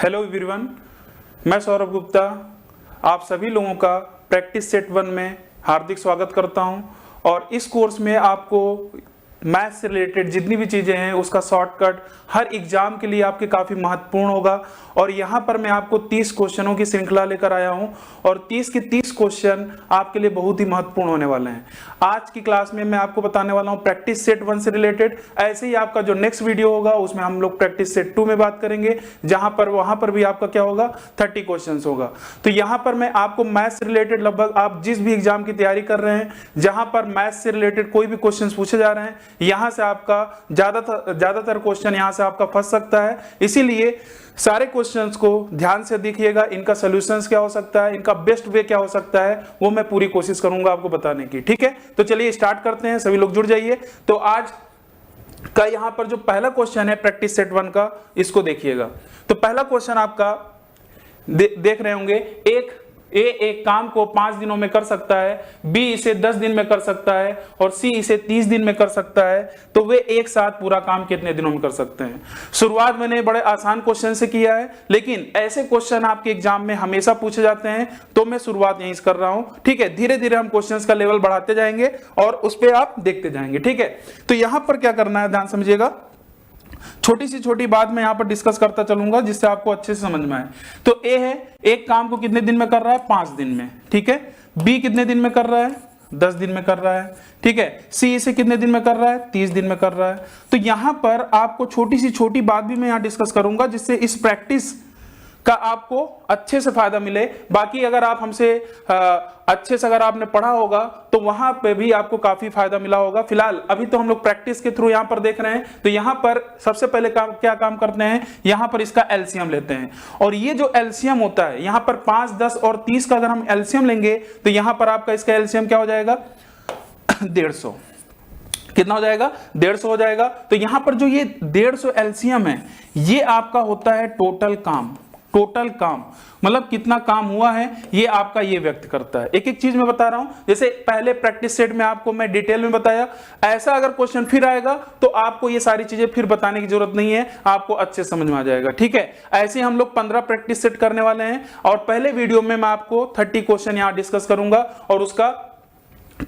Hello everyone, मैं सौरभ गुप्ता आप सभी लोगों का प्रैक्टिस सेट 1 में हार्दिक स्वागत करता हूं। और इस कोर्स में आपको मैथ्स से रिलेटेड जितनी भी चीज़ें हैं उसका शॉर्टकट हर एग्जाम के लिए आपके काफ़ी महत्वपूर्ण होगा। और यहाँ पर मैं आपको 30 क्वेश्चनों की श्रृंखला लेकर आया हूँ और 30 के 30 क्वेश्चन आपके लिए बहुत ही महत्वपूर्ण होने वाले हैं। आज की क्लास में मैं आपको बताने वाला हूँ प्रैक्टिस सेट 1 से रिलेटेड। ऐसे ही आपका जो नेक्स्ट वीडियो होगा उसमें हम लोग प्रैक्टिस सेट 2 में बात करेंगे, वहाँ पर भी आपका क्या होगा 30 क्वेश्चन होगा। तो यहाँ पर मैं आपको मैथ्स से रिलेटेड लगभग आप जिस भी एग्जाम की तैयारी कर रहे हैं, जहां पर मैथ्स से रिलेटेड कोई भी क्वेश्चन पूछे जा रहे हैं, यहां से आपका ज्यादातर क्वेश्चन यहां से आपका फंस सकता है। इसीलिए सारे क्वेश्चंस को ध्यान से देखिएगा, इनका सॉल्यूशंस क्या हो सकता है, इनका बेस्ट वे क्या हो सकता है, वो मैं पूरी कोशिश करूंगा आपको बताने की। ठीक है, तो चलिए स्टार्ट करते हैं, सभी लोग जुड़ जाइए। तो आज का यहां पर जो पहला क्वेश्चन है प्रैक्टिस सेट 1 का, इसको देखिएगा। तो पहला क्वेश्चन आपका देख रहे होंगे, एक काम को 5 दिनों में कर सकता है, बी इसे 10 दिन में कर सकता है और सी इसे 30 दिन में कर सकता है, तो वे एक साथ पूरा काम कितने दिनों में कर सकते हैं। शुरुआत मैंने बड़े आसान क्वेश्चन से किया है, लेकिन ऐसे क्वेश्चन आपके एग्जाम में हमेशा पूछे जाते हैं, तो मैं शुरुआत यहीं से कर रहा हूं। ठीक है, धीरे धीरे हम क्वेश्चन का लेवल बढ़ाते जाएंगे और उस पर आप देखते जाएंगे। ठीक है, तो यहां पर क्या करना है, ध्यान समझिएगा। छोटी सी छोटी बात मैं यहां पर डिस्कस करता चलूंगा जिससे आपको अच्छे से समझ में आए। तो ए है, एक काम को कितने दिन में कर रहा है, 5 दिन में। ठीक है, बी कितने दिन में कर रहा है, 10 दिन में कर रहा है। ठीक है, सी इसे कितने दिन में कर रहा है, 30 दिन में कर रहा है। तो यहां पर आपको छोटी सी छोटी बात भी मैं यहां डिस्कस करूंगा जिससे इस प्रैक्टिस का आपको अच्छे से फायदा मिले। बाकी अगर आप हमसे अच्छे से अगर आपने पढ़ा होगा तो वहां पे भी आपको काफी फायदा मिला होगा। फिलहाल अभी तो हम लोग प्रैक्टिस के थ्रू यहां पर देख रहे हैं। तो यहां पर सबसे पहले क्या काम करते हैं, यहां पर इसका एलसीएम लेते हैं। और ये जो एलसीएम होता है यहां पर 5, 10 और 30 का अगर हम एलसीएम लेंगे तो यहां पर आपका इसका एलसीएम क्या हो जाएगा 150। कितना हो जाएगा, 150 हो जाएगा। तो यहां पर जो ये 150 एलसीएम है, ये आपका होता है टोटल काम मतलब कितना काम हुआ है, ये आपका ये व्यक्त करता है। एक एक चीज मैं बता रहा हूं, जैसे पहले प्रैक्टिस सेट में आपको मैं डिटेल में बताया, ऐसा अगर क्वेश्चन फिर आएगा तो आपको ये सारी चीजें फिर बताने की जरूरत नहीं है, आपको अच्छे समझ में आ जाएगा। ठीक है, ऐसे हम लोग 15 प्रैक्टिस सेट करने वाले हैं और पहले वीडियो में मैं आपको 30 क्वेश्चन यहां डिस्कस करूंगा और उसका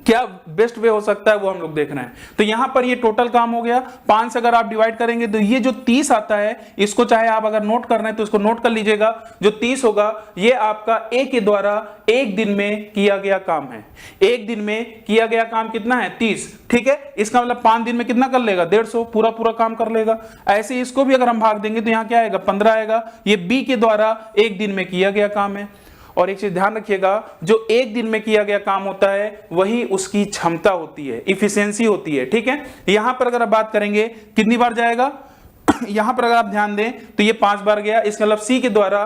क्या बेस्ट वे हो सकता है वो हम लोग देख रहे हैं। तो यहां पर ये टोटल काम हो गया। 5 से अगर आप डिवाइड करेंगे तो ये जो 30 आता है, इसको चाहे आप अगर नोट कर रहे हैं तो इसको नोट कर लीजिएगा। जो 30 होगा ये आपका ए के द्वारा एक दिन में किया गया काम है। एक दिन में किया गया काम कितना है, 30। ठीक है, इसका मतलब 5 दिन में कितना कर लेगा, 150 पूरा काम कर लेगा। ऐसे इसको भी अगर हम भाग देंगे तो यहां क्या आएगा, 15 आएगा। ये बी के द्वारा एक दिन में किया गया काम है। और एक चीज ध्यान रखिएगा, जो एक दिन में किया गया काम होता है वही उसकी क्षमता होती है, इफिशियंसी होती है। ठीक है, यहां पर अगर आप बात करेंगे कितनी बार जाएगा यहां पर अगर आप ध्यान दें तो ये 5 बार गया। इसका मतलब सी के द्वारा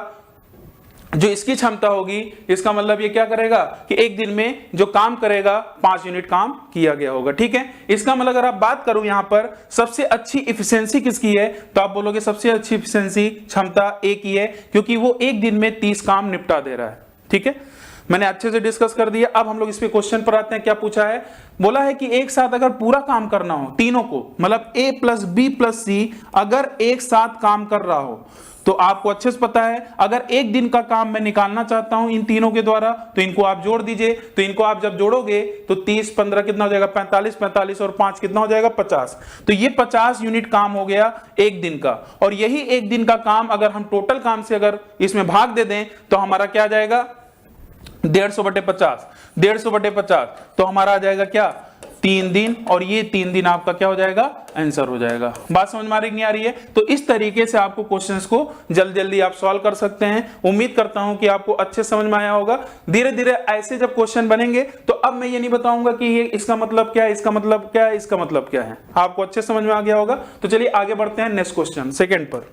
जो इसकी क्षमता होगी, इसका मतलब ये क्या करेगा कि एक दिन में जो काम करेगा 5 यूनिट काम किया गया होगा। ठीक है, इसका मतलब अगर आप बात करूं यहां पर सबसे अच्छी इफिशियंसी किसकी है, तो आप बोलोगे सबसे अच्छी इफिशियंसी क्षमता ए की है, क्योंकि वो एक दिन में 30 काम निपटा दे रहा है। ठीक है, मैंने अच्छे से डिस्कस कर दिया। अब हम लोग इस पे क्वेश्चन पर आते हैं। क्या पूछा है, बोला है कि एक साथ अगर पूरा काम करना हो तीनों को, मतलब ए प्लस बी प्लस सी अगर एक साथ काम कर रहा हो, तो आपको अच्छे से पता है अगर एक दिन का काम मैं निकालना चाहता हूं इन तीनों के द्वारा तो इनको आप जोड़ दीजिए। तो इनको आप जब जोड़ोगे तो 30, 15 कितना हो जाएगा, 45, 45 और 5 कितना हो जाएगा, 50। तो ये 50 यूनिट काम हो गया एक दिन का। और यही एक दिन का काम अगर हम टोटल काम से अगर इसमें भाग दे दें तो हमारा क्या आ जाएगा, 150/50। 150/50 तो हमारा आ जाएगा क्या, 3 दिन। और ये 3 दिन आपका क्या हो जाएगा, आंसर हो जाएगा। बात समझ में आ रही नहीं आ रही है? तो इस तरीके से आपको क्वेश्चंस को जल्दी आप सॉल्व कर सकते हैं। उम्मीद करता हूं कि आपको अच्छे समझ में आया होगा। धीरे धीरे ऐसे जब क्वेश्चन बनेंगे तो अब मैं ये नहीं बताऊंगा कि ये इसका मतलब क्या है, इसका मतलब क्या है, इसका मतलब क्या है, आपको अच्छे समझ में आ गया होगा। तो चलिए आगे बढ़ते हैं नेक्स्ट क्वेश्चन, सेकेंड पर।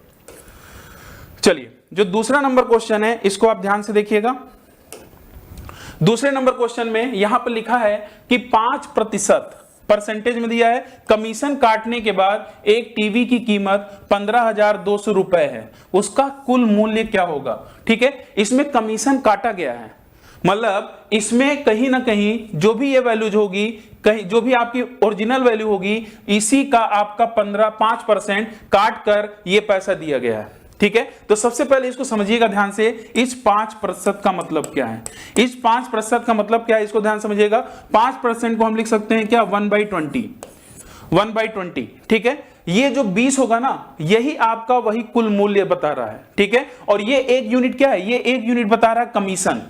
चलिए, जो दूसरा नंबर क्वेश्चन है इसको आप ध्यान से देखिएगा। दूसरे नंबर क्वेश्चन में यहां पर लिखा है कि 5% परसेंटेज में दिया है, कमीशन काटने के बाद एक टीवी की कीमत 15,200 रुपए है, उसका कुल मूल्य क्या होगा। ठीक है, इसमें कमीशन काटा गया है, मतलब इसमें कहीं ना कहीं जो भी ये वैल्यूज होगी, कहीं जो भी आपकी ओरिजिनल वैल्यू होगी, इसी का आपका 5% काट कर ये पैसा दिया गया है। ठीक है, तो सबसे पहले इसको समझिएगा ध्यान से, इस 5% का मतलब क्या है, इस 5% का मतलब क्या है, इसको ध्यान समझिएगा। 5% को हम लिख सकते हैं क्या, 1/20, 1/20, ठीक है। ये जो 20 होगा ना, यही आपका वही कुल मूल्य बता रहा है, ठीक है। और ये 1 यूनिट क्या है, ये 1 यूनिट बता रहा है कमीशन,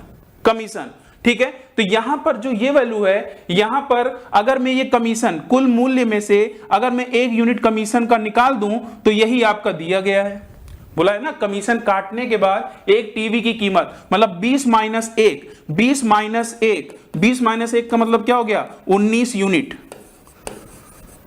कमीशन, ठीक है। तो यहां पर जो ये वैल्यू है, यहां पर अगर मैं ये कमीशन कुल मूल्य में से अगर मैं 1 यूनिट कमीशन का निकाल दूं तो यही आपका दिया गया है, बोला है ना, कमीशन काटने के बाद एक टीवी की कीमत, मतलब 20 माइनस 1, 20 माइनस 1, 20 माइनस 1 का मतलब क्या हो गया, 19 यूनिट,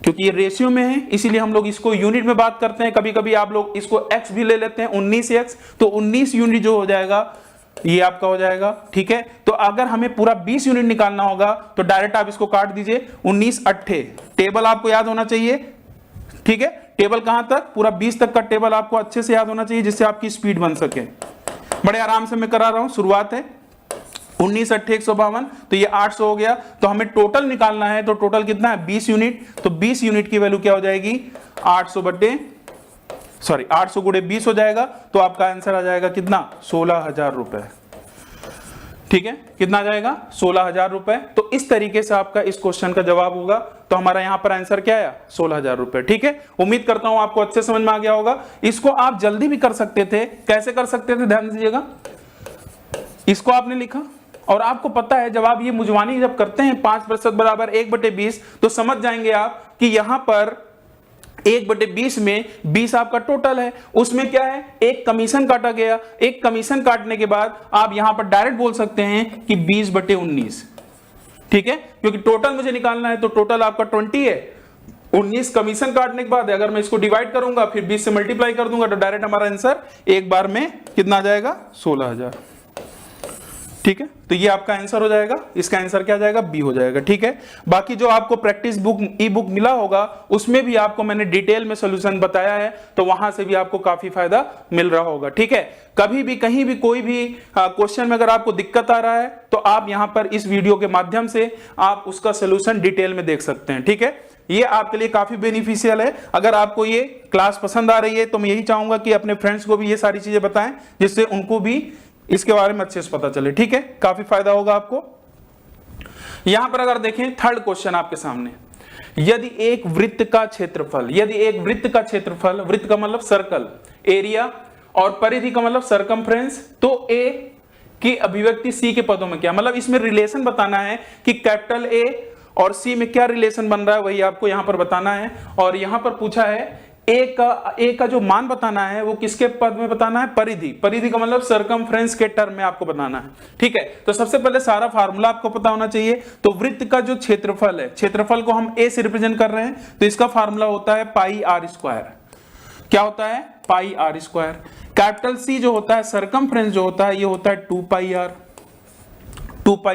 क्योंकि ये रेशियो में है इसीलिए हम लोग इसको यूनिट में बात करते हैं। कभी कभी आप लोग इसको x भी ले लेते हैं, 19x, तो 19 यूनिट जो हो जाएगा ये आपका हो जाएगा, ठीक है। तो अगर हमें पूरा 20 यूनिट निकालना होगा तो डायरेक्ट आप इसको काट दीजिए, 19 अट्ठे, टेबल आपको याद होना चाहिए, ठीक है। टेबल कहां तक, पूरा 20 तक का टेबल आपको अच्छे से याद होना चाहिए जिससे आपकी स्पीड बन सके। बड़े आराम से मैं करा रहा हूं, शुरुआत है 19 अट्ठे 152, तो ये 800 हो गया। तो हमें टोटल निकालना है, तो टोटल कितना है, 20 यूनिट, तो 20 यूनिट की वैल्यू क्या हो जाएगी, 800 गुणे 20 हो जाएगा। तो आपका आंसर आ जाएगा कितना, 16,000 रुपए, ठीक है। कितना आ जाएगा, 16,000 रुपए। तो इस तरीके से आपका इस क्वेश्चन का जवाब होगा। तो हमारा यहां पर आंसर क्या आया, 16,000 रुपए, ठीक है। उम्मीद करता हूं आपको अच्छे समझ में आ गया होगा। इसको आप जल्दी भी कर सकते थे, कैसे कर सकते थे, ध्यान दीजिएगा। इसको आपने लिखा और आपको पता है जब आप ये मुजवानी जब करते हैं 5% बराबर 1/20, तो समझ जाएंगे आप कि यहां पर 1/20 में 20 आपका टोटल है, उसमें क्या है, एक कमीशन काटा गया। एक कमीशन काटने के बाद आप यहां पर डायरेक्ट बोल सकते हैं कि 20/19, ठीक है, क्योंकि टोटल मुझे निकालना है। तो टोटल आपका 20 है, 19 कमीशन काटने के बाद अगर मैं इसको डिवाइड करूंगा फिर 20 से मल्टीप्लाई कर दूंगा तो डायरेक्ट हमारा आंसर एक बार में कितना आ जाएगा, 16,000, ठीक है। तो ये आपका आंसर हो जाएगा, इसका आंसर क्या आ जाएगा, बी हो जाएगा, ठीक है। बाकी जो आपको प्रैक्टिस बुक ई बुक मिला होगा उसमें भी आपको मैंने डिटेल में सॉल्यूशन बताया है, तो वहां से भी आपको काफी फायदा मिल रहा होगा, ठीक है। कभी भी कहीं भी कोई भी क्वेश्चन में अगर आपको दिक्कत आ रहा है तो आप यहां पर इस वीडियो के माध्यम से आप उसका सोल्यूशन डिटेल में देख सकते हैं, ठीक है। ये आपके लिए काफी बेनिफिशियल है। अगर आपको ये क्लास पसंद आ रही है तो मैं यही चाहूंगा कि अपने फ्रेंड्स को भी ये सारी चीजें बताएं जिससे उनको भी इसके बारे में अच्छे से पता चले, ठीक है। काफी फायदा होगा आपको। यहां पर अगर देखें थर्ड क्वेश्चन आपके सामने, यदि एक वृत्त का क्षेत्रफल, यदि एक वृत्त का क्षेत्रफल, वृत्त का मतलब सर्कल, एरिया, और परिधि का मतलब सरकमफ्रेंस, तो ए की अभिव्यक्ति सी के पदों में क्या, मतलब इसमें रिलेशन बताना है कि कैपिटल ए और सी में क्या रिलेशन बन रहा है, वही आपको यहां पर बताना है। और यहां पर पूछा है ए का जो मान बताना है वो किसके पद में बताना है, परिधि, परिधि का मतलब सरकमफ्रेंस के टर्म में आपको बताना है, ठीक है। तो सबसे पहले सारा फार्मूला आपको पता होना चाहिए। तो वृत्त का जो क्षेत्रफल है, क्षेत्रफल को हम ए से रिप्रेजेंट कर रहे हैं, तो इसका फार्मूला होता है पाई आर स्क्वायर। क्या होता है, पाई आर स्क्वायर। कैपिटल सी जो होता है, सरकमफ्रेंस जो होता है, ये होता है 2 पाई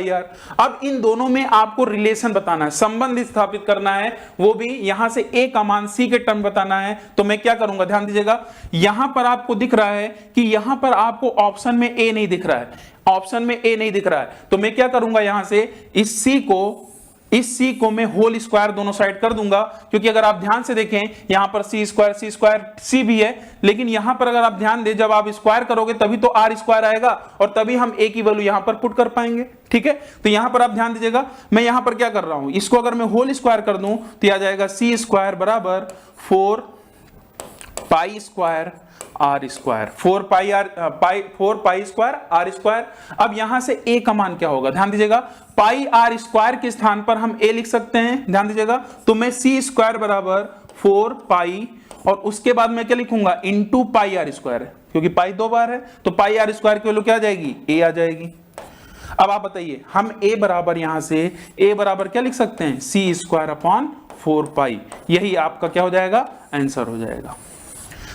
आर। अब इन दोनों में आपको रिलेशन बताना है, संबंध स्थापित करना है, वो भी यहां से ए का मान सी के टर्म बताना है। तो मैं क्या करूंगा, ध्यान दीजिएगा। यहां पर आपको दिख रहा है कि यहां पर आपको ऑप्शन में ए नहीं दिख रहा है, ऑप्शन में ए नहीं दिख रहा है, तो मैं क्या करूंगा, यहां से इस सी को मैं होल स्क्वायर दोनों साइड कर दूंगा, क्योंकि अगर आप ध्यान से देखें यहां पर सी स्क्वायर सी भी है, लेकिन यहां पर अगर आप ध्यान दें जब आप स्क्वायर करोगे तभी तो आर स्क्वायर आएगा और तभी हम ए की वैल्यू यहां पर पुट कर पाएंगे, ठीक है। तो यहां पर आप ध्यान दीजिएगा, मैं यहां पर क्या कर रहा हूं, इसको अगर मैं होल स्क्वायर कर दूं तो आ जाएगा सी स्क्वायर बराबर 4 pi square r square, 4 pi square r square. अब यहां से ए का मान क्या होगा, ध्यान दीजिएगा, पाई आर स्क्वायर के स्थान पर हम ए लिख सकते हैं, ध्यान दीजिएगा। तो मैं सी स्क्वायर बराबर 4 पाई और उसके बाद मैं क्या लिखूंगा, इनटू पाई आर स्क्वायर, क्योंकि पाई 2 बार है, तो पाई आर स्क्वायर की वैल्यू क्या आ जाएगी, ए आ जाएगी। अब आप बताइए, हम ए बराबर यहां से ए बराबर क्या लिख सकते हैं, सी स्क्वायर अपॉन 4 पाई, यही आपका क्या हो जाएगा, आंसर हो जाएगा।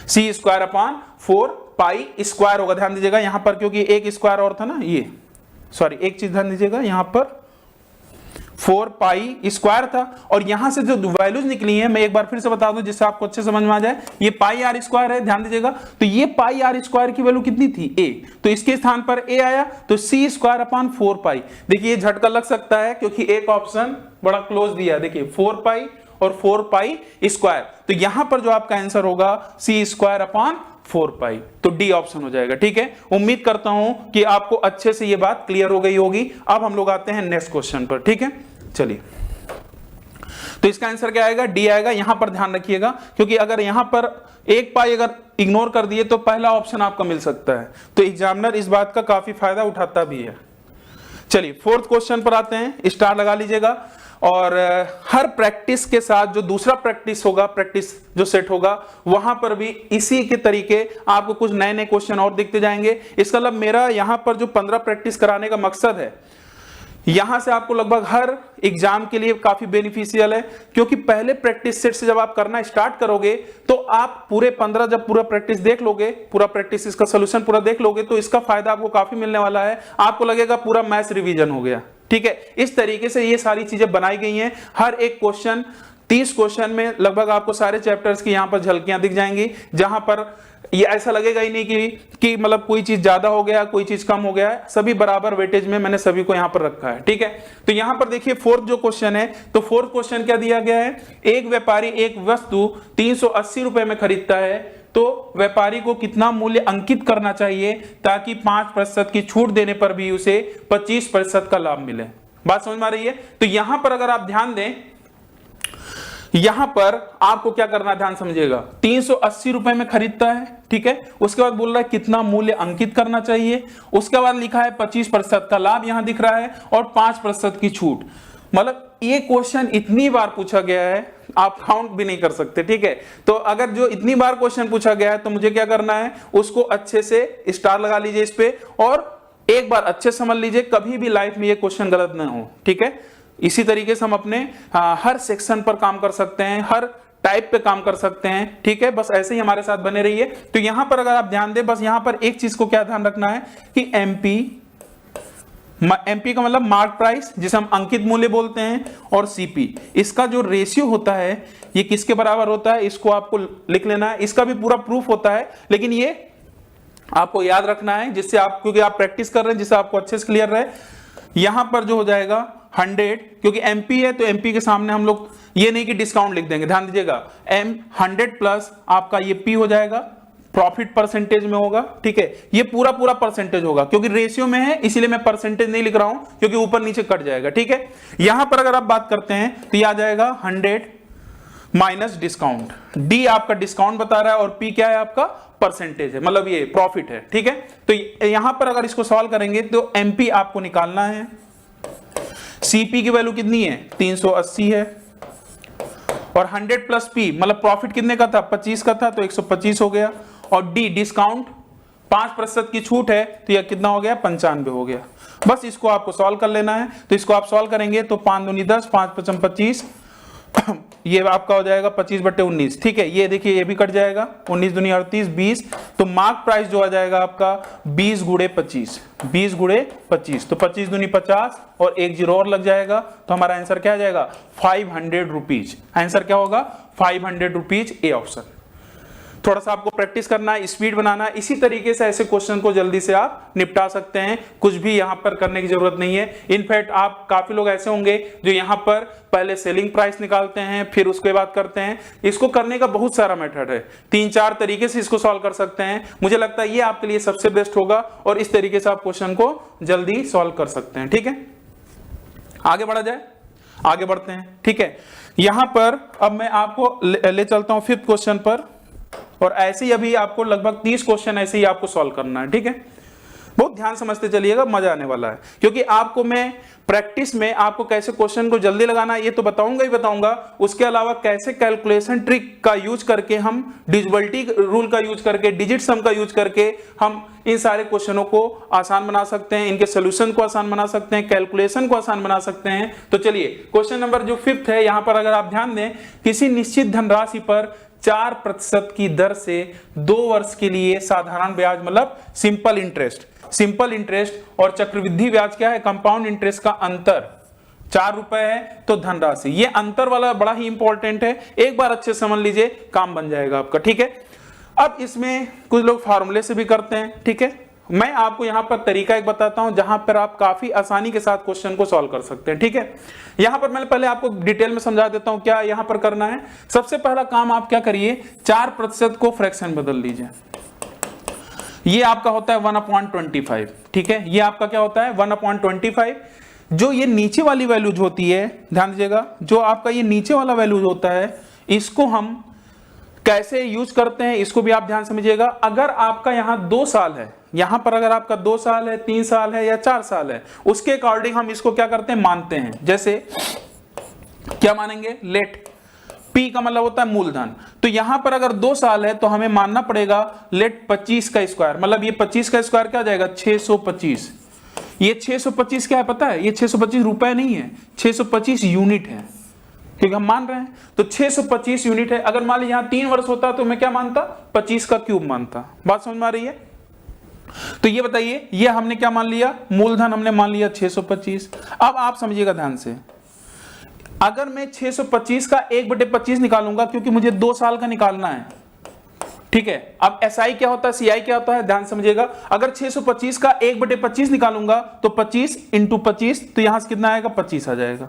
सी स्क्वायर अपॉन 4 पाई स्क्वायर होगा, ध्यान दीजिएगा यहां पर, क्योंकि एक स्क्वायर और था ना, ये सॉरी एक चीज ध्यान दीजिएगा, यहां पर 4 पाई स्क्वायर था और यहां से जो वैल्यूज निकली हैं मैं एक बार फिर से बता दूं जिससे आपको अच्छे समझ में आ जाए। ये पाई आर स्क्वायर है, ध्यान दीजिएगा। तो ये पाई आर स्क्वायर की वैल्यू कितनी थी, ए, तो इसके स्थान पर ए आया, तो सी स्क्वायर अपॉन 4 पाई। देखिए झटका लग सकता है क्योंकि एक ऑप्शन बड़ा क्लोज दिया है, देखिए 4 पाई और 4 पाई स्क्वायर। तो यहां पर जो आपका आंसर होगा सी स्क्वायर अपॉन 4 पाई, तो डी ऑप्शन हो जाएगा। ठीक है, उम्मीद करता हूं कि आपको अच्छे से ये बात क्लियर हो गई होगी। अब हम लोग आते हैं नेक्स्ट क्वेश्चन पर। ठीक है, चलिए, तो इसका आंसर क्या आएगा, डी आएगा। यहां पर ध्यान रखिएगा, क्योंकि अगर यहां पर 1 पाई अगर इग्नोर कर दिए तो पहला ऑप्शन आपका मिल सकता है, तो एग्जामिनर इस बात का काफी फायदा उठाता भी है। चलिए, फोर्थ क्वेश्चन पर आते हैं, स्टार लगा लीजिएगा। और हर प्रैक्टिस के साथ जो दूसरा प्रैक्टिस होगा, प्रैक्टिस जो सेट होगा, वहां पर भी इसी के तरीके आपको कुछ नए नए क्वेश्चन और दिखते जाएंगे। इसका मतलब मेरा यहां पर जो 15 प्रैक्टिस कराने का मकसद है, यहां से आपको लगभग हर एग्जाम के लिए काफी बेनिफिशियल है, क्योंकि पहले प्रैक्टिस सेट से जब आप करना स्टार्ट करोगे तो आप पूरे 15 जब पूरा प्रैक्टिस देख लोगे, पूरा प्रैक्टिस इसका सोल्यूशन पूरा देख लोगे, तो इसका फायदा आपको काफी मिलने वाला है। आपको लगेगा पूरा मैथ्स रिवीजन हो गया। ठीक है, इस तरीके से ये सारी चीजें बनाई गई हैं। हर एक क्वेश्चन 30 क्वेश्चन में लगभग आपको सारे चैप्टर्स की यहां पर झलकियां दिख जाएंगी, जहां पर ये ऐसा लगेगा ही नहीं कि मतलब कोई चीज ज्यादा हो गया, कोई चीज कम हो गया है, सभी बराबर वेटेज में मैंने सभी को यहां पर रखा है। ठीक है, तो यहां पर देखिए फोर्थ जो क्वेश्चन है, तो फोर्थ क्वेश्चन क्या दिया गया है, एक व्यापारी एक वस्तु 380 रुपए में खरीदता है, तो व्यापारी को कितना मूल्य अंकित करना चाहिए ताकि 5% की छूट देने पर भी उसे 25% का लाभ मिले। बात समझ में आ रही है? तो यहां पर अगर आप ध्यान दें, यहां पर आपको क्या करना है, ध्यान समझिएगा। 380 रुपए में खरीदता है, ठीक है, उसके बाद बोल रहा है कितना मूल्य अंकित करना चाहिए, उसके बाद लिखा है 25% का लाभ यहां दिख रहा है और 5% की छूट। मतलब ये क्वेश्चन इतनी बार पूछा गया है, आप काउंट भी नहीं कर सकते। ठीक है, तो अगर जो इतनी बार क्वेश्चन पूछा गया है, तो मुझे क्या करना है, उसको अच्छे से स्टार लगा लीजिए इस पे, और एक बार अच्छे समझ लीजिए, कभी भी लाइफ में ये क्वेश्चन गलत ना हो। ठीक है, इसी तरीके से हम अपने हर सेक्शन पर काम कर सकते हैं, हर टाइप पे काम कर सकते हैं। ठीक है, बस ऐसे ही हमारे साथ बने रहिए। तो यहां पर अगर आप ध्यान दें, बस यहां पर एक चीज को क्या ध्यान रखना है कि एमपी का मतलब मार्क प्राइस, जिसे हम अंकित मूल्य बोलते हैं, और सीपी, इसका जो रेशियो होता है ये किसके बराबर होता है, इसको आपको लिख लेना है। इसका भी पूरा प्रूफ होता है, लेकिन ये आपको याद रखना है, जिससे आप, क्योंकि आप प्रैक्टिस कर रहे हैं, जिससे आपको अच्छे से क्लियर रहे। यहां पर जो हो जाएगा 100, क्योंकि एमपी है तो एमपी के सामने हम लोग ये नहीं कि डिस्काउंट लिख देंगे, ध्यान दीजिएगा। एम 100 प्लस आपका ये पी हो जाएगा, प्रॉफिट परसेंटेज में होगा। ठीक है, ये पूरा परसेंटेज होगा, क्योंकि रेशियो में है इसीलिए मैं परसेंटेज नहीं लिख रहा हूं, क्योंकि ऊपर नीचे कट जाएगा। ठीक है, यहां पर अगर आप बात करते हैं तो ये आ जाएगा 100 माइनस डिस्काउंट। डी आपका डिस्काउंट बता रहा है और पी क्या है आपका, परसेंटेज है, मतलब ये प्रॉफिट है। ठीक है, तो यहां पर अगर इसको सॉल्व करेंगे तो एमपी आपको निकालना है, सीपी की वैल्यू कितनी है, 380 है, और 100 प्लस पी मतलब प्रॉफिट कितने का था, 25 का था, तो 125 हो गया, और डी डिस्काउंट 5% की छूट है, तो यह कितना हो गया, 95 हो गया। बस इसको आपको सॉल्व कर लेना है। तो इसको आप सॉल्व करेंगे तो 5 दूनी 10, 5 पचम 25, ये आपका हो जाएगा 25/19। ठीक है, ये देखिए ये भी कट जाएगा, 19 दूनी 38, 20, तो मार्क प्राइस जो आ जाएगा आपका 20 गुणे 25, 20 गुणे 25, तो 25 दूनी 50 और एक जीरो और लग जाएगा, तो हमारा आंसर क्या आ जाएगा, 500 रुपीज। आंसर क्या होगा, 500 रुपीज, ए ऑप्शन। थोड़ा सा आपको प्रैक्टिस करना है, स्पीड बनाना है, इसी तरीके से ऐसे क्वेश्चन को जल्दी से आप निपटा सकते हैं। कुछ भी यहां पर करने की जरूरत नहीं है। इनफैक्ट आप काफी लोग ऐसे होंगे जो यहां पर पहले सेलिंग प्राइस निकालते हैं, फिर उसके बाद करते हैं। इसको करने का बहुत सारा मेथड है, 3-4 तरीके से इसको सॉल्व कर सकते हैं। मुझे लगता है ये आपके लिए सबसे बेस्ट होगा, और इस तरीके से आप क्वेश्चन को जल्दी सॉल्व कर सकते हैं। ठीक है, आगे बढ़ा जाए, आगे बढ़ते हैं। ठीक है, यहां पर अब मैं आपको ले चलता हूं 5th क्वेश्चन पर, और ऐसे ही अभी आपको लगभग 30 क्वेश्चन ऐसे ही आपको सॉल्व करना है। ठीक है, बहुत ध्यान समझते चलिएगा, मजा आने वाला है, क्योंकि आपको मैं प्रैक्टिस में आपको कैसे क्वेश्चन को जल्दी लगाना है ये तो बताऊंगा ही बताऊंगा, उसके अलावा कैसे कैलकुलेशन ट्रिक का यूज करके, हम डिविजिबिलिटी रूल का यूज करके, डिजिट सम का यूज करके हम इन सारे क्वेश्चनों को आसान बना सकते हैं, इनके सोल्यूशन को आसान बना सकते हैं, कैलकुलेशन को आसान बना सकते हैं। तो चलिए क्वेश्चन नंबर जो 5th है, यहां पर अगर आप ध्यान दें, किसी निश्चित धनराशि पर 4% की दर से 2 वर्ष के लिए साधारण ब्याज मतलब सिंपल इंटरेस्ट और चक्रवृद्धि ब्याज क्या है, कंपाउंड इंटरेस्ट का अंतर 4 रुपए है, तो धनराशि, ये अंतर वाला बड़ा ही इंपॉर्टेंट है, एक बार अच्छे समझ लीजिए, काम बन जाएगा आपका। ठीक है, अब इसमें कुछ लोग फार्मूले से भी करते हैं। ठीक है, मैं आपको यहां पर तरीका एक बताता हूं जहां पर आप काफी आसानी के साथ क्वेश्चन को सॉल्व कर सकते हैं। ठीक है, यहां पर मैं पहले आपको डिटेल में समझा देता हूं क्या यहां पर करना है। सबसे पहला काम आप क्या करिए, 4% को फ्रैक्शन बदल लीजिए। ये आपका होता है 1/25, ठीक है, ये आपका क्या होता है 1/25। जो ये नीचे वाली वैल्यूज होती है, ध्यान दीजिएगा, जो आपका ये नीचे वाला वैल्यूज होता है, इसको हम कैसे यूज करते हैं इसको भी आप ध्यान समझिएगा। अगर आपका यहाँ 2 साल है, यहां पर अगर आपका 2 साल है, 3 साल है या 4 साल है, उसके अकॉर्डिंग हम इसको क्या करते हैं, मानते हैं। जैसे क्या मानेंगे, लेट P का मतलब होता है मूलधन, तो यहां पर अगर 2 साल है तो हमें मानना पड़ेगा लेट 25 का स्क्वायर, मतलब ये 25 का स्क्वायर क्या जाएगा 625। ये 625 क्या है पता है, ये 625 रुपए नहीं है, 625 यूनिट है, ठीक है, हम मान रहे हैं। तो 625 यूनिट है। अगर मान लीजिए यहां 3 वर्ष होता तो मैं क्या मानता, 25 का क्यूब मानता। बात समझ में आ रही है? तो ये बताइए, ये हमने क्या मान लिया, मूलधन हमने मान लिया 625। अब आप समझिएगा ध्यान से, अगर मैं 625 का 1/25 निकालूंगा, क्योंकि मुझे 2 साल का निकालना है, ठीक है। अब SI क्या होता है, CI क्या होता है, ध्यान समझिएगा। अगर 625 का 1/25 निकालूंगा तो 25 × 25, तो यहां से कितना आएगा 25 आ जाएगा।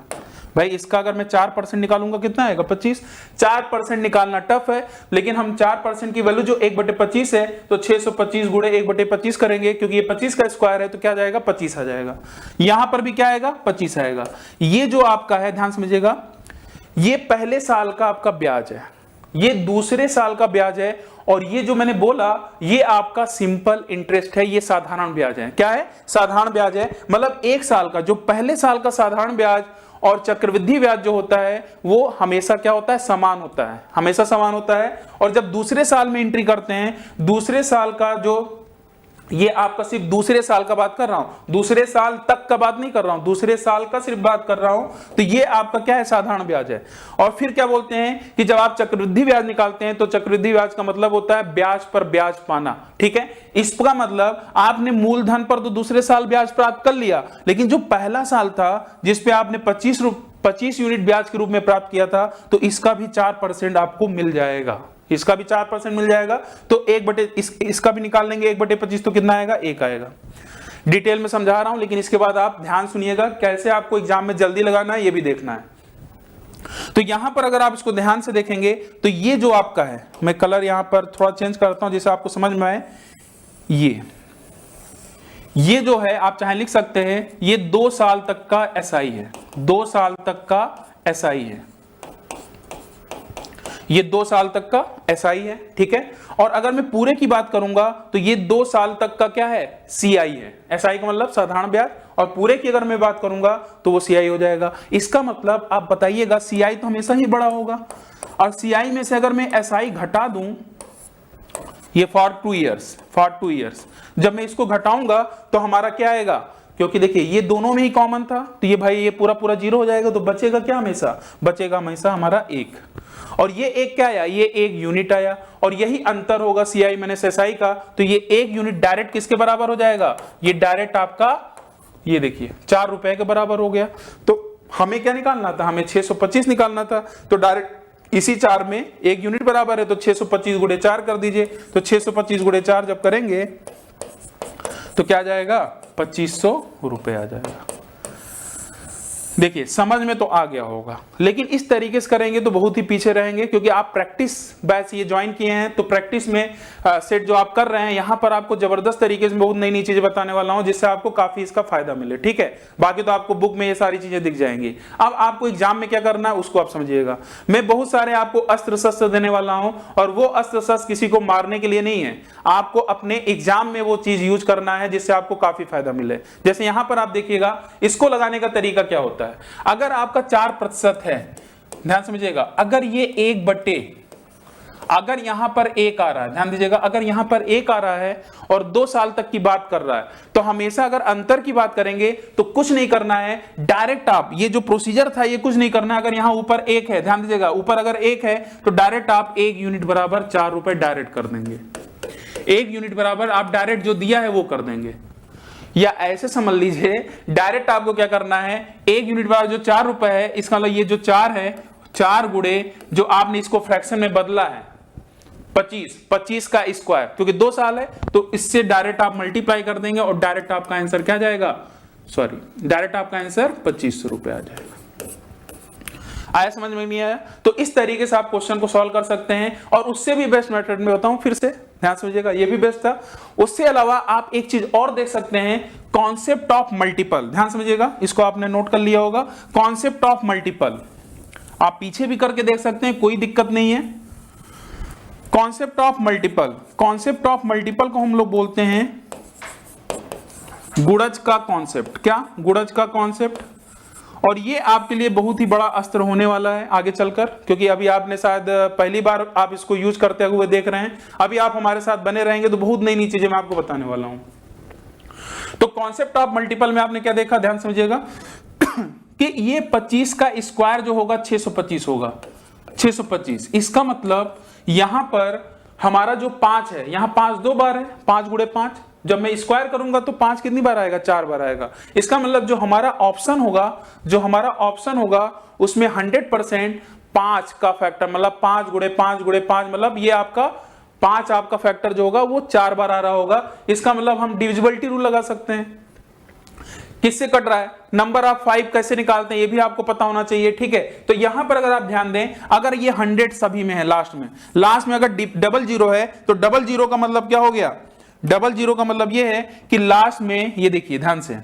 भाई इसका अगर मैं 4% निकालूंगा कितना आएगा 25। 4% निकालना टफ है, लेकिन हम 4% की वैल्यू जो 1/25 है, तो 625 गुणे 1/25 करेंगे, क्योंकि ये 25 का स्क्वायर है, तो क्या जाएगा 25 आ जाएगा। यहां पर भी क्या आएगा 25 आएगा। ये जो आपका है, ध्यान समझिएगा, ये पहले साल का आपका ब्याज है, ये दूसरे साल का ब्याज है, और ये जो मैंने बोला ये आपका सिंपल इंटरेस्ट है, ये साधारण ब्याज है। क्या है, साधारण ब्याज है। मतलब 1 साल का, जो पहले साल का साधारण ब्याज और चक्रवृद्धि ब्याज जो होता है वो हमेशा क्या होता है, समान होता है, हमेशा समान होता है। और जब दूसरे साल में एंट्री करते हैं, दूसरे साल का जो, ये आपका सिर्फ दूसरे साल का बात कर रहा हूं, दूसरे साल तक का बात नहीं कर रहा हूं, दूसरे साल का सिर्फ बात कर रहा हूं, तो ये आपका क्या है, साधारण ब्याज है। और फिर क्या बोलते हैं कि जब आप चक्रवृद्धि ब्याज निकालते हैं, तो चक्रवृद्धि ब्याज का मतलब होता है ब्याज पर ब्याज पाना, ठीक है। इसका मतलब आपने मूलधन पर तो दूसरे साल ब्याज प्राप्त कर लिया, लेकिन जो पहला साल था जिसपे आपने 25 यूनिट ब्याज के रूप में प्राप्त किया था, तो इसका भी 4% आपको मिल जाएगा, इसका भी 4% मिल जाएगा। तो इसका भी निकाल लेंगे 1/25, तो कितना आएगा 1 आएगा। डिटेल में समझा रहा हूं, लेकिन इसके बाद आप ध्यान सुनिएगा, कैसे आपको एग्जाम में जल्दी लगाना है ये भी देखना है। तो यहां पर अगर आप इसको ध्यान से देखेंगे, तो ये जो आपका है, मैं कलर यहां पर थोड़ा चेंज करता हूं जिससे आपको समझ में आए। ये जो है आप चाहे लिख सकते हैं, ये 2 साल तक का SI है, 2 साल तक का SI है, ये 2 साल तक का SI है, ठीक है। और अगर मैं पूरे की बात करूंगा, तो ये 2 साल तक का क्या है, CI है। SI का मतलब साधारण ब्याज, और पूरे की अगर मैं बात करूंगा तो वो CI हो जाएगा। इसका मतलब आप बताइएगा, CI तो हमेशा ही बड़ा होगा, और CI में से अगर मैं SI घटा दूं, ये फॉर 2 ईयर्स, जब मैं इसको घटाऊंगा तो हमारा क्या आएगा, क्योंकि देखिए ये दोनों में ही कॉमन था, तो ये भाई ये पूरा 0 हो जाएगा, तो बचेगा क्या, हमेशा बचेगा हमेशा हमारा 1। और ये 1 क्या आया, ये 1 यूनिट आया। और यही अंतर होगा CI माइनस SI का, तो ये 1 यूनिट डायरेक्ट किसके बराबर हो जाएगा, ये डायरेक्ट आपका, ये देखिए 4 रुपए के बराबर हो गया। तो हमें क्या निकालना था, हमें 625 निकालना था, तो डायरेक्ट इसी 4 में 1 यूनिट बराबर है, तो 625 गुणे 4 कर दीजिए। तो 625 गुणे 4 जब करेंगे तो क्या आ जाएगा, 2500 रुपए आ जाएगा। देखिए समझ में तो आ गया होगा, लेकिन इस तरीके से करेंगे तो बहुत ही पीछे रहेंगे, क्योंकि आप प्रैक्टिस बैच ये ज्वाइन किए हैं, तो प्रैक्टिस में सेट जो आप कर रहे हैं, यहां पर आपको जबरदस्त तरीके से बहुत नई नई चीजें बताने वाला हूं, जिससे आपको काफी इसका फायदा मिले, ठीक है। बाकी तो आपको बुक में ये सारी चीजें दिख जाएंगी। अब आपको एग्जाम में क्या करना है उसको आप समझिएगा। मैं बहुत सारे आपको अस्त्र शस्त्र देने वाला हूं, और वो अस्त्र शस्त्र किसी को मारने के लिए नहीं है, आपको अपने एग्जाम में वो चीज यूज करना है जिससे आपको काफी फायदा मिले। जैसे यहां पर आप देखिएगा, इसको लगाने का तरीका क्या होता है। अगर आपका 4% है, ध्यान समझिएगा, अगर ये 1/, अगर यहां पर 1 आ रहा है, ध्यान दीजिएगा, अगर यहां पर 1 आ रहा है और 2 साल तक की बात कर रहा है, तो हमेशा अगर अंतर की बात करेंगे तो कुछ नहीं करना है, डायरेक्ट आप ये जो प्रोसीजर था ये कुछ नहीं करना है। अगर यहां ऊपर 1 है, ध्यान दीजिएगा, ऊपर अगर 1 है तो डायरेक्ट आप 1 यूनिट बराबर 4 रुपए डायरेक्ट कर देंगे। 1 यूनिट बराबर आप डायरेक्ट जो दिया है वो कर देंगे, या ऐसे समझ लीजिए डायरेक्ट आपको क्या करना है, 1 यूनिट बराबर जो 4 रुपए है, इसका मतलब ये जो 4 है, 4 गुणे जो आपने इसको फ्रैक्शन में बदला है 25 का स्क्वायर, क्योंकि 2 साल है तो इससे डायरेक्ट आप मल्टीप्लाई कर देंगे, और डायरेक्ट आपका आंसर क्या जाएगा, डायरेक्ट आपका आंसर 2500 रुपए आ जाएगा। आया समझ में नहीं आया? तो इस तरीके से आप क्वेश्चन को सॉल्व कर सकते हैं। और उससे भी बेस्ट मेथड में बताऊं फिर से, ध्यान समझिएगा, ये भी बेस्ट था। उससे अलावा आप एक चीज और देख सकते हैं, कॉन्सेप्ट ऑफ मल्टीपल। ध्यान समझिएगा, इसको आपने नोट कर लिया होगा, कॉन्सेप्ट ऑफ मल्टीपल। आप पीछे भी करके देख सकते हैं, कोई दिक्कत नहीं है। Concept of multiple, concept of multiple को हम लोग बोलते हैं गुणज का कॉन्सेप्ट। क्या? गुणज का कॉन्सेप्ट। और ये आपके लिए बहुत ही बड़ा अस्त्र होने वाला है आगे चलकर, क्योंकि अभी आपने शायद पहली बार आप इसको यूज करते हुए देख रहे हैं। अभी आप हमारे साथ बने रहेंगे तो बहुत नई नई चीजें मैं आपको बताने वाला हूं। तो कॉन्सेप्ट ऑफ मल्टीपल में आपने क्या देखा, ध्यान समझिएगा कि ये 25 का स्क्वायर जो होगा 625 होगा, 625। इसका मतलब यहां पर हमारा जो 5 है, यहां 5 दो बार है, 5 गुणे 5। जब मैं स्क्वायर करूंगा तो 5 कितनी बार आएगा? 4 बार आएगा। इसका मतलब जो हमारा ऑप्शन होगा, उसमें 100% 5 का फैक्टर, मतलब 5 गुणे 5 गुणे 5, मतलब ये आपका 5 आपका फैक्टर जो होगा वो 4 बार आ रहा होगा। इसका मतलब हम डिविजिबिलिटी रूल लगा सकते हैं। किससे कट रहा है? नंबर ऑफ 5 कैसे निकालते हैं ये भी आपको पता होना चाहिए, ठीक है। तो यहां पर अगर आप ध्यान दें, अगर ये 100 सभी में है, लास्ट में अगर डबल जीरो है तो डबल जीरो का मतलब क्या हो गया? डबल जीरो का मतलब ये है कि लास्ट में, ये देखिए ध्यान से,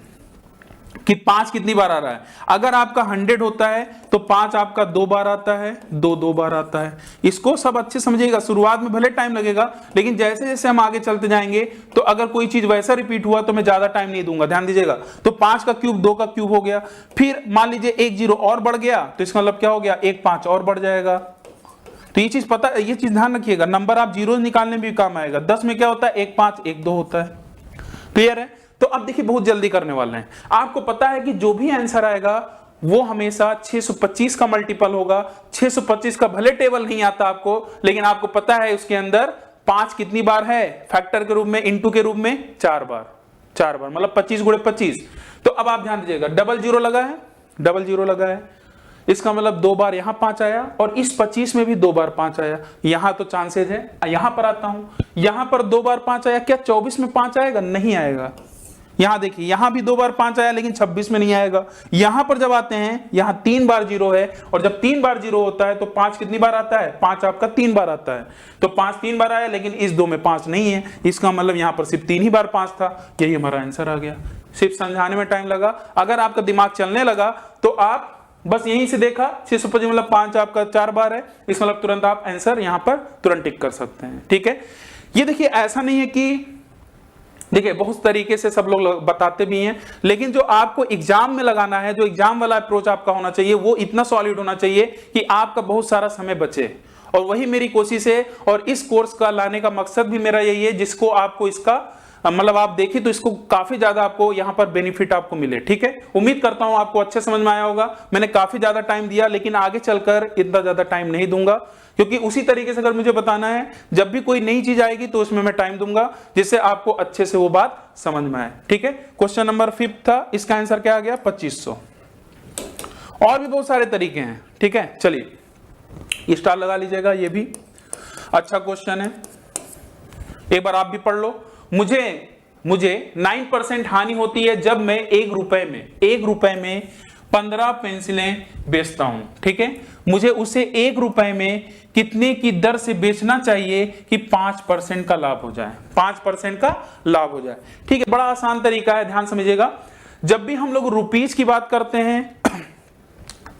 कि 5 कितनी बार आ रहा है। अगर आपका 100 होता है तो 5 आपका 2 बार आता है, 2 बार आता है। इसको सब अच्छे समझिएगा, शुरुआत में भले टाइम लगेगा, लेकिन जैसे जैसे हम आगे चलते जाएंगे तो अगर कोई चीज वैसा रिपीट हुआ तो मैं ज्यादा टाइम नहीं दूंगा, ध्यान दीजिएगा। तो 5 का क्यूब 2 का क्यूब हो गया, फिर मान लीजिए 1 जीरो और बढ़ गया तो इसका मतलब क्या हो गया? 1 5 और बढ़ जाएगा। तो ये चीज पता, ये चीज ध्यान रखिएगा, नंबर आप जीरो निकालने में भी काम आएगा। 10 में क्या होता है? 1 5 1 2 होता है। क्लियर है? तो अब देखिए बहुत जल्दी करने वाले हैं। आपको पता है कि जो भी आंसर आएगा वो हमेशा 625 का मल्टीपल होगा। 625 का भले टेबल नहीं आता आपको, लेकिन आपको पता है उसके अंदर 5 कितनी बार है? फैक्टर के रूप में, इनटू के रूप में 4 बार, 4 बार, मतलब 25 गुणे 25। तो अब आप ध्यान दीजिएगा, डबल जीरो लगा है, इसका मतलब 2 बार यहां 5 आया, और इस 25 में भी 2 बार 5 आया। यहां तो चांसेस है, यहां पर आता हूं, यहां पर 2 बार 5 आया, क्या 24 में 5 आएगा? नहीं आएगा। यहां देखिए, यहां भी 2 बार 5 आया, लेकिन 26 में नहीं आएगा। यहां पर जब आते हैं, यहां 3 बार 0 है, और जब 3 बार 0 होता है तो 5 कितनी बार आता है? 5 आपका 3 बार आता है। तो 5 3 बार आया, लेकिन इस 2 में 5 नहीं है। इसका मतलब यहां पर सिर्फ 3 ही बार 5 था। यही हमारा आंसर आ गया। सिर्फ समझाने में टाइम लगा। अगर आपका दिमाग चलने लगा तो आप बस यहीं से देखा 625 मतलब 5 आपका 4 बार है, इस मतलब तुरंत आप आंसर यहां पर तुरंत टिक कर सकते हैं, ठीक है। ये देखिए, ऐसा नहीं है कि, देखिए बहुत तरीके से सब लोग बताते भी हैं, लेकिन जो आपको एग्जाम में लगाना है, जो एग्जाम वाला अप्रोच आपका होना चाहिए, वो इतना सॉलिड होना चाहिए कि आपका बहुत सारा समय बचे। और वही मेरी कोशिश है, और इस कोर्स का लाने का मकसद भी मेरा यही है, जिसको आपको इसका मतलब आप देखिए तो इसको काफी ज्यादा आपको यहां पर बेनिफिट आपको मिले, ठीक है। उम्मीद करता हूं आपको अच्छे समझ में आया होगा। मैंने काफी ज्यादा टाइम दिया, लेकिन आगे चलकर इतना ज्यादा टाइम नहीं दूंगा, क्योंकि उसी तरीके से अगर मुझे बताना है, जब भी कोई नई चीज आएगी तो उसमें मैं टाइम दूंगा, जिससे आपको अच्छे से वो बात समझ में आए, ठीक है। क्वेश्चन नंबर 5 था, इसका आंसर क्या आ गया? 2500। और भी बहुत सारे तरीके हैं, ठीक है। चलिए स्टार लगा लीजिएगा, ये भी अच्छा क्वेश्चन है, एक बार आप भी पढ़ लो। मुझे 9% हानि होती है जब मैं 1 रुपए में 15 पेंसिलें बेचता हूं, ठीक है। मुझे उसे 1 रुपए में कितने की दर से बेचना चाहिए कि 5% का लाभ हो जाए? 5% का लाभ हो जाए, ठीक है। बड़ा आसान तरीका है, ध्यान समझिएगा। जब भी हम लोग रुपीज की बात करते हैं,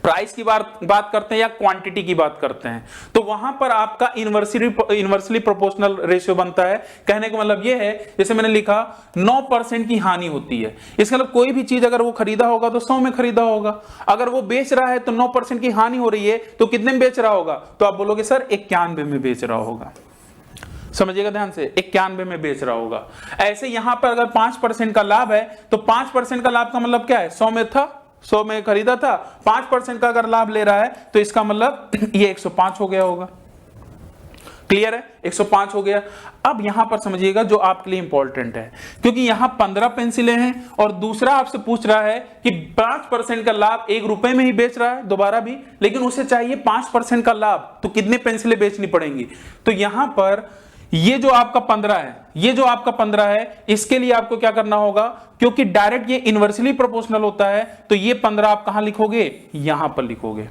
प्राइस की बात करते हैं, या क्वांटिटी की बात करते हैं, तो वहां पर आपका इनवर्सली प्रोपोर्शनल रेशियो बनता है। कहने का मतलब यह है, जैसे मैंने लिखा 9% की हानि होती है, इसका मतलब कोई भी चीज अगर वो खरीदा होगा तो 100 में खरीदा होगा। अगर वो बेच रहा है तो 9% की हानि हो रही है, तो कितने में बेच रहा होगा? तो आप बोलोगे सर 91 में बेच रहा होगा। समझिएगा ध्यान से, 91 में बेच रहा होगा। ऐसे यहां पर अगर 5% का लाभ है, तो 5% का लाभ का मतलब क्या है? 100 में था, 100 में खरीदा था, 5% का अगर लाभ ले रहा है तो इसका मतलब ये 105 हो गया होगा। क्लियर है? 105 हो गया। अब यहां पर समझिएगा जो आपके लिए इंपॉर्टेंट है, क्योंकि यहां 15 पेंसिलें हैं, और दूसरा आपसे पूछ रहा है कि 5% का लाभ 1 रुपए में ही बेच रहा है, दोबारा भी, लेकिन उसे चाहिए 5% का लाभ, तो कितने पेंसिलें बेचनी पड़ेंगी? तो यहां पर ये जो आपका 15 है, इसके लिए आपको क्या करना होगा, क्योंकि डायरेक्ट ये इनवर्सली प्रोपोर्शनल होता है, तो ये 15 आप कहां लिखोगे? यहां पर लिखोगे।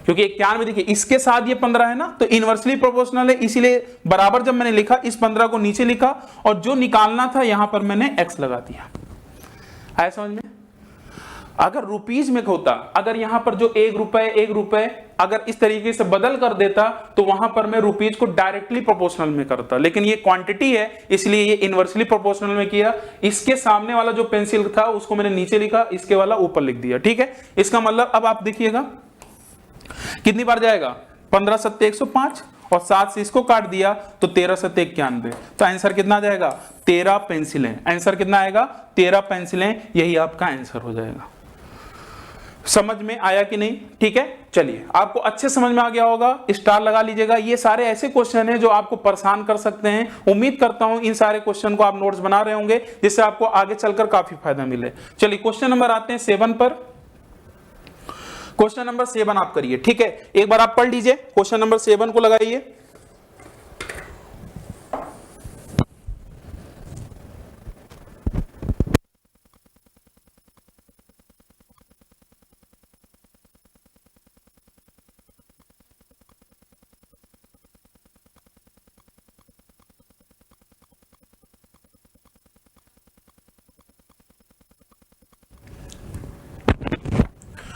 क्योंकि 91 देखिए इसके साथ ये 15 है ना, तो इनवर्सली प्रोपोर्शनल है, इसीलिए बराबर जब मैंने लिखा इस 15 को नीचे लिखा और जो निकालना था यहां पर मैंने x लगा दिया। आया समझ में? अगर रुपीज में होता, अगर यहां पर जो 1 रुपए अगर इस तरीके से बदल कर देता तो वहां पर मैं रुपीज को डायरेक्टली प्रोपोर्शनल में करता, लेकिन ये क्वांटिटी है इसलिए ये इनवर्सली प्रोपोर्शनल में किया। इसके सामने वाला जो पेंसिल था उसको मैंने नीचे लिखा, इसके वाला ऊपर लिख दिया। ठीक है, इसका मतलब अब आप देखिएगा कितनी बार जाएगा, 15 सत्ते 105 और 7 से इसको काट दिया तो 13 सत्ते 91, तो आंसर कितना आ जाएगा 13 पेंसिलें। आंसर कितना आएगा 13 पेंसिलें, यही आपका आंसर हो जाएगा। समझ में आया कि नहीं? ठीक है, चलिए आपको अच्छे समझ में आ गया होगा, स्टार लगा लीजिएगा। ये सारे ऐसे क्वेश्चन हैं जो आपको परेशान कर सकते हैं। उम्मीद करता हूं इन सारे क्वेश्चन को आप नोट्स बना रहे होंगे जिससे आपको आगे चलकर काफी फायदा मिले। चलिए क्वेश्चन नंबर आते हैं 7 पर। क्वेश्चन नंबर 7 आप करिए। ठीक है, एक बार आप पढ़ लीजिए, क्वेश्चन नंबर 7 को लगाइए।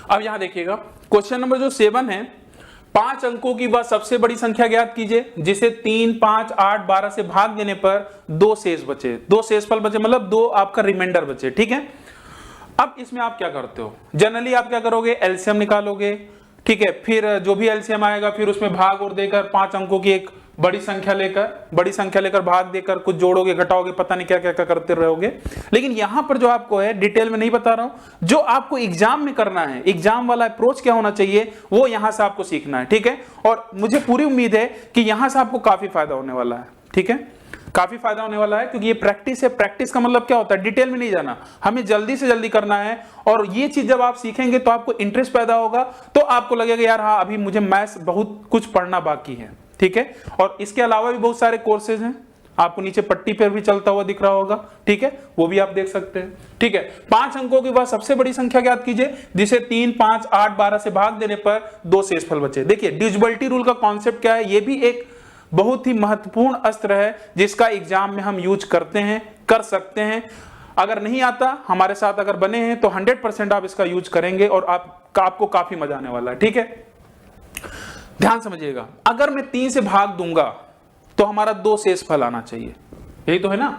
अब यहां देखिएगा क्वेश्चन नंबर जो 7 है, 5 अंकों की वह सबसे बड़ी संख्या ज्ञात कीजिए जिसे 3, 5, 8, 12 से भाग देने पर 2 शेष बचे। 2 शेषफल बचे मतलब 2 आपका रिमाइंडर बचे। ठीक है, अब इसमें आप क्या करते हो, जनरली आप क्या करोगे, एलसीएम निकालोगे। ठीक है, फिर जो भी एलसीएम आएगा फिर उसमें भाग और देकर 5 अंकों की एक बड़ी संख्या लेकर भाग देकर कुछ जोड़ोगे घटाओगे, पता नहीं क्या क्या क्या करते रहोगे। लेकिन यहां पर जो आपको है, डिटेल में नहीं बता रहा हूं, जो आपको एग्जाम में करना है, एग्जाम वाला अप्रोच क्या होना चाहिए वो यहां से आपको सीखना है। ठीक है, और मुझे पूरी उम्मीद है कि यहां से आपको काफी फायदा होने वाला है। ठीक है, काफी फायदा होने वाला है क्योंकि ये प्रैक्टिस है। प्रैक्टिस का मतलब क्या होता है, डिटेल में नहीं जाना, हमें जल्दी से जल्दी करना है। और ये चीज जब आप सीखेंगे तो आपको इंटरेस्ट पैदा होगा, तो आपको लगेगा यार हाँ अभी मुझे मैथ्स बहुत कुछ पढ़ना बाकी है। ठीक है, और इसके अलावा भी बहुत सारे कोर्सेज हैं, आपको नीचे पट्टी पर भी चलता हुआ दिख रहा होगा। ठीक है, वो भी आप देख सकते हैं। ठीक है, 5 अंकों की वह सबसे बड़ी संख्या ज्ञात कीजिए जिसे 3, 5, 8, 12 से भाग देने पर 2 शेषफल बचे। देखिए डिविजिबिलिटी रूल का कॉन्सेप्ट क्या है, ये भी एक बहुत ही महत्वपूर्ण अस्त्र है जिसका एग्जाम में हम यूज करते हैं, कर सकते हैं। अगर नहीं आता, हमारे साथ अगर बने हैं तो 100% आप इसका यूज करेंगे और आपको काफी मजा आने वाला है। ठीक है, ध्यान समझिएगा, अगर मैं 3 से भाग दूंगा तो हमारा 2 शेषफल आना चाहिए, यही तो है ना।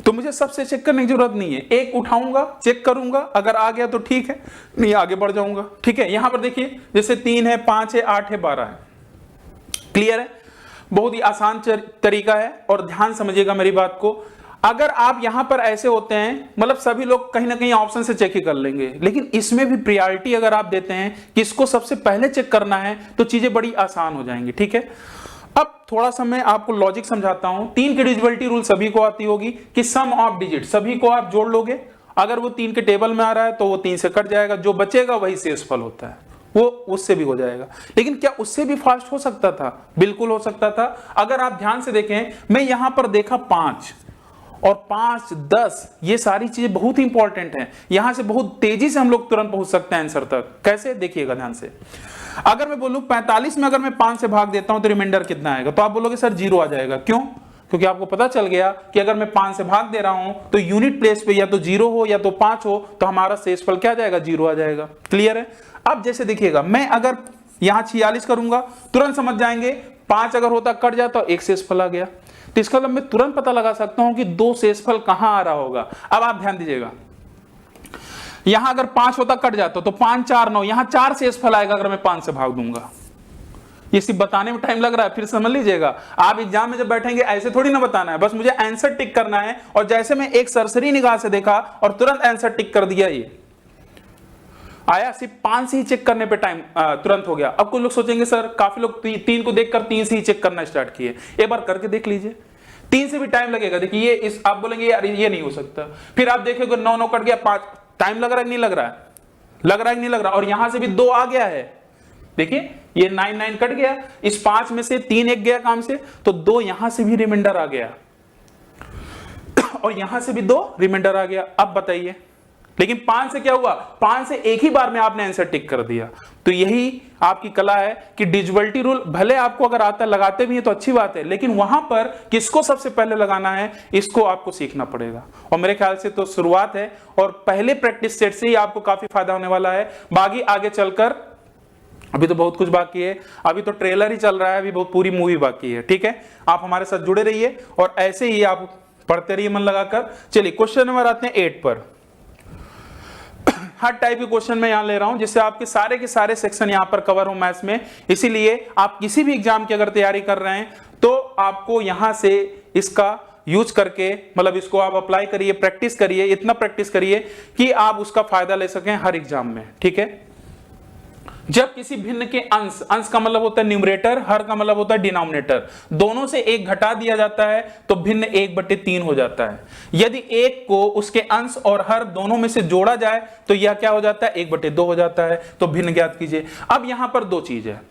तो मुझे सबसे चेक करने की जरूरत नहीं है, एक उठाऊंगा चेक करूंगा, अगर आ गया तो ठीक है, नहीं आगे बढ़ जाऊंगा। ठीक है, यहां पर देखिए जैसे 3 है, 5 है, 8 है, 12 है। क्लियर है, बहुत ही आसान तरीका है। और ध्यान समझिएगा मेरी बात को, अगर आप यहां पर ऐसे होते हैं, मतलब सभी लोग कहीं ना कहीं ऑप्शन से चेक ही कर लेंगे, लेकिन इसमें भी प्रायोरिटी अगर आप देते हैं कि इसको सबसे पहले चेक करना है तो चीजें बड़ी आसान हो जाएंगी। ठीक है, अब थोड़ा सा मैं आपको लॉजिक समझाता हूं। 3 की डिविजिबिलिटी रूल सभी को आती होगी कि सम ऑफ डिजिट, सभी को आप जोड़ लोगे, अगर वो 3 के टेबल में आ रहा है तो वो 3 से कट जाएगा, जो बचेगा वही शेषफल होता है, वो उससे भी हो जाएगा। लेकिन क्या उससे भी फास्ट हो सकता था? बिल्कुल हो सकता था। अगर आप ध्यान से देखें, मैं यहां पर देखा 5 और 5, 10, ये सारी चीजें बहुत ही इंपॉर्टेंट हैं। यहां से बहुत तेजी से हम लोग तुरंत पहुंच सकते हैं आंसर तक। कैसे, देखिएगा ध्यान से। अगर मैं बोलूं 45 में अगर मैं 5 से भाग देता हूं तो रिमाइंडर कितना आएगा, तो आप बोलोगे सर 0 आ जाएगा। क्यों? क्योंकि आपको पता चल गया कि अगर मैं 5 से भाग दे रहा हूं तो यूनिट प्लेस पे या तो 0 हो या तो 5 हो, तो हमारा शेषफल क्या आ जाएगा, 0 आ जाएगा। क्लियर है? अब जैसे देखिएगा, मैं अगर यहां 46 करूंगा, तुरंत समझ जाएंगे 5 अगर होता कट जाता, 1 शेषफल आ गया। तो इसका मतलब मैं तुरंत पता लगा सकता हूं कि 2 शेषफल कहां आ रहा होगा। अब आप ध्यान दीजिएगा, यहां अगर 5 होता कट जाता तो 5, 4, 9, यहां 4 शेषफल आएगा अगर मैं 5 से भाग दूंगा। ये सिर्फ बताने में टाइम लग रहा है, फिर समझ लीजिएगा। आप एग्जाम में जब बैठेंगे ऐसे थोड़ी ना बताना है, बस मुझे आंसर टिक करना है। और जैसे मैं एक सरसरी निगाह से देखा और तुरंत आंसर टिक कर दिया, ये आया। सिर्फ 5 से ही चेक करने पे टाइम तुरंत हो गया। अब कुछ लोग सोचेंगे सर, काफी लोग 3 को देखकर 3 से ही चेक करना स्टार्ट किए। एक बार करके देख लीजिए, 3 से भी टाइम लगेगा। देखिए ये इस आप बोलेंगे यार ये नहीं हो सकता, फिर आप देखोगे 9, 9 कट गया, 5 टाइम लग रहा है कि नहीं लग रहा है, लग रहा है कि नहीं लग रहा। और यहां से भी 2 आ गया है, देखिए ये 9, 9 कट गया, इस 5 में से 3 एक गया काम से, तो 2 यहां से भी रिमाइंडर आ गया और यहां से भी 2 रिमाइंडर आ गया। अब बताइए लेकिन 5 से क्या हुआ, 5 से एक ही बार में आपने आंसर टिक कर दिया। तो यही आपकी कला है कि डिविजिबिलिटी रूल भले आपको अगर आता है, लगाते भी हैं तो अच्छी बात है, लेकिन वहां पर किसको सबसे पहले लगाना है, इसको आपको सीखना पड़ेगा। और मेरे ख्याल से तो शुरुआत है और पहले प्रैक्टिस सेट से ही आपको काफी फायदा होने वाला है। बाकी आगे चलकर अभी तो बहुत कुछ बाकी है, अभी तो ट्रेलर ही चल रहा है, अभी बहुत पूरी मूवी बाकी है। ठीक है, आप हमारे साथ जुड़े रहिए और ऐसे ही आप पढ़ते रहिए मन लगाकर। चलिए क्वेश्चन नंबर आते हैं 8 पर। हर टाइप के क्वेश्चन मैं यहां ले रहा हूं जिससे आपके सारे के सारे सेक्शन यहां पर कवर हो मैथ्स में। इसीलिए आप किसी भी एग्जाम की अगर तैयारी कर रहे हैं तो आपको यहां से इसका यूज करके, मतलब इसको आप अप्लाई करिए, प्रैक्टिस करिए, इतना प्रैक्टिस करिए कि आप उसका फायदा ले सकें हर एग्जाम में। ठीक है, जब किसी भिन्न के अंश, अंश का मतलब होता है न्यूमरेटर, हर का मतलब होता है डिनोमिनेटर, दोनों से एक घटा दिया जाता है तो भिन्न 1/3 हो जाता है। यदि एक को उसके अंश और हर दोनों में से जोड़ा जाए तो यह क्या हो जाता है, 1/2 हो जाता है। तो भिन्न ज्ञात कीजिए। अब यहां पर दो चीज है,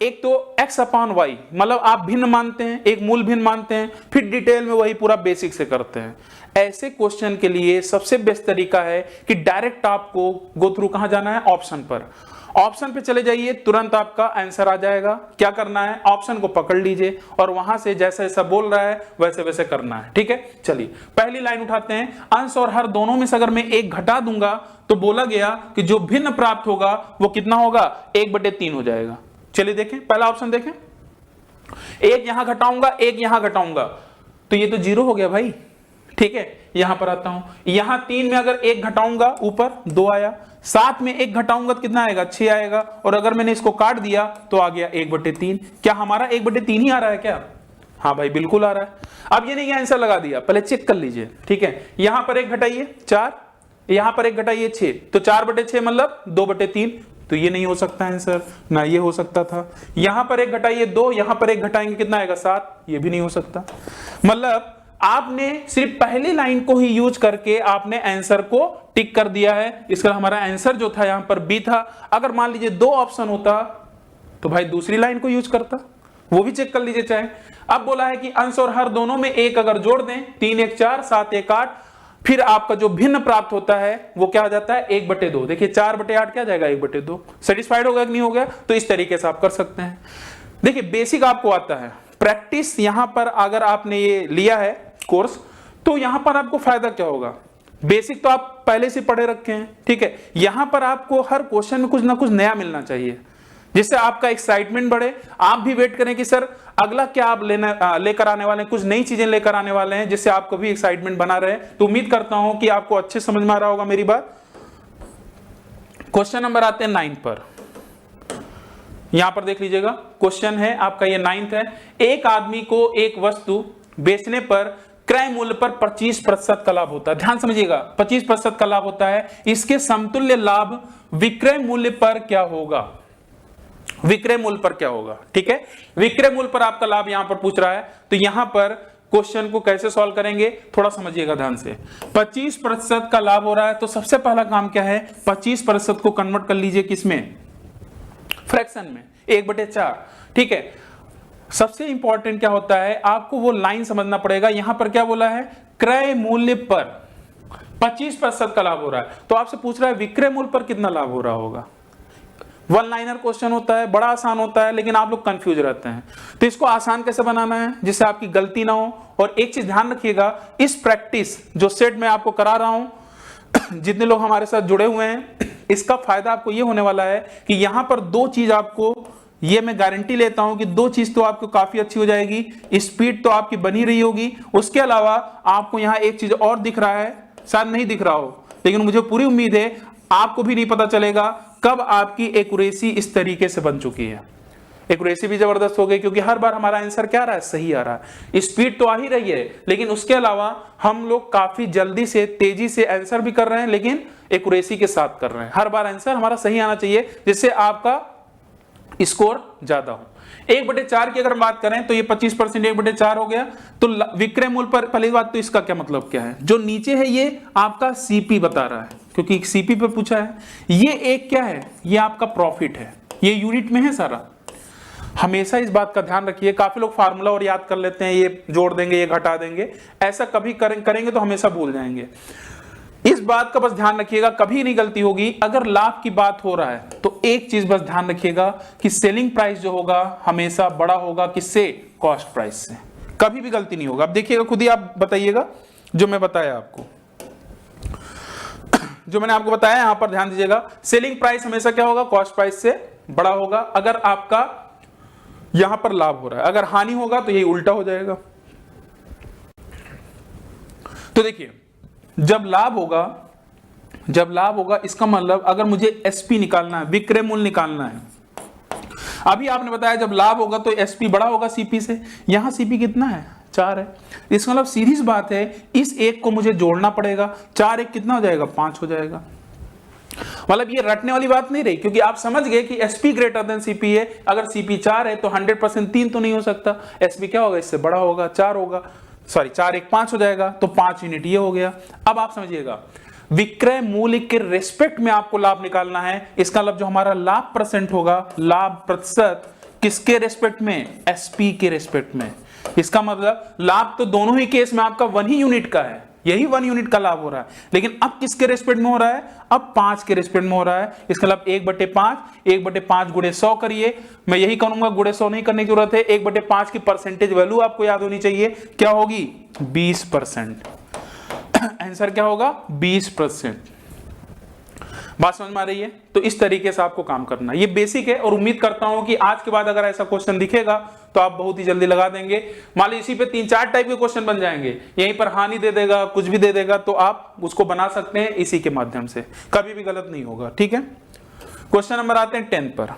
एक तो x/y, मतलब आप भिन्न मानते हैं, एक मूल भिन्न मानते हैं, फिर डिटेल में वही पूरा बेसिक से करते हैं। ऐसे क्वेश्चन के लिए सबसे बेस्ट तरीका है कि डायरेक्ट आपको गो थ्रू कहां जाना है, ऑप्शन पर। ऑप्शन पे चले जाइए, तुरंत आपका आंसर आ जाएगा। क्या करना है, ऑप्शन को पकड़ लीजिए और वहां से जैसा जैसा बोल रहा है वैसे वैसे करना है। ठीक है, चलिए पहली लाइन उठाते हैं। अंश और हर दोनों में से अगर मैं एक घटा दूंगा तो बोला गया कि जो भिन्न प्राप्त होगा वो कितना होगा, 1/3 हो जाएगा। चलिए देखें, पहला ऑप्शन देखें, एक यहां घटाऊंगा, एक यहां घटाऊंगा तो ये तो 0 हो गया भाई। ठीक है, यहां पर आता हूं, यहां 3 में अगर एक घटाऊंगा ऊपर 2 आया, 7 में एक घटाऊंगा तो कितना आएगा, 6 आएगा, और अगर मैंने इसको काट दिया तो आ गया 1/3। क्या हमारा 1/3 ही आ रहा है क्या? हाँ भाई बिल्कुल आ रहा है। अब ये नहीं आंसर लगा दिया, पहले चेक कर लीजिए। ठीक है, यहां पर एक घटाइए 4, यहां पर एक घटाइए 6, तो 4/6 मतलब 2/3, तो ये नहीं हो सकता आंसर, ना ये हो सकता था। यहां पर एक घटाइए 2, यहां पर एक घटाएंगे कितना आएगा, 7, ये भी नहीं हो सकता। मतलब आपने सिर्फ पहली लाइन को ही यूज करके आपने आंसर को टिक कर दिया है। इसका हमारा आंसर जो था यहां पर बी था। अगर मान लीजिए 2 ऑप्शन होता तो भाई दूसरी लाइन को यूज करता, वो भी चेक कर लीजिए चाहे। अब बोला है कि अंश और हर दोनों में एक अगर जोड़ दें, 3 1 4, 7 1 8, फिर आपका जो भिन्न प्राप्त होता है वो क्या हो जाता है, 1/2। देखिए 4/8 क्या जाएगा, 1/2। सेटिस्फाइड हो गया कि नहीं हो गया? तो इस तरीके से आप कर सकते हैं। देखिए बेसिक आपको आता है, प्रैक्टिस यहां पर अगर आपने ये लिया है कोर्स तो यहां पर आपको फायदा क्या होगा, बेसिक तो आप पहले से पढ़े रखे हैं। ठीक है, यहां पर आपको हर क्वेश्चन में कुछ ना कुछ नया मिलना चाहिए जिससे आपका एक्साइटमेंट बढ़े। आप भी वेट करें कि सर अगला क्या आप लेकर आने वाले हैं, कुछ नई चीजें लेकर आने वाले हैं जिससे आपको भी एक्साइटमेंट बना रहे। तो उम्मीद करता हूं कि आपको अच्छे समझ में आ रहा होगा मेरी बात। क्वेश्चन नंबर आते हैं 9 पर। यहां पर देख लीजिएगा, क्वेश्चन है आपका ये 9th है। एक आदमी को एक वस्तु बेचने पर क्रय मूल्य पर 25% का लाभ होता है। ध्यान समझिएगा, 25% का लाभ होता है। इसके समतुल्य लाभ विक्रय मूल्य पर क्या होगा, विक्रय मूल्य पर क्या होगा। ठीक है, विक्रय मूल्य पर आपका लाभ यहां पर पूछ रहा है। तो यहां पर क्वेश्चन को कैसे सॉल्व करेंगे थोड़ा समझिएगा ध्यान से। 25% का लाभ हो रहा है तो सबसे पहला काम क्या है, 25% को कन्वर्ट कर लीजिए किसमें, फ्रैक्शन में, 1/4। ठीक है, सबसे इंपॉर्टेंट क्या होता है, आपको वो लाइन समझना पड़ेगा। यहां पर क्या बोला है, क्रय मूल्य पर 25% का लाभ हो रहा है, तो आपसे पूछ रहा है विक्रय मूल्य पर कितना लाभ हो रहा होगा। वन लाइनर क्वेश्चन होता है, बड़ा आसान होता है, लेकिन आप लोग कंफ्यूज रहते हैं। तो इसको आसान कैसे बनाना है जिससे आपकी गलती ना हो। और एक चीज ध्यान रखिएगा, इस प्रैक्टिस जो सेट में आपको करा रहा हूं, जितने लोग हमारे साथ जुड़े हुए हैं, इसका फायदा आपको ये होने वाला है कि यहां पर 2 चीज आपको, ये मैं गारंटी लेता हूं कि 2 चीज तो आपको काफी अच्छी हो जाएगी। स्पीड तो आपकी बनी रही होगी, उसके अलावा आपको यहां एक चीज और दिख रहा है, शायद नहीं दिख रहा हो, लेकिन मुझे पूरी उम्मीद है आपको भी नहीं पता चलेगा कब आपकी एक्यूरेसी इस तरीके से बन चुकी है। एक्यूरेसी भी जबरदस्त हो गई क्योंकि हर बार हमारा आंसर क्या आ रहा है, सही आ रहा है। स्पीड तो आ ही रही है, लेकिन उसके अलावा हम लोग काफी जल्दी से, तेजी से आंसर भी कर रहे हैं, लेकिन एक्यूरेसी के साथ कर रहे हैं। हर बार आंसर हमारा सही आना चाहिए जिससे आपका स्कोर ज्यादा हो। 1/4 की अगर बात करें तो ये 25% 1/4 हो गया। तो विक्रय मूल्य पर पहली बात तो इसका क्या मतलब क्या है, जो नीचे है ये आपका सीपी बता रहा है क्योंकि सीपी पे पूछा है। ये एक क्या है, ये आपका प्रॉफिट है, ये यूनिट में है सारा। हमेशा इस बात का ध्यान रखिए, काफी लोग फार्मूला और याद कर लेते हैं, ये जोड़ देंगे ये घटा देंगे, ऐसा कभी करेंगे तो हमेशा भूल जाएंगे। इस बात का बस ध्यान रखिएगा, कभी नहीं गलती होगी। अगर लाभ की बात हो रहा है तो एक चीज बस ध्यान रखिएगा कि सेलिंग प्राइस जो होगा हमेशा बड़ा होगा किससे, कॉस्ट प्राइस से, कभी भी गलती नहीं होगा। अब देखिएगा खुद ही, आप बताइएगा जो मैं बताया आपको, जो मैंने आपको बताया यहां पर ध्यान दीजिएगा, सेलिंग प्राइस हमेशा क्या होगा, कॉस्ट प्राइस से बड़ा होगा अगर आपका यहां पर लाभ हो रहा है। अगर हानि होगा तो यही उल्टा हो जाएगा। तो देखिए जब लाभ होगा इसका मतलब अगर मुझे एसपी निकालना है, विक्रय मूल्य निकालना है, अभी आपने बताया जब लाभ होगा तो एसपी बड़ा होगा सीपी से, यहां सीपी कितना है, 4 है। इसका मतलब सीधी सी बात है, इस एक को मुझे जोड़ना पड़ेगा, 4 एक कितना हो जाएगा, 5 हो जाएगा। मतलब ये रटने वाली बात नहीं रही, क्योंकि आप समझ गए कि एसपी ग्रेटर देन सीपी है। अगर सीपी 4 है तो 100% 3 तो नहीं हो सकता, एसपी क्या होगा, इससे बड़ा होगा, 4 होगा, सॉरी 4 एक 5 हो जाएगा, तो 5 यूनिट ये हो गया। अब आप समझिएगा, विक्रय मूल्य के रेस्पेक्ट में आपको लाभ निकालना है। इसका मतलब जो हमारा लाभ परसेंट होगा, लाभ प्रतिशत किसके रेस्पेक्ट में, एसपी के रेस्पेक्ट में। इसका मतलब लाभ तो दोनों ही केस में आपका 1 ही यूनिट का है, यही 1 यूनिट का लाभ हो रहा है, लेकिन अब किसके रेस्पेक्ट में हो रहा है, अब 5 के रेस्पेक्ट में हो रहा है। इसका मतलब 1/5, 1/5 गुणे 100 करिए। मैं यही करूंगा, गुणे 100 नहीं करने की जरूरत है। 1/5 की परसेंटेज वैल्यू आपको याद होनी चाहिए, क्या होगी, 20%। आंसर क्या होगा, 20%। बात समझ में आ रही है? तो इस तरीके से आपको काम करना है, ये बेसिक है। और उम्मीद करता हूं कि आज के बाद अगर ऐसा क्वेश्चन दिखेगा तो आप बहुत ही जल्दी लगा देंगे। मान लो इसी पे 3-4 टाइप के क्वेश्चन बन जाएंगे, यहीं पर हानि दे देगा, कुछ भी दे देगा, तो आप उसको बना सकते हैं इसी के माध्यम से, कभी भी गलत नहीं होगा। ठीक है, क्वेश्चन नंबर आते हैं 10 पर।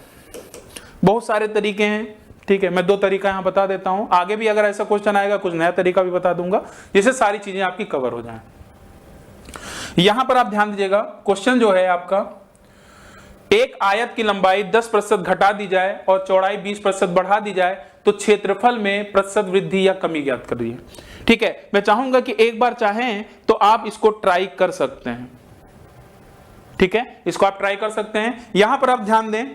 बहुत सारे तरीके हैं, ठीक है, मैं 2 तरीका यहां बता देता हूं, आगे भी अगर ऐसा क्वेश्चन आएगा कुछ नया तरीका भी बता दूंगा, जिससे सारी चीजें आपकी कवर हो जाएं। यहां पर आप ध्यान दीजिएगा, क्वेश्चन जो है आपका, एक आयत की लंबाई 10% घटा दी जाए और चौड़ाई 20% बढ़ा दी जाए तो क्षेत्रफल में प्रतिशत वृद्धि या कमी ज्ञात करिए। ठीक है, मैं चाहूंगा कि एक बार चाहें तो आप इसको ट्राई कर सकते हैं। ठीक है, इसको आप ट्राई कर सकते हैं। यहां पर आप ध्यान दें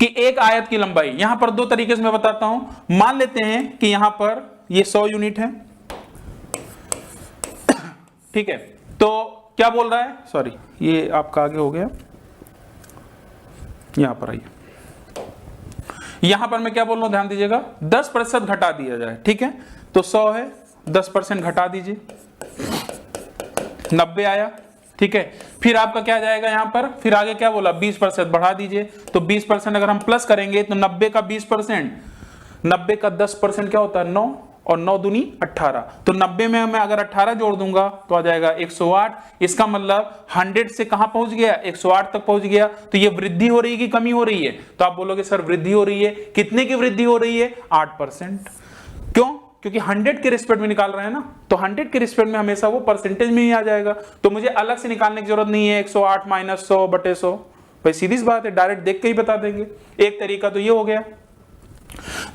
कि एक आयत की लंबाई, यहां पर 2 तरीके से मैं बताता हूं। मान लेते हैं कि यहां पर ये 100 यूनिट है, ठीक है, तो क्या बोल रहा है, सॉरी ये आपका आगे हो गया, यहां पर आइए, यहां पर मैं क्या बोल रहा हूं, ध्यान दीजिएगा, 10% घटा दिया जाए। ठीक है, तो 100 है, 10% घटा दीजिए, 90 आया। ठीक है, फिर आपका क्या जाएगा यहां पर, फिर आगे क्या बोला, 20% बढ़ा दीजिए, तो 20% अगर हम प्लस करेंगे तो 90 का 20%, 90 का 10% क्या होता है, 9, और 9 दूनी 18, तो 90 में मैं अगर 18 जोड़ दूंगा तो आ जाएगा 108। इसका मतलब 100 से कहां पहुंच गया, 108 तक पहुंच गया। तो ये वृद्धि हो रही है कि कमी हो रही है, तो आप बोलोगे सर वृद्धि हो रही है। कितने की वृद्धि हो रही है, 8%। क्यों, क्योंकि 100 के रिस्पेक्ट में निकाल रहे हैं ना, तो 100 के रिस्पेक्ट में हमेशा वो परसेंटेज में ही आ जाएगा, तो मुझे अलग से निकालने की जरूरत नहीं है 108 माइनस 100/100। भाई सीधी सी बात है, डायरेक्ट देख के ही बता देंगे। एक तरीका तो ये हो गया।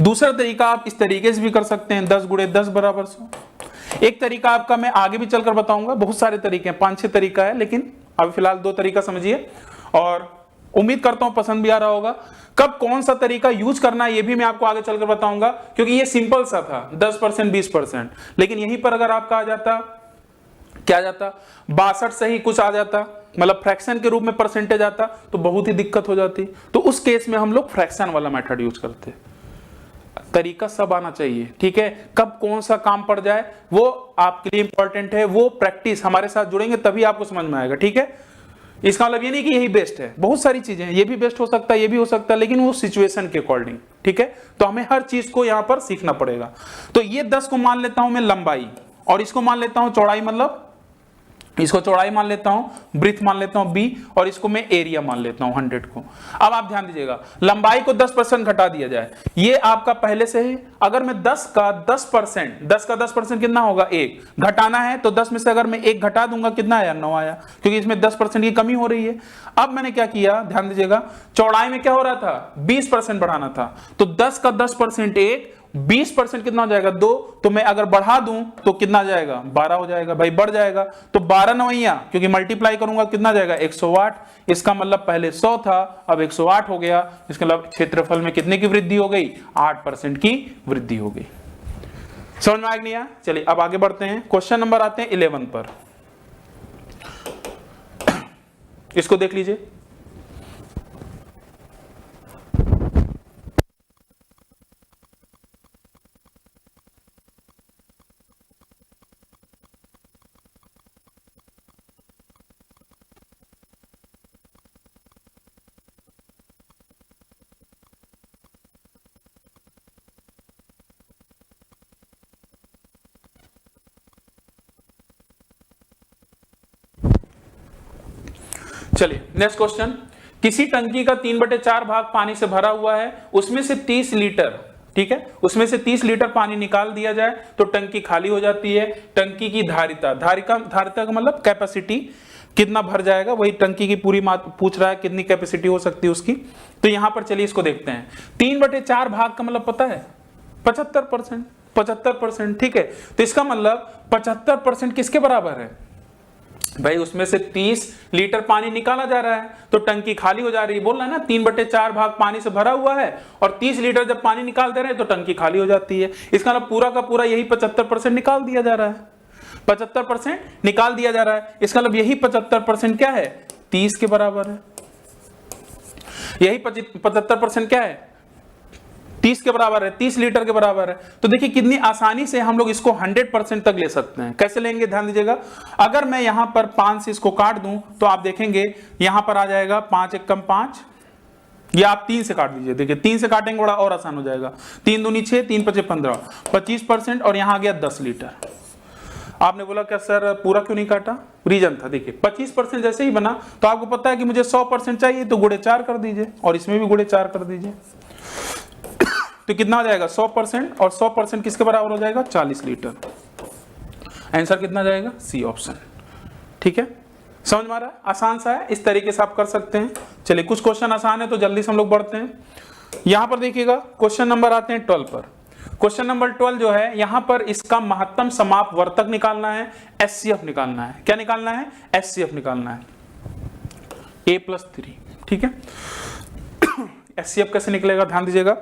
दूसरा तरीका आप इस तरीके से भी कर सकते हैं, 10 × 10 = 100। एक तरीका आपका मैं आगे भी चलकर बताऊंगा, बहुत सारे तरीके हैं, 5-6 तरीका है, लेकिन अभी फिलहाल 2 तरीका समझिए, और उम्मीद करता हूं पसंद भी आ रहा होगा। कब कौन सा तरीका यूज करना है ये भी मैं आपको आगे चलकर बताऊंगा, क्योंकि ये सिंपल सा था, 10% 20%, लेकिन यहीं पर अगर आपका आ जाता, क्या जाता, 62 से ही कुछ आ जाता, मतलब फ्रैक्शन के रूप में परसेंटेज आता, तो बहुत ही दिक्कत हो जाती। तो उस केस में हम लोग फ्रैक्शन वाला मेथड यूज करते। तरीका सब आना चाहिए, ठीक है, कब कौन सा काम पड़ जाए वो आपके लिए इंपॉर्टेंट है, वो प्रैक्टिस हमारे साथ जुड़ेंगे तभी आपको समझ में आएगा। ठीक है, इसका मतलब ये नहीं कि यही बेस्ट है, बहुत सारी चीजें हैं, ये भी बेस्ट हो सकता है, ये भी हो सकता है, लेकिन वो सिचुएशन के अकॉर्डिंग। ठीक है, तो हमें हर चीज को यहां पर सीखना पड़ेगा। तो ये 10 को मान लेता हूं मैं लंबाई, और इसको मान लेता हूं चौड़ाई, मतलब इसको चौड़ाई मान लेता हूं, ब्रीथ मान लेता हूं b, और इसको मैं एरिया मान लेता हूं 100 को। अब आप ध्यान दीजिएगा, लंबाई को 10% घटा दिया जाए, ये आपका पहले से है। अगर मैं 10 का 10% कितना होगा, 1 घटाना है, तो 10 में से अगर मैं 1 घटा दूंगा कितना आया, 9 आया, क्योंकि इसमें 10% की कमी हो रही है। अब मैंने क्या किया, ध्यान दीजिएगा, चौड़ाई में क्या हो रहा था, 20% बढ़ाना था, तो 10 का 10% 1, 20% कितना हो जाएगा, 2, तो मैं अगर बढ़ा दूं तो कितना जाएगा, 12 हो जाएगा। भाई बढ़ जाएगा, तो 12 नवैया, क्योंकि मल्टीप्लाई करूंगा कितना जाएगा, 108। इसका मतलब पहले 100 था, अब 108 हो गया। इसका मतलब क्षेत्रफल में कितने की वृद्धि हो गई, 8% की वृद्धि हो गई। समझ में आया नहीं आया? चलिए अब आगे बढ़ते हैं, क्वेश्चन नंबर आते हैं 11 पर। इसको देख लीजिए। चलिए नेक्स्ट क्वेश्चन, किसी टंकी का 3/4 भाग पानी से भरा हुआ है, उसमें से 30 लीटर, ठीक है, उसमें से 30 लीटर पानी निकाल दिया जाए तो टंकी खाली हो जाती है। टंकी की धारिता का मतलब कैपेसिटी कितना भर जाएगा, वही टंकी की पूरी पूछ रहा है, कितनी कैपेसिटी हो सकती है उसकी। तो यहां पर चलिए इसको देखते हैं। 3/4 भाग का मतलब पता है 75%, 75%, ठीक है। तो इसका मतलब 75% किसके बराबर है भाई, उसमें से 30 लीटर पानी निकाला जा रहा है तो टंकी खाली हो जा रही है। बोल रहा है ना 3/4 भाग पानी से भरा हुआ है और 30 लीटर जब पानी निकाल दे रहे हैं तो टंकी खाली हो जाती है। इसका मतलब पूरा का पूरा यही 75% निकाल दिया जा रहा है, 75% निकाल दिया जा रहा है। इसका मतलब यही 75% क्या है, 30 के बराबर है। यही 75% क्या है, 30 के बराबर है, 30 लीटर के बराबर है। तो देखिए कितनी आसानी से हम लोग इसको 100% तक ले सकते हैं। कैसे लेंगे, ध्यान दीजिएगा। अगर मैं यहां पर 5 से इसको काट दूं तो आप देखेंगे यहां पर आ जाएगा 5 एकम 5, या आप 3 से काट दीजिए। देखिए 3 से काटेंगे बड़ा और आसान हो जाएगा। 3 दूनी 6, 3 पचे 15, 25%, और यहां आ गया 10 लीटर। आपने बोला क्या सर पूरा क्यों नहीं काटा, रीजन था, देखिए 25% जैसे ही बना तो आपको पता है कि मुझे 100% चाहिए तो गुणे 4 कर दीजिए, और इसमें भी गुणे 4 कर दीजिए। तो कितना हो जाएगा 100%, और 100% किसके बराबर हो जाएगा 40 लीटर। आंसर कितना जाएगा, सी ऑप्शन। ठीक है, समझ में आ रहा है, आसान सा है, इस तरीके से आप कर सकते हैं। चलिए कुछ क्वेश्चन आसान है तो जल्दी से हम लोग बढ़ते हैं। यहां पर देखिएगा क्वेश्चन नंबर आते हैं 12 पर। क्वेश्चन नंबर 12 जो है यहां पर इसका महत्तम समापवर्तक निकालना है, एचसीएफ निकालना है। क्या निकालना है, एचसीएफ निकालना है, A+3। ठीक है, एचसीएफ कैसे निकलेगा ध्यान दीजिएगा।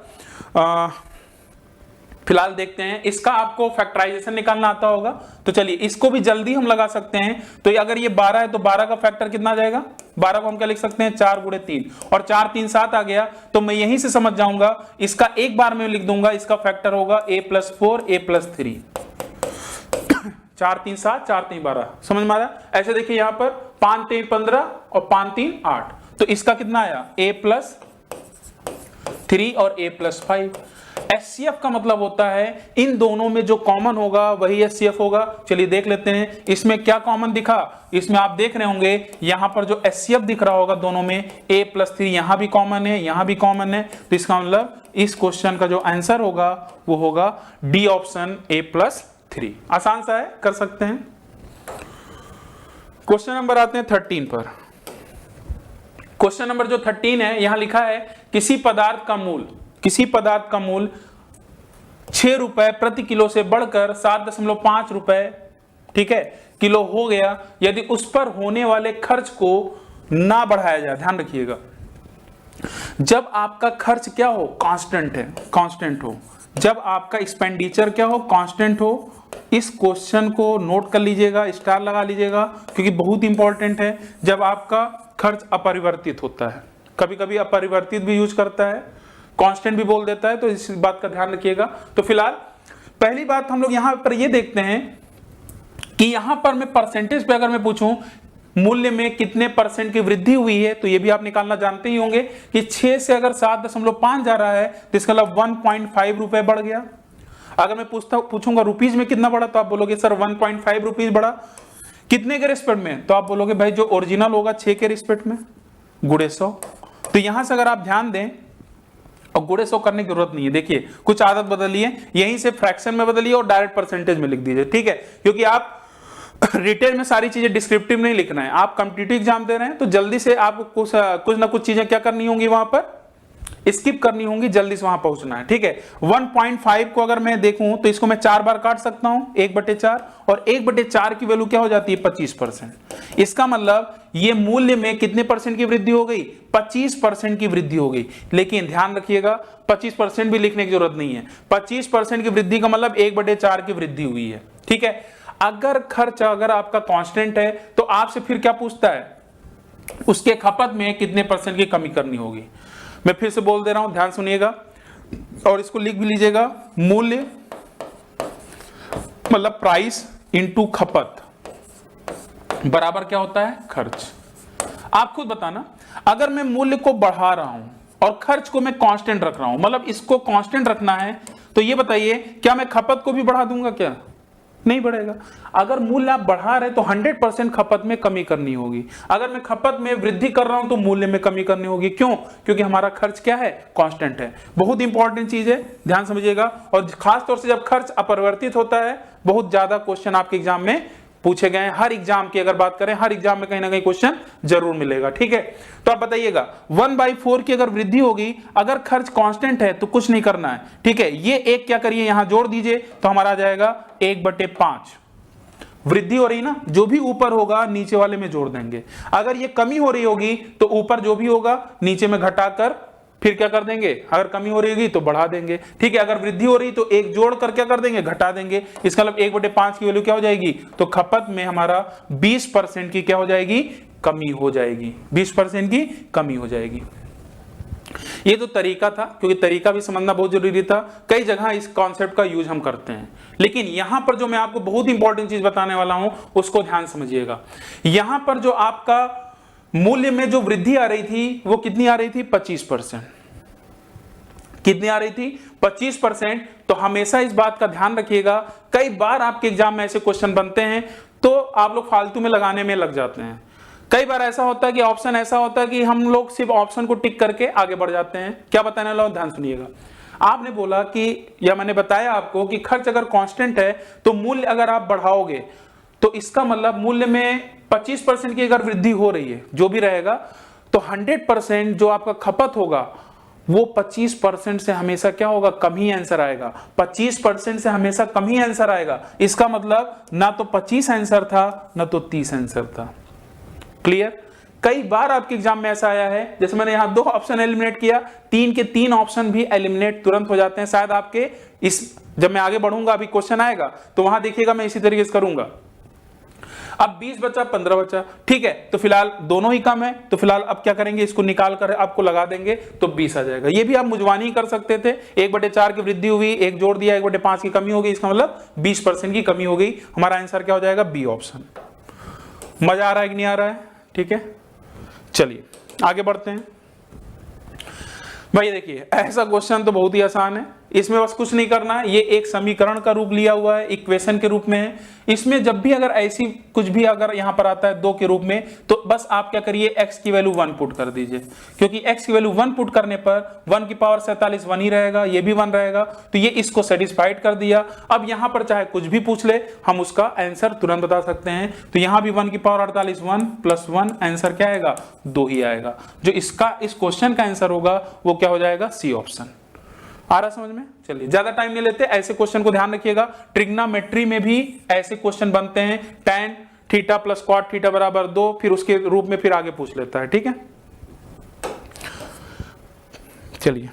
फिलहाल देखते हैं, इसका आपको फैक्टराइजेशन निकालना आता होगा तो चलिए इसको भी जल्दी हम लगा सकते हैं। तो अगर ये 12 है तो 12 का फैक्टर कितना आ जाएगा, 12 को हम क्या लिख सकते हैं 4 × 3, और 4 3 7 आ गया। तो मैं यहीं से समझ जाऊंगा, इसका एक बार में लिख दूंगा, इसका फैक्टर होगा A+4 A+3। 4 3 7 4 3 12, समझ में आ रहा है। ऐसे देखिए यहां पर 5 3 15 और 5 3 8, तो इसका कितना आया A+3 और A+5। एचसीएफ का मतलब होता है इन दोनों में जो कॉमन होगा वही एचसीएफ होगा। चलिए देख लेते हैं इसमें क्या कॉमन दिखा। इसमें आप देख रहे होंगे यहां पर जो एचसीएफ दिख रहा होगा दोनों में A+3, यहां भी कॉमन है, यहां भी कॉमन है। तो इसका मतलब इस क्वेश्चन का जो आंसर होगा वो होगा डी ऑप्शन A+3। आसान सा है, कर सकते हैं। क्वेश्चन नंबर आते हैं 13 पर। क्वेश्चन नंबर जो 13 है यहां लिखा है किसी पदार्थ का मूल 6 रुपए प्रति किलो से बढ़कर 7.5 रुपए, ठीक है, किलो हो गया यदि उस पर होने वाले खर्च को ना बढ़ाया जाए। ध्यान रखिएगा, जब आपका खर्च क्या हो, कांस्टेंट हो, जब आपका एक्सपेंडिचर क्या हो, कांस्टेंट हो। इस क्वेश्चन को नोट कर लीजिएगा, स्टार लगा लीजिएगा, क्योंकि बहुत इंपॉर्टेंट है। जब आपका खर्च अपरिवर्तित होता है, कभी कभी अपरिवर्तित भी यूज करता है, कांस्टेंट भी बोल देता है, तो इस बात का ध्यान रखिएगा। तो फिलहाल पहली बात हम लोग यहां पर ये देखते हैं कि यहां पर मैं परसेंटेज पे अगर मैं पूछूं मूल्य में कितने % की वृद्धि हुई है, तो ये भी आप निकालना जानते ही होंगे कि 6 से अगर 7.5 जा रहा है तो इसका मतलब 1.5 रुपए बढ़ गया। अगर मैं पूछूंगा रुपीज में कितना बढ़ा, तो आप बोलोगे सर 1.5 रुपीज बढ़ा। कितने के रिस्पेक्ट में, तो आप बोलोगे भाई जो ओरिजिनल होगा 6 के रिस्पेक्ट में, गुणे 100। तो यहां से अगर आप ध्यान दें, और गुणे 100 करने की जरूरत नहीं है, देखिए कुछ आदत बदलिए, यहीं से फ्रैक्शन में बदलिए और डायरेक्ट परसेंटेज में लिख दीजिए। ठीक है, क्योंकि आप रिटेल में सारी चीजें डिस्क्रिप्टिव नहीं लिखना है, आप कॉम्पिटिटिव एग्जाम दे रहे हैं तो जल्दी से आपको कुछ ना कुछ चीजें क्या करनी होंगी, वहां पर स्किप करनी होंगी, जल्दी से वहां पहुंचना है। ठीक है, 1.5 को अगर मैं देखूं तो इसको मैं 4 बार काट सकता हूं, 1/4, और 1/4 की वैल्यू क्या हो जाती है 25%। इसका मतलब ये मूल्य में कितने % की वृद्धि हो गई, 25% की वृद्धि हो गई। लेकिन ध्यान रखिएगा 25% भी लिखने की जरूरत नहीं है, 25% की वृद्धि का मतलब 1/4 की वृद्धि हुई है। ठीक है, अगर खर्च अगर आपका कांस्टेंट है तो आपसे फिर क्या पूछता है, उसके खपत में कितने % की कमी करनी होगी। मैं फिर से बोल दे रहा हूं, ध्यान सुनिएगा और इसको लिख भी लीजिएगा। मूल्य मतलब प्राइस इनटू खपत बराबर क्या होता है, खर्च। आप खुद बताना, अगर मैं मूल्य को बढ़ा रहा हूं और खर्च को मैं कांस्टेंट रख रहा हूं, मतलब इसको कांस्टेंट रखना है, तो ये बताइए क्या मैं खपत को भी बढ़ा दूंगा, क्या नहीं बढ़ेगा। अगर मूल्य आप बढ़ा रहे तो 100% खपत में कमी करनी होगी। अगर मैं खपत में वृद्धि कर रहा हूं तो मूल्य में कमी करनी होगी। क्यों? क्योंकि हमारा खर्च क्या है, कांस्टेंट है। बहुत इंपॉर्टेंट चीज है, ध्यान समझिएगा। और खास तौर से जब खर्च अपरिवर्तित होता है, बहुत ज्यादा क्वेश्चन आपके एग्जाम में पूछे गए हैं। हर एग्जाम की अगर बात करें, हर एग्जाम में कहीं ना कहीं क्वेश्चन जरूर मिलेगा, ठीक है। तो आप बताइएगा 1/4 की अगर वृद्धि होगी, अगर खर्च कांस्टेंट है तो कुछ नहीं करना है, ठीक है। ये एक क्या करिए, यहां जोड़ दीजिए तो हमारा आ जाएगा 1/5। वृद्धि हो रही ना, जो भी ऊपर होगा नीचे वाले में जोड़ देंगे। अगर ये कमी हो रही होगी तो ऊपर जो भी होगा नीचे में घटाकर फिर क्या कर देंगे, अगर कमी हो रही होगी तो बढ़ा देंगे, ठीक है। अगर वृद्धि हो रही तो एक जोड़ कर क्या कर देंगे, घटा देंगे। इसका मतलब 1/5 की वैल्यू क्या हो जाएगी, तो खपत में हमारा 20% की क्या हो जाएगी, कमी हो जाएगी। 20% की कमी हो जाएगी। ये तो तरीका था, क्योंकि तरीका भी समझना बहुत जरूरी था। कई जगह इस कॉन्सेप्ट का यूज हम करते हैं, लेकिन यहां पर जो मैं आपको बहुत इंपॉर्टेंट चीज बताने वाला हूं उसको ध्यान समझिएगा। यहां पर जो आपका मूल्य में जो वृद्धि आ रही थी वो कितनी आ रही थी, 25%। कितनी आ रही थी, 25%। तो हमेशा इस बात का ध्यान रखिएगा, कई बार आपके एग्जाम में ऐसे क्वेश्चन बनते हैं तो आप लोग फालतू में लगाने में लग जाते हैं। कई बार ऐसा होता है कि ऑप्शन ऐसा होता है कि हम लोग सिर्फ ऑप्शन को टिक करके आगे बढ़ जाते हैं। क्या बताने वाला हूं, ध्यान सुनिएगा। आपने बोला कि, या मैंने बताया आपको कि खर्च अगर कांस्टेंट है तो मूल्य अगर आप बढ़ाओगे तो इसका मतलब मूल्य में 25% की अगर वृद्धि हो रही है, जो भी रहेगा, तो 100% जो आपका खपत होगा वो 25% से हमेशा क्या होगा, कम ही आंसर आएगा। 25% से हमेशा कम ही आंसर आएगा। इसका मतलब ना तो 25 आंसर था ना तो 30 आंसर था। क्लियर? कई बार आपके एग्जाम में ऐसा आया है, जैसे मैंने यहां 2 ऑप्शन एलिमिनेट किया, 3 के 3 ऑप्शन भी एलिमिनेट तुरंत हो जाते हैं। शायद आपके इस, जब मैं आगे बढ़ूंगा अभी क्वेश्चन आएगा तो वहां देखिएगा मैं इसी तरीके से करूंगा। अब 20 बचा, 15 बचा, ठीक है। तो फिलहाल दोनों ही कम है, तो फिलहाल अब क्या करेंगे, इसको निकाल कर आपको लगा देंगे तो 20 आ जाएगा। ये भी आप मुजवानी कर सकते थे, 1/4 की वृद्धि हुई, एक जोड़ दिया, 1/5 की कमी हो गई, इसका मतलब 20% की कमी हो गई। हमारा आंसर क्या हो जाएगा, बी ऑप्शन। मजा आ रहा है कि नहीं आ रहा है, ठीक है। चलिए आगे बढ़ते हैं। भाई देखिए, ऐसा क्वेश्चन तो बहुत ही आसान है, इसमें बस कुछ नहीं करना है। ये एक समीकरण का रूप लिया हुआ है, इक्वेशन के रूप में है। इसमें जब भी अगर ऐसी कुछ भी अगर यहां पर आता है 2 के रूप में, तो बस आप क्या करिए, x की वैल्यू 1 पुट कर दीजिए, क्योंकि x की वैल्यू 1 पुट करने पर 1 की पावर 47 1 ही रहेगा, ये भी 1 रहेगा, तो ये इसको सेटिस्फाइड कर दिया। अब यहां पर चाहे कुछ भी पूछ ले, हम उसका आंसर तुरंत बता सकते हैं। तो यहां भी 1 की पावर 48 1 + 1, आंसर क्या आएगा, 2 ही आएगा। जो इसका इस क्वेश्चन का आंसर होगा वो क्या हो जाएगा, सी ऑप्शन। आ रहा समझ में? चलिए ज्यादा टाइम नहीं लेते, ऐसे क्वेश्चन को ध्यान रखिएगा। ट्रिग्नोमेट्री में भी ऐसे क्वेश्चन बनते हैं, tan थीटा + cot थीटा = 2, फिर उसके रूप में फिर आगे पूछ लेता है, ठीक है। चलिए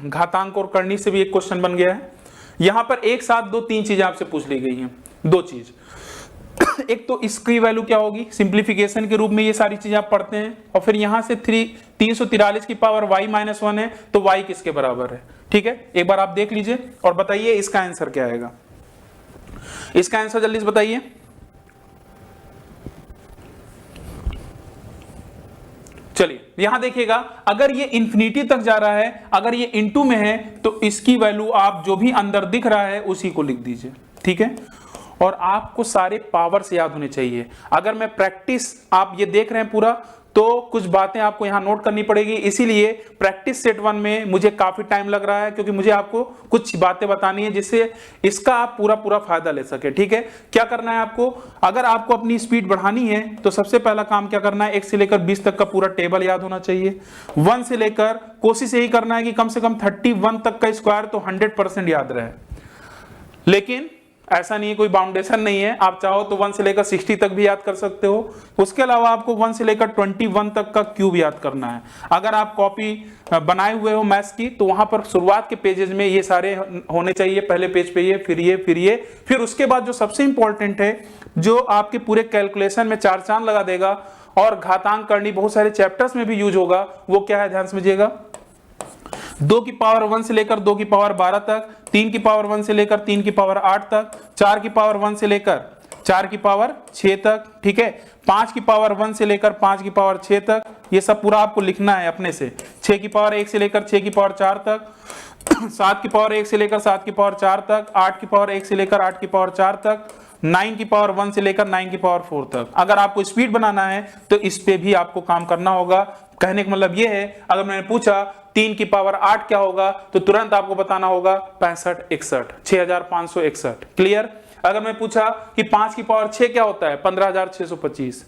घातांक और करनी से भी एक क्वेश्चन बन गया है। यहां पर एक साथ 2-3 चीजें आपसे पूछ ली गई हैं, 2 चीज। एक तो इसकी वैल्यू क्या होगी, सिंप्लीफिकेशन के रूप में ये सारी चीजें आप पढ़ते हैं, और फिर यहां से 343 की पावर y - 1 है, तो y किसके बराबर है, ठीक है। एक बार आप देख लीजिए और बताइए इसका आंसर क्या आएगा। इसका आंसर जल्दी से बताइए। चलिए यहां देखिएगा, अगर ये इंफिनिटी तक जा रहा है, अगर ये इनटू में है, तो इसकी वैल्यू आप जो भी अंदर दिख रहा है उसी को लिख दीजिए, ठीक है। और आपको सारे पावर्स याद होने चाहिए। अगर मैं प्रैक्टिस, आप ये देख रहे हैं पूरा, तो कुछ बातें आपको यहां नोट करनी पड़ेगी। इसीलिए प्रैक्टिस सेट 1 में मुझे काफी टाइम लग रहा है, क्योंकि मुझे आपको कुछ बातें बतानी है जिससे इसका आप पूरा फायदा ले सके, ठीक है। क्या करना है आपको, अगर आपको अपनी स्पीड बढ़ानी है तो सबसे पहला काम क्या करना है, 1 से लेकर 20 तक का पूरा टेबल याद होना चाहिए। 1 से लेकर कोशिश यही करना है कि कम से कम 31 तक का स्क्वायर तो 100% याद रहे। लेकिन ऐसा नहीं है, कोई बाउंडेशन नहीं है, आप चाहो तो 1 से लेकर 60 तक भी याद कर सकते हो। उसके अलावा आपको 1 से लेकर 21 तक का क्यूब याद करना है। अगर आप कॉपी बनाए हुए हो मैथ्स की, तो वहां पर शुरुआत के पेजेस में ये सारे होने चाहिए। पहले पेज पे ये, फिर ये, फिर ये, फिर उसके बाद जो सबसे इंपॉर्टेंट है, जो आपके पूरे कैलकुलेशन में 4 चांद लगा देगा और घातांक करनी बहुत सारे चैप्टर्स में भी यूज होगा। वो क्या है ध्यान समझिएगा, 2 की पावर 1 से लेकर 2 की पावर 12 तक, 3 की पावर 1 से लेकर 3 की पावर 8 तक, 4 की पावर 1 से लेकर 4 की पावर 6 तक, ठीक है, 5 की पावर 1 से लेकर 5 की पावर 6 तक, ये सब पूरा आपको लिखना है अपने से। 6 की पावर 1 से लेकर 6 की पावर 4 तक, 7 की पावर 1 से लेकर 7 की पावर 4 तक, 8 की पावर 1 से लेकर 8 की पावर 4 तक, 9 की पावर 1 से लेकर 9 की पावर 4 तक। अगर आपको स्पीड बनाना है तो इस पे भी आपको काम करना होगा। कहने का मतलब ये है, अगर मैंने पूछा 3 की पावर 8 क्या होगा तो तुरंत आपको बताना होगा 65 61 6561। क्लियर। अगर मैं पूछा कि 5 की पावर 6 क्या होता है 15625,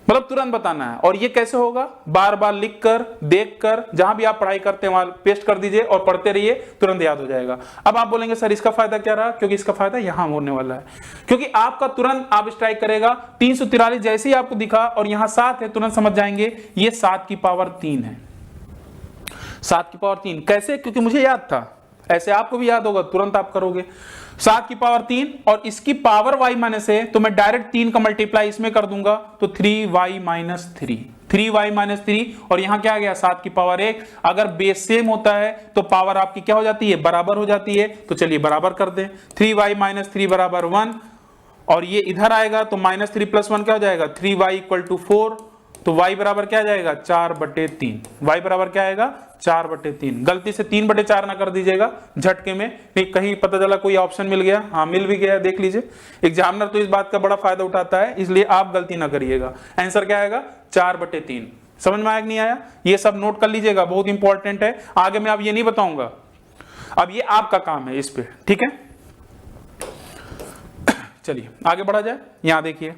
मतलब तुरंत बताना है। और ये कैसे होगा, बार बार लिखकर देखकर जहां भी आप पढ़ाई करते हैं वहां पेस्ट कर दीजिए और पढ़ते रहिए, तुरंत याद हो जाएगा। अब आप बोलेंगे सर इसका फायदा क्या रहा, क्योंकि इसका फायदा यहां होने वाला है, क्योंकि आपका तुरंत आप स्ट्राइक करेगा 343 जैसे ही आपको दिखा और यहां 7 है, तुरंत समझ जाएंगे ये 7 की पावर 3 है। 7 की पावर 3 कैसे, क्योंकि मुझे याद था, ऐसे आपको भी याद होगा, तुरंत आप करोगे। 7 की पावर 3 और इसकी पावर y माइनस है तो मैं डायरेक्ट 3 का मल्टीप्लाई इसमें कर दूंगा तो 3y माइनस 3, 3y माइनस 3, और यहां क्या आ गया 7 की पावर 1। अगर बेस सेम होता है तो पावर आपकी क्या हो जाती है, बराबर हो जाती है। तो चलिए बराबर कर दें, 3y माइनस 3 बराबर 1, और ये इधर आएगा तो माइनस 3 प्लस 1 क्या हो जाएगा 3y इक्वल टू 4, तो y बराबर क्या आ जाएगा 4/3। y बराबर क्या आएगा 4/3। गलती से 3/4 ना कर दीजिएगा झटके में, कहीं पता चला कोई ऑप्शन मिल गया, हाँ मिल भी गया, देख लीजिए। एग्जामिनर तो इस बात का बड़ा फायदा उठाता है, इसलिए आप गलती ना करिएगा। आंसर क्या आएगा 4/3। समझ में आया कि नहीं आया, ये सब नोट कर लीजिएगा, बहुत इंपॉर्टेंट है। आगे मैं अब ये नहीं बताऊंगा, अब ये आपका काम है इस पे, ठीक है। चलिए आगे बढ़ा जाए। यहां देखिए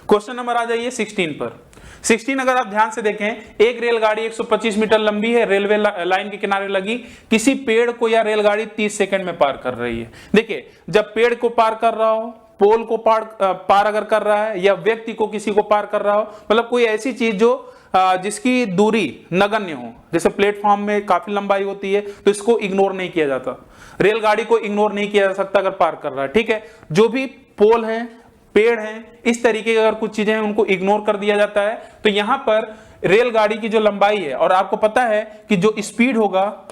क्वेश्चन नंबर आ जाइए 16 पर। 16 अगर आप ध्यान से देखें, एक रेलगाड़ी 125 मीटर लंबी है, रेलवे लाइन के किनारे लगी, किसी पेड़ को यह रेलगाड़ी 30 सेकंड में पार कर रही है। देखिए जब पेड़ को पार कर रहा हो, पोल को पार अगर कर रहा है, या व्यक्ति को किसी को पार कर रहा हो, मतलब कोई ऐसी चीज जो जिसकी दूरी नगण्य हो, जैसे प्लेटफॉर्म में काफी लंबाई होती है तो इसको इग्नोर नहीं किया जाता, रेलगाड़ी को इग्नोर नहीं किया जा सकता अगर पार कर रहा है, ठीक है। जो भी पोल है, पेड़ हैं, इस तरीके की अगर कुछ चीजें हैं उनको इग्नोर कर दिया जाता है। तो यहां पर रेलगाड़ी की जो लंबाई है, और आपको पता है कि जो स्पीड होगा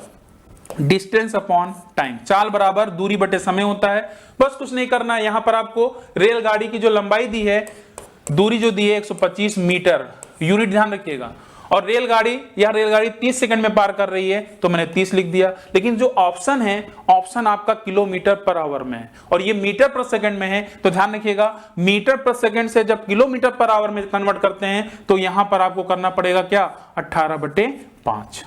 डिस्टेंस अपॉन टाइम, चाल बराबर दूरी बटे समय होता है। बस कुछ नहीं करना है, यहां पर आपको रेलगाड़ी की जो लंबाई दी है, दूरी जो दी है 125 मीटर, यूनिट ध्यान रखिएगा, और रेलगाड़ी 30 सेकंड में पार कर रही है तो मैंने 30 लिख दिया। लेकिन जो ऑप्शन है, ऑप्शन आपका किलोमीटर पर आवर में है और ये मीटर पर सेकंड में है, तो ध्यान रखिएगा मीटर पर सेकंड से जब किलोमीटर पर आवर में कन्वर्ट करते हैं तो यहां पर आपको करना पड़ेगा क्या 18/5,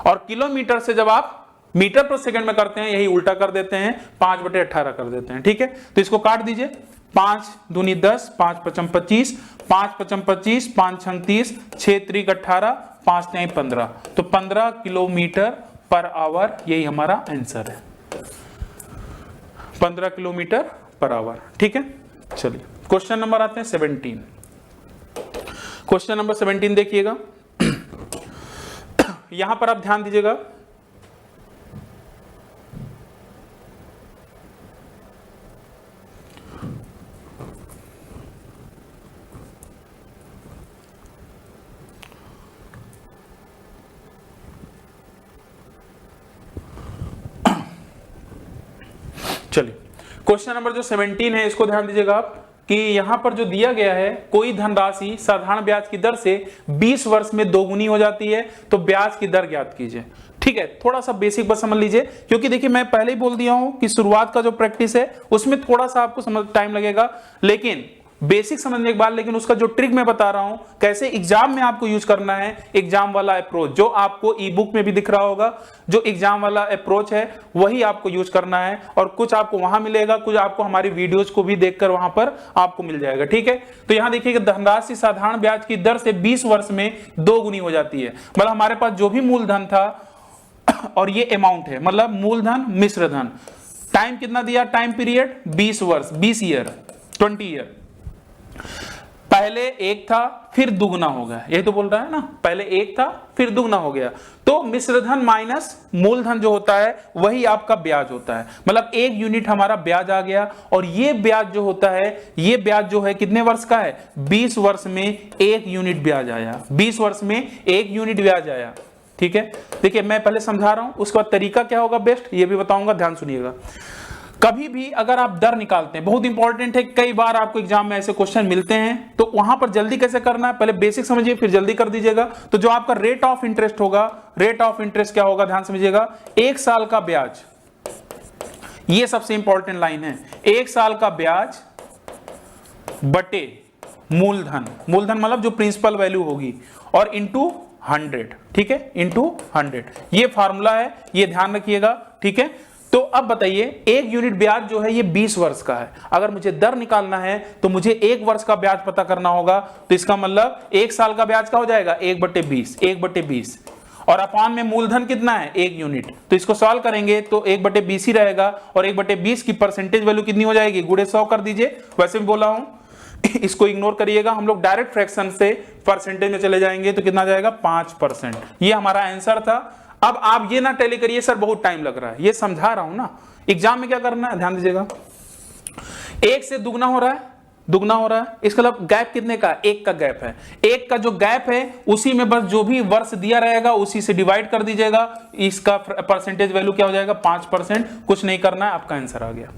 और किलोमीटर से जब आप मीटर पर सेकंड में करते हैं यही उल्टा कर देते हैं, 5/18 कर देते हैं, ठीक है। तो इसको काट दीजिए, 5 दूनी 10, 5 पचम 25, 5 पचम 25, 5 छंग 30, 6 त्रिक 18, 5 तिहाई 15, तो 15 किलोमीटर पर आवर, यही हमारा आंसर है, 15 किलोमीटर पर आवर, ठीक है। चलिए क्वेश्चन नंबर आते हैं 17। क्वेश्चन नंबर 17 देखिएगा, यहां पर आप ध्यान दीजिएगा, चलिए क्वेश्चन नंबर जो 17 है इसको ध्यान दीजिएगा आप, कि यहां पर जो दिया गया है कोई धनराशि साधारण ब्याज की दर से 20 वर्ष में दोगुनी हो जाती है तो ब्याज की दर ज्ञात कीजिए। ठीक है, थोड़ा सा बेसिक बस समझ लीजिए, क्योंकि देखिए मैं पहले ही बोल दिया हूं कि शुरुआत का जो प्रैक्टिस है उसमें थोड़ा सा आपको समझ टाइम लगेगा, लेकिन बेसिक समझने के बाद, लेकिन उसका जो ट्रिक मैं बता रहा हूं कैसे एग्जाम में आपको यूज करना है, एग्जाम वाला अप्रोच जो आपको ई बुक में भी दिख रहा होगा, जो एग्जाम वाला अप्रोच है वही आपको यूज करना है, और कुछ आपको वहां मिलेगा, कुछ आपको हमारी वीडियोस को भी देखकर वहां पर आपको मिल जाएगा, ठीक है। तो यहां देखिए धनराशि साधारण ब्याज की दर से 20 वर्ष में 2 गुनी हो जाती है, मतलब हमारे पास जो भी मूलधन था और ये अमाउंट है, मतलब मूलधन मिश्र धन, टाइम कितना दिया, टाइम पीरियड 20 वर्ष, 20 ईयर, 20 ईयर, पहले एक था फिर दुगना हो गया, यही तो बोल रहा है ना, पहले एक था फिर दुगना हो गया। तो मिश्रधन माइनस मूलधन जो होता है वही आपका ब्याज होता है, मतलब 1 यूनिट हमारा ब्याज आ गया। और ये ब्याज जो होता है, ये ब्याज जो है कितने वर्ष का है, 20 वर्ष में 1 यूनिट ब्याज आया, 20 वर्ष में 1 यूनिट ब्याज आया। ठीक है, देखिए मैं पहले समझा रहा हूं, उसके बाद तरीका क्या होगा बेस्ट ये भी बताऊंगा, ध्यान सुनिएगा। कभी भी अगर आप दर निकालते हैं, बहुत इंपॉर्टेंट है, कई बार आपको एग्जाम में ऐसे क्वेश्चन मिलते हैं, तो वहां पर जल्दी कैसे करना है, पहले बेसिक समझिए फिर जल्दी कर दीजिएगा। तो जो आपका रेट ऑफ इंटरेस्ट होगा, रेट ऑफ इंटरेस्ट क्या होगा, ध्यान समझिएगा, 1 साल का ब्याज, ये सबसे इंपॉर्टेंट लाइन है, 1 साल का ब्याज बटे मूलधन, मूलधन मतलब जो प्रिंसिपल वैल्यू होगी, और इंटू 100, ठीक है, इंटू 100, ये फार्मूला है, ये ध्यान रखिएगा। ठीक है, तो अब बताइए 1 यूनिट ब्याज जो है ये 20 वर्ष का है, अगर मुझे दर निकालना है तो मुझे 1 वर्ष का ब्याज पता करना होगा, तो इसका मतलब 1 साल का ब्याज क्या हो जाएगा, 1/20, 1/20, और अपान में मूलधन कितना है, 1 यूनिट, तो इसको सॉल्व करेंगे तो 1/20 ही रहेगा, और 1/20 की परसेंटेज वैल्यू कितनी हो जाएगी, गुणे 100 कर दीजिए, वैसे भी बोला हूं इसको इग्नोर करिएगा, हम लोग डायरेक्ट फ्रैक्शन से परसेंटेज में चले जाएंगे, तो कितना जाएगा 5%, ये हमारा आंसर था। अब आप ये ना टैली करिए सर बहुत टाइम लग रहा है, ये समझा रहा हूं ना, एग्जाम में क्या करना है ध्यान दीजिएगा, 1 से दुगना हो रहा है, दुगना हो रहा है, इसका मतलब गैप कितने का, 1 का गैप है, 1 का जो गैप है उसी में बस जो भी वर्ष दिया रहेगा उसी से डिवाइड कर दीजिएगा, इसका परसेंटेज वैल्यू क्या हो जाएगा 5%, कुछ नहीं करना है, आपका आंसर आ गया।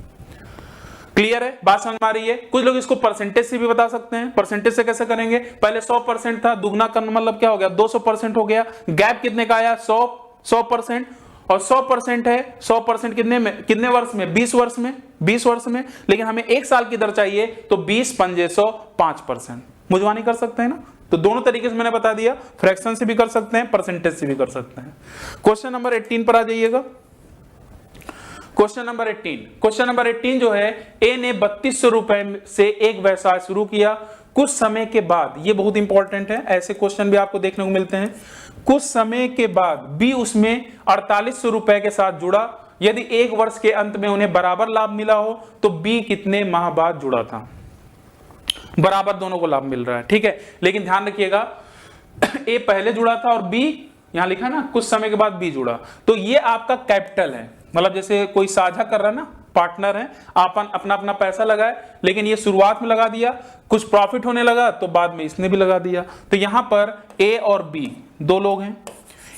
क्लियर है, बात समझ में आ रही है। कुछ लोग इसको परसेंटेज से भी बता सकते हैं, परसेंटेज से कैसे करेंगे, पहले 100% था, दुगना करना मतलब क्या हो गया 200% हो गया, गैप कितने का आया 100%, और 100% है, 100% कितने में, कितने वर्ष में, 20 वर्ष में, 20 वर्ष में, लेकिन हमें 1 साल की दर चाहिए, तो 20 पंजे 100, 5%, मुझवानी कर सकते हैं ना, तो दोनों तरीके से मैंने बता दिया, फ्रैक्शन से भी कर सकते हैं, परसेंटेज से भी कर सकते हैं। क्वेश्चन नंबर 18 पर आ जाइएगा। क्वेश्चन नंबर 18, क्वेश्चन नंबर 18 जो है, ए ने 3200 रुपए से एक व्यवसाय शुरू किया, कुछ समय के बाद, ये बहुत इंपॉर्टेंट है, ऐसे क्वेश्चन भी आपको देखने को मिलते हैं, कुछ समय के बाद बी उसमें 4800 रुपए के साथ जुड़ा, यदि 1 वर्ष के अंत में उन्हें बराबर लाभ मिला हो तो बी कितने माह बाद जुड़ा था, बराबर दोनों को लाभ मिल रहा है। ठीक है, लेकिन ध्यान रखिएगा ए पहले जुड़ा था और बी यहां लिखा ना कुछ समय के बाद बी जुड़ा, तो ये आपका कैपिटल है, मतलब जैसे कोई साझा कर रहा है ना, पार्टनर है, आपन अपना अपना पैसा लगाए, लेकिन ये शुरुआत में लगा दिया, कुछ प्रॉफिट होने लगा तो बाद में इसने भी लगा दिया, तो यहां पर ए और बी 2 लोग हैं।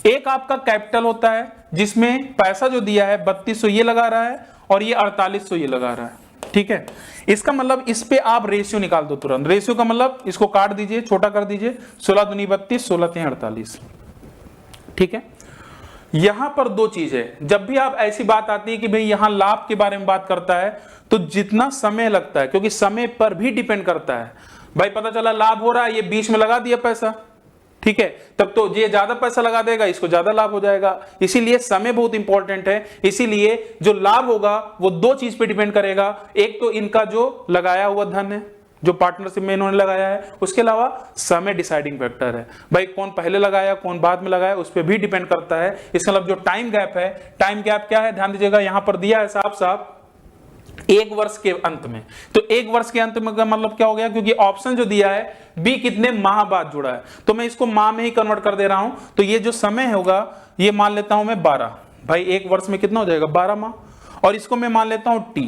एक आपका कैपिटल होता है जिसमें पैसा जो दिया है 3200 ये लगा रहा है, और ये 4800 ये लगा रहा है। ठीक है, इसका मतलब इस पे आप रेशियो निकाल दो तुरंत, रेशियो का मतलब इसको काट दीजिए, छोटा कर दीजिए, 16 दूनी 32, 16 तीन 48। ठीक है, यहां पर 2 चीज है, जब भी आप ऐसी बात आती है कि भाई यहां लाभ के बारे में बात करता है, तो जितना समय लगता है, क्योंकि समय पर भी डिपेंड करता है, भाई पता चला लाभ हो रहा है, ये बीच में लगा दिया पैसा, ठीक है, तब तो ये ज्यादा पैसा लगा देगा, इसको ज्यादा लाभ हो जाएगा, इसीलिए समय बहुत इंपॉर्टेंट है। इसीलिए जो लाभ होगा वो 2 चीज पे डिपेंड करेगा, एक तो इनका जो लगाया हुआ धन है, जो पार्टनरशिप में इन्होंने लगाया है, उसके अलावा समय डिसाइडिंग फैक्टर है, भाई कौन पहले लगाया कौन बाद में लगाया उस पर भी डिपेंड करता है। इसका मतलब जो टाइम गैप है, टाइम गैप क्या है ध्यान दीजिएगा, यहां पर दिया है साफ साफ 1 वर्ष के अंत में, तो 1 वर्ष के अंत में का मतलब क्या हो गया, क्योंकि ऑप्शन जो दिया है बी कितने माह बाद जुड़ा है, तो मैं इसको माह में ही कन्वर्ट कर दे रहा हूं, तो ये जो समय होगा ये मान लेता हूं मैं 12, भाई 1 वर्ष में कितना हो जाएगा 12 माह, और इसको मैं मान लेता हूं टी,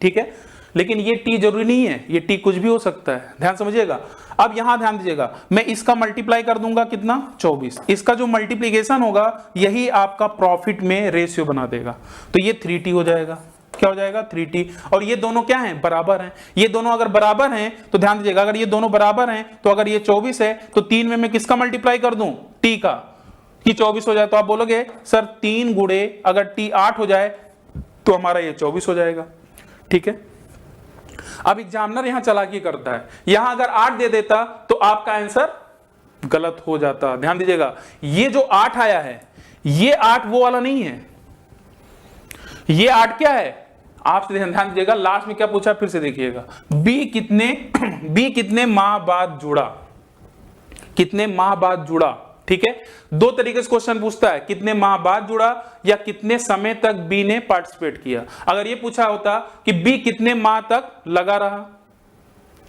ठीक है, लेकिन ये टी जरूरी नहीं है, ये टी कुछ भी हो सकता है, ध्यान समझिएगा। अब यहां ध्यान दीजिएगा, मैं इसका मल्टीप्लाई कर दूंगा कितना 24, इसका जो मल्टीप्लीकेशन होगा यही आपका प्रॉफिट में रेशियो बना देगा, तो ये 3t हो जाएगा, क्या हो जाएगा 3t, और ये दोनों क्या हैं बराबर हैं, ये दोनों अगर बराबर हैं तो ध्यान दीजिएगा, अगर ये दोनों बराबर हैं तो अगर ये 24 है तो 3 में मैं किसका मल्टीप्लाई कर दूं t का, कि 24 हो जाए, तो आप बोलोगे सर 3 गुणे अगर t 8 हो जाए तो हमारा ये 24 हो जाएगा। ठीक है, अब एग्जामिनर यहां चालाकी करता है, यहां अगर 8 दे देता तो आपका आंसर गलत हो जाता, ध्यान दीजिएगा, ये जो 8 आया है ये 8 वो वाला नहीं है, ये 8 क्या है, आप ध्यान दीजिएगा, लास्ट में क्या पूछा फिर से देखिएगा, बी कितने माह बाद जुड़ा, कितने माह बाद जुड़ा। ठीक है, 2 तरीके से क्वेश्चन पूछता है, कितने माह बाद जुड़ा या कितने समय तक बी ने पार्टिसिपेट किया। अगर ये पूछा होता कि बी कितने माह तक लगा रहा,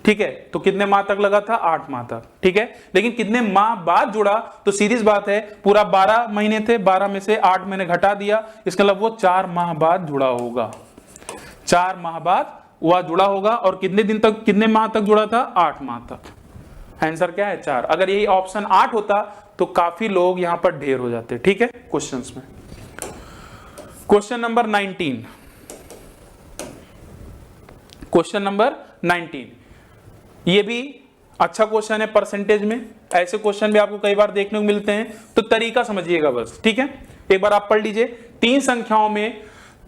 ठीक है, तो कितने माह तक लगा था? 8 माह तक, ठीक है। लेकिन कितने माह बाद जुड़ा? तो सीधी बात है, पूरा 12 महीने थे, 12 में से 8 महीने घटा दिया, इसका मतलब वो 4 माह बाद जुड़ा होगा, 4 माह बाद वह जुड़ा होगा। और कितने दिन तक, कितने माह तक जुड़ा था? 8 माह तक। आंसर क्या है? 4। अगर यही ऑप्शन 8 होता तो काफी लोग यहां पर ढेर हो जाते, ठीक है, क्वेश्चंस में। क्वेश्चन नंबर 19, क्वेश्चन नंबर 19, ये भी अच्छा क्वेश्चन है परसेंटेज में। ऐसे क्वेश्चन भी आपको कई बार देखने को मिलते हैं, तो तरीका समझिएगा बस, ठीक है। एक बार आप पढ़ लीजिए। 3 संख्याओं में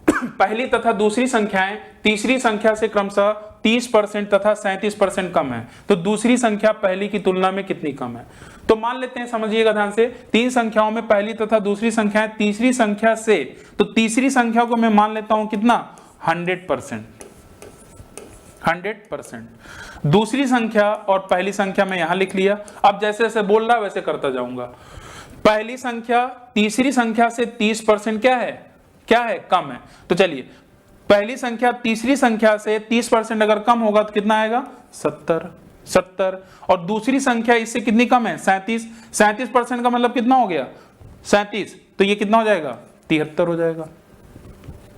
पहली तथा दूसरी संख्याएं तीसरी संख्या से क्रमशः 30% तथा 37% कम है, तो दूसरी संख्या पहली की तुलना में कितनी कम है? तो मान लेते हैं, समझिएगा ध्यान से, 3 संख्याओं में पहली तथा दूसरी संख्याएं तीसरी संख्या से, तो तीसरी संख्या को मैं मान लेता हूं कितना? 100%, 100%। दूसरी संख्या और पहली संख्या में यहां लिख लिया। अब जैसे जैसे बोल रहा वैसे करता जाऊंगा। पहली संख्या तीसरी संख्या से 30% क्या है? क्या है? कम है। तो चलिए, पहली संख्या तीसरी संख्या से 30% अगर कम होगा तो कितना आएगा? 70। और दूसरी संख्या इससे कितनी कम है? 37। 37% का मतलब कितना हो गया? 37। तो ये कितना हो जाएगा? 73 हो जाएगा।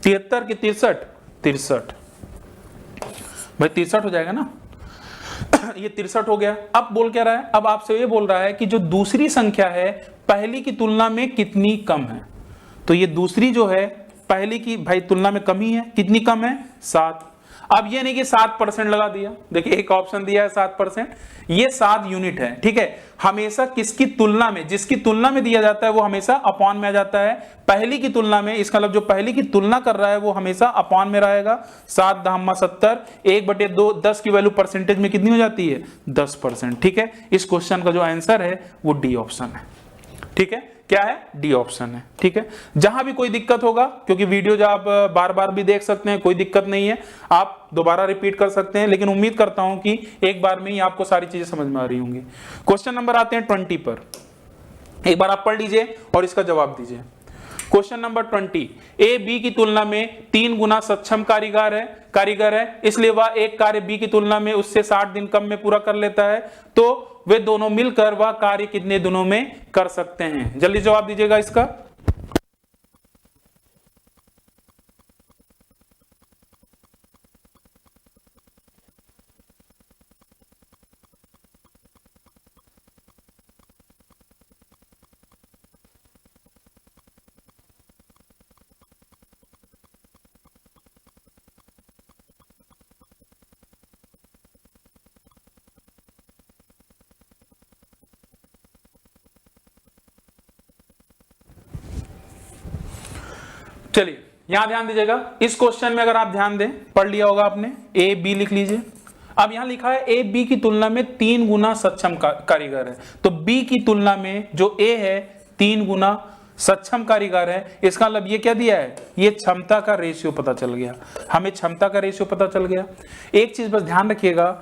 73 की 63, 63 भाई 63 हो जाएगा ना। ये 63 हो गया। अब बोल क्या रहा है? अब आपसे ये बोल रहा है कि जो दूसरी संख्या है पहली की तुलना में कितनी कम है। तो ये दूसरी जो है पहली की भाई तुलना में कमी है। कितनी कम है? 7। अब ये नहीं कि 7% लगा दिया, देखिए एक ऑप्शन दिया है 7%, ये 7 यूनिट है, ठीक है। हमेशा किसकी तुलना में? जिसकी तुलना में दिया जाता है वो हमेशा अपॉन में आ जाता है। पहली की तुलना में, इसका मतलब जो पहली की तुलना कर रहा है वो हमेशा अपॉन में रहेगा। 7 × 70, 1/2, 10 की वैल्यू परसेंटेज में कितनी हो जाती है? 10%, ठीक है। इस क्वेश्चन का जो आंसर है वो डी ऑप्शन है, ठीक है। क्या है? डी ऑप्शन है, ठीक है। जहां भी कोई दिक्कत होगा, क्योंकि वीडियो जो आप बार बार भी देख सकते हैं, कोई दिक्कत नहीं है, आप दोबारा रिपीट कर सकते हैं, लेकिन उम्मीद करता हूं कि एक बार में ही आपको सारी चीजें समझ में आ रही होंगी। क्वेश्चन नंबर आते हैं 20 पर, एक बार आप पढ़ लीजिए और इसका जवाब दीजिए। क्वेश्चन नंबर 20, ए बी की तुलना में 3 गुना सक्षम कारीगर है, इसलिए वह एक कार्य बी की तुलना में उससे 60 दिन कम में पूरा कर लेता है, तो वे दोनों मिलकर वह कार्य कितने दिनों में कर सकते हैं? जल्दी जवाब दीजिएगा इसका। चलिए यहां ध्यान दीजिएगा। इस क्वेश्चन में अगर आप ध्यान दें, पढ़ लिया होगा आपने, ए बी लिख लीजिए। अब यहां लिखा है ए बी की तुलना में 3 गुना सक्षम कारीगर है, तो बी की तुलना में जो ए है 3 गुना सक्षम कारीगर है, इसका मतलब ये क्या दिया है? ये क्षमता का रेशियो पता चल गया, हमें क्षमता का रेशियो पता चल गया। एक चीज बस ध्यान रखिएगा,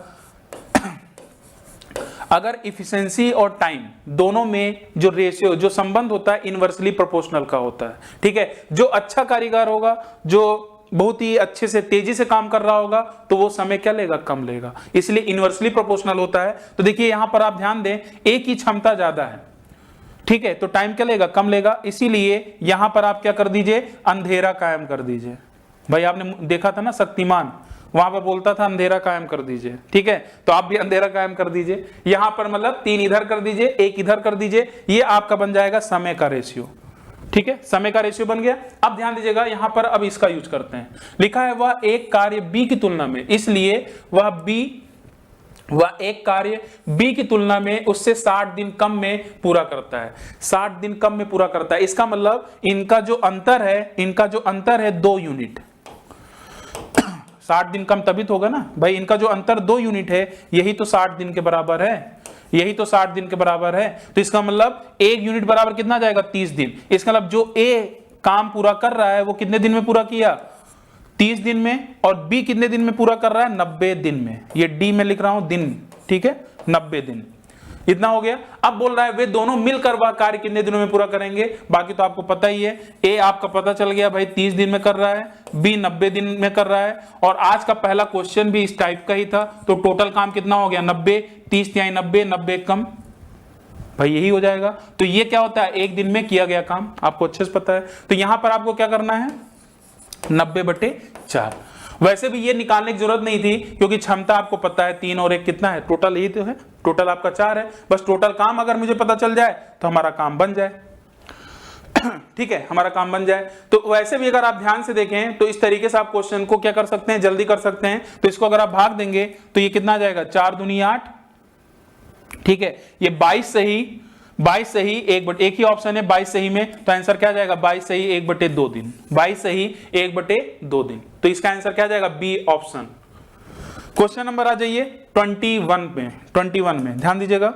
अगर इफिशिएंसी और टाइम दोनों में जो रेशियो, जो संबंध होता है, इनवर्सली प्रोपोर्शनल का होता है, ठीक है। जो अच्छा कारीगर होगा, जो बहुत ही अच्छे से तेजी से काम कर रहा होगा, तो वो समय क्या लेगा? कम लेगा, इसलिए इनवर्सली प्रोपोर्शनल होता है। तो देखिए यहां पर आप ध्यान दें, ए की क्षमता ज्यादा है, ठीक है, तो टाइम क्या लेगा? कम लेगा, इसीलिए यहां पर आप क्या कर दीजिए? अंधेरा कायम कर दीजिए। भाई आपने देखा था ना शक्तिमान, वहां पर बोलता था अंधेरा कायम कर दीजिए, ठीक है, तो आप भी अंधेरा कायम कर दीजिए। यहां पर मतलब 3 इधर कर दीजिए, 1 इधर कर दीजिए, ये आपका बन जाएगा समय का रेशियो, ठीक है, समय का रेशियो बन गया। अब ध्यान दीजिएगा यहां पर, अब इसका यूज करते हैं। लिखा है वह एक कार्य बी की तुलना में, इसलिए वह एक कार्य बी की तुलना में उससे 60 दिन कम में पूरा करता है। 60 दिन कम में पूरा करता है, इसका मतलब इनका जो अंतर है 2 यूनिट। 60 दिन कम तभी तो होगा ना भाई, इनका जो अंतर 2 यूनिट है, यही तो 60 दिन के बराबर है, यही तो 60 दिन के बराबर है। तो इसका मतलब 1 यूनिट बराबर कितना जाएगा? 30 दिन। इसका मतलब जो ए काम पूरा कर रहा है वो कितने दिन में पूरा किया? 30 दिन में। और बी कितने दिन में पूरा कर रहा है? 90 दिन में। ये डी में लिख रहा हूं दिन, ठीक है, 90 दिन। इतना हो गया। अब बोल रहा है वे दोनों मिलकर वह कार्य कितने दिनों में पूरा करेंगे, बाकी तो आपको पता ही है। ए आपका पता चल गया भाई 30 दिन में कर रहा है, बी 90 दिन में कर रहा है, और आज का पहला क्वेश्चन भी इस टाइप का ही था। तो टोटल काम कितना हो गया 90, 30 तिहाई 90, 90 कम भाई यही हो जाएगा। तो ये क्या होता है, एक दिन में किया गया काम, आपको अच्छे से पता है। तो यहां पर आपको क्या करना है 90/4। वैसे भी ये निकालने की जरूरत नहीं थी क्योंकि क्षमता आपको पता है 3 और 1 कितना है, टोटल यही तो है, टोटल आपका 4 है। बस टोटल काम अगर मुझे पता चल जाए तो हमारा काम बन जाए। ठीक है, हमारा काम बन जाए। तो वैसे भी अगर आप ध्यान से देखें तो इस तरीके से आप क्वेश्चन को क्या कर सकते हैं, जल्दी कर सकते हैं। तो इसको अगर आप भाग देंगे तो ये कितना आ जाएगा 4 दूनी 8, ठीक है। ये 22 सही एक ही ऑप्शन है 22 सही में, तो आंसर क्या जाएगा 22 सही 1/2 दिन, 22 सही 1/2 दिन। तो इसका आंसर क्या जाएगा बी ऑप्शन। क्वेश्चन नंबर आ जाइए 21 में ध्यान दीजिएगा।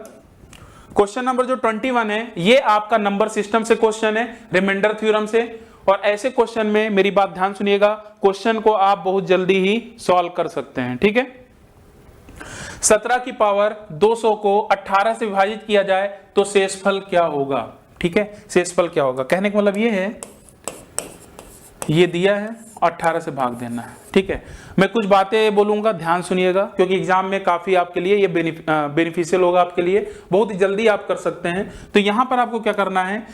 क्वेश्चन नंबर जो 21 है ये आपका नंबर सिस्टम से क्वेश्चन है, रिमाइंडर थ्योरम से। और ऐसे क्वेश्चन में मेरी बात ध्यान सुनिएगा, क्वेश्चन को आप बहुत जल्दी ही सॉल्व कर सकते हैं, ठीक है। 17 की पावर 200 को 18 से विभाजित किया जाए तो शेषफल क्या होगा, ठीक है। शेषफल क्या होगा कहने का मतलब ये है, ये दिया है 18 से भाग देना है, ठीक है। मैं कुछ बातें बोलूंगा, ध्यान सुनिएगा, क्योंकि एग्जाम में काफी आपके लिए ये बेनिफिशियल होगा, आपके लिए बहुत ही जल्दी आप कर सकते हैं। तो यहां पर आपको क्या करना है,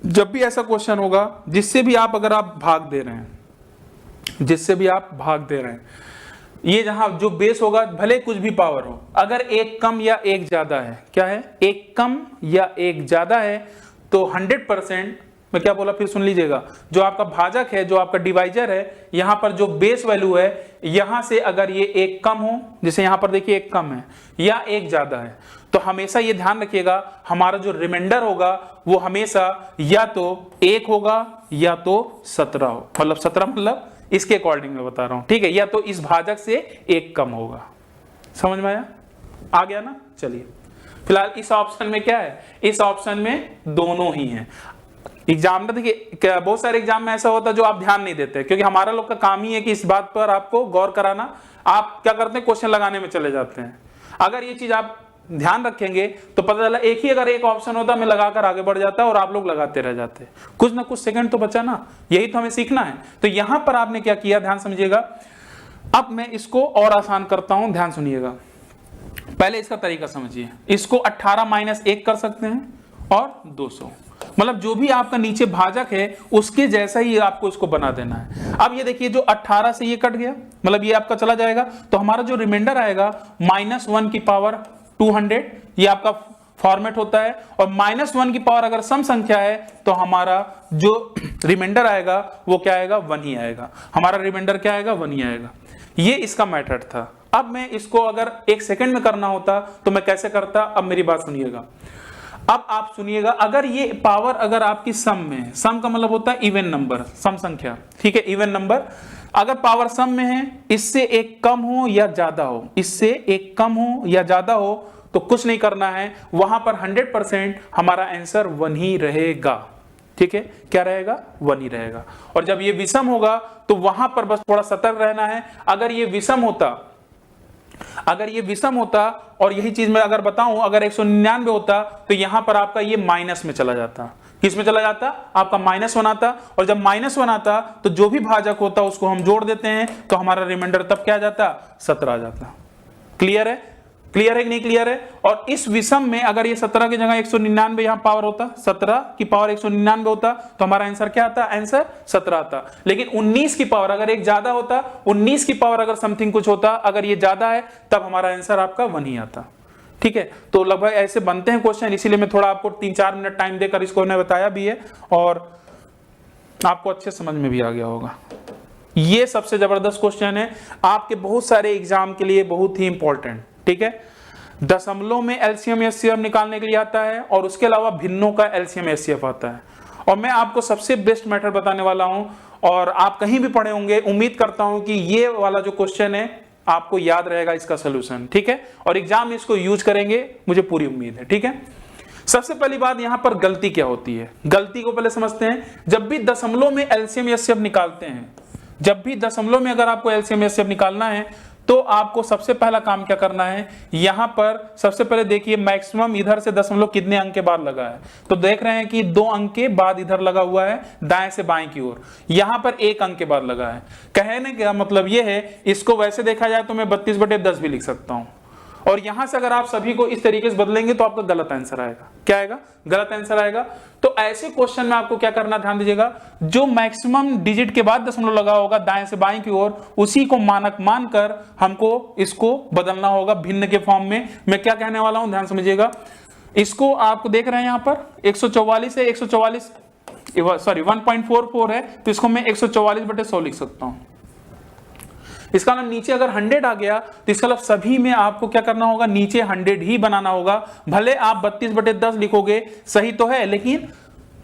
जब भी ऐसा क्वेश्चन होगा जिससे भी आप अगर आप भाग दे रहे हैं, ये जहां जो बेस होगा भले कुछ भी पावर हो, अगर एक कम या एक ज्यादा है, क्या है एक कम या एक ज्यादा है, तो 100%, मैं क्या बोला फिर सुन लीजिएगा, जो आपका भाजक है, जो आपका डिवाइजर है, यहां पर जो बेस वैल्यू है, यहां से अगर ये एक कम हो, जैसे यहां पर देखिए एक कम है या एक ज्यादा है, तो हमेशा ये ध्यान रखिएगा हमारा जो रिमाइंडर होगा वो हमेशा या तो 1 होगा या तो 17 हो, मतलब 17 मतलब इसके अकॉर्डिंग मैं बता रहा हूं, ठीक है, या तो इस भाजक से एक कम होगा। समझ में आया, आ गया ना। चलिए फिलहाल इस ऑप्शन में क्या है, इस ऑप्शन में दोनों ही हैं। एग्जाम में देखिए बहुत सारे एग्जाम में ऐसा होता है जो आप ध्यान नहीं देते, क्योंकि हमारा लोग का काम ही है कि इस बात पर आपको गौर कराना। आप क्या करते हैं, क्वेश्चन लगाने में चले जाते हैं। अगर ये चीज आप ध्यान रखेंगे तो पता चला एक ही अगर एक ऑप्शन होता मैं लगाकर आगे बढ़ जाता और आप लोग लगाते रह जाते, कुछ ना कुछ सेकंड तो बचा ना, यही तो हमें सीखना है। तो यहां पर आपने क्या किया, ध्यान समझिएगा। अब मैं इसको और आसान करता हूं, ध्यान सुनिएगा। पहले इसका तरीका समझिए, इसको 18 - 1 कर सकते हैं और 200, मतलब जो भी आपका नीचे भाजक है उसके जैसा ही आपको इसको बना देना है। अब ये देखिए जो 18 से ये कट गया, मतलब ये आपका चला जाएगा, तो हमारा जो रिमाइंडर आएगा -1 की पावर 200, ये आपका फॉर्मेट होता है। और -1 की पावर अगर सम संख्या है तो हमारा जो रिमाइंडर आएगा वो क्या आएगा, 1 ही आएगा। हमारा रिमाइंडर क्या आएगा, 1 ही आएगा। ये इसका मेथड था। अब मैं इसको अगर 1 सेकंड में करना होता तो मैं कैसे करता, अब मेरी बात सुनिएगा। अब आप सुनिएगा, अगर ये पावर अगर आपकी सम में है, सम का मतलब होता है इवन नंबर, सम संख्या, ठीक है, इवन नंबर, अगर पावर सम में है, इससे एक कम हो या ज्यादा हो, इससे एक कम हो या ज्यादा हो, तो कुछ नहीं करना है, वहां पर 100% हमारा आंसर 1 ही रहेगा, ठीक है। क्या रहेगा, 1 ही रहेगा। और जब ये विषम होगा तो वहां पर बस थोड़ा सतर्क रहना है। अगर ये विषम होता और यही चीज मैं अगर बताऊं, अगर 199 होता तो यहां पर आपका ये माइनस में चला जाता। किस में चला जाता, आपका -1 आता। और जब -1 आता तो जो भी भाजक होता उसको हम जोड़ देते हैं, तो हमारा रिमाइंडर तब क्या आ जाता, 17 आ जाता। क्लियर है, क्लियर है कि नहीं क्लियर है। और इस विषम में अगर ये 17 की जगह 199 यहां पावर होता, 17 की पावर 199 होता, तो हमारा आंसर क्या आता, आंसर 17 आता। लेकिन 19 की पावर अगर एक ज्यादा होता, 19 की पावर अगर समथिंग कुछ होता, अगर ये ज्यादा है, तब हमारा आंसर आपका 1 ही आता, ठीक है। तो लगभग ऐसे बनते हैं क्वेश्चन, इसीलिए मैं थोड़ा आपको 3-4 मिनट टाइम देकर इसको मैंने बताया भी है और आपको अच्छे समझ में भी आ गया होगा। ये सबसे जबरदस्त क्वेश्चन है आपके बहुत सारे एग्जाम के लिए, बहुत ही इंपॉर्टेंट, ठीक है। दशमलव में एलसीएम एचसीएफ निकालने के लिए आता है और उसके अलावा भिन्नों का एलसीएम एचसीएफ आता है। और मैं आपको सबसे बेस्ट मेथड बताने वाला हूं, और आप कहीं भी पढ़े होंगे, उम्मीद करता हूं कि ये वाला जो क्वेश्चन है आपको याद रहेगा इसका सोल्यूशन, ठीक है। और एग्जाम में इसको यूज करेंगे, मुझे पूरी उम्मीद है, ठीक है। सबसे पहली बात, यहां पर गलती क्या होती है, गलती को पहले समझते हैं। जब भी दशमलव में एलसीएम एचसीएफ निकालते हैं, जब भी दशमलव में अगर आपको एलसीएम एचसीएफ निकालना है, तो आपको सबसे पहला काम क्या करना है, यहां पर सबसे पहले देखिए मैक्सिमम इधर से दशमलव कितने अंक के बाद लगा है, तो देख रहे हैं कि 2 अंक के बाद इधर लगा हुआ है दाएं से बाएं की ओर, यहां पर 1 अंक के बाद लगा है। कहने का मतलब यह है, इसको वैसे देखा जाए तो मैं 32/10 भी लिख सकता हूं, और यहां से अगर आप सभी को इस तरीके से बदलेंगे तो आपका गलत आंसर आएगा। क्या आएगा? गलत आंसर आएगा। तो ऐसे क्वेश्चन में आपको क्या करना, ध्यान दीजिएगा, जो मैक्सिमम डिजिट के बाद दशमलव लगा होगा दाएं से बाएं की ओर, उसी को मानक मानकर हमको इसको बदलना होगा भिन्न के फॉर्म में। मैं क्या कहने वाला हूं, ध्यान समझिएगा। इसको आपको देख रहे हैं यहां पर 144 है, 144 सॉरी 1.44 है, तो इसको मैं 144/100 लिख सकता हूं। इसका मतलब नीचे अगर 100 आ गया तो इसका मतलब सभी में आपको क्या करना होगा, नीचे 100 ही बनाना होगा। भले आप 32/10 लिखोगे सही तो है, लेकिन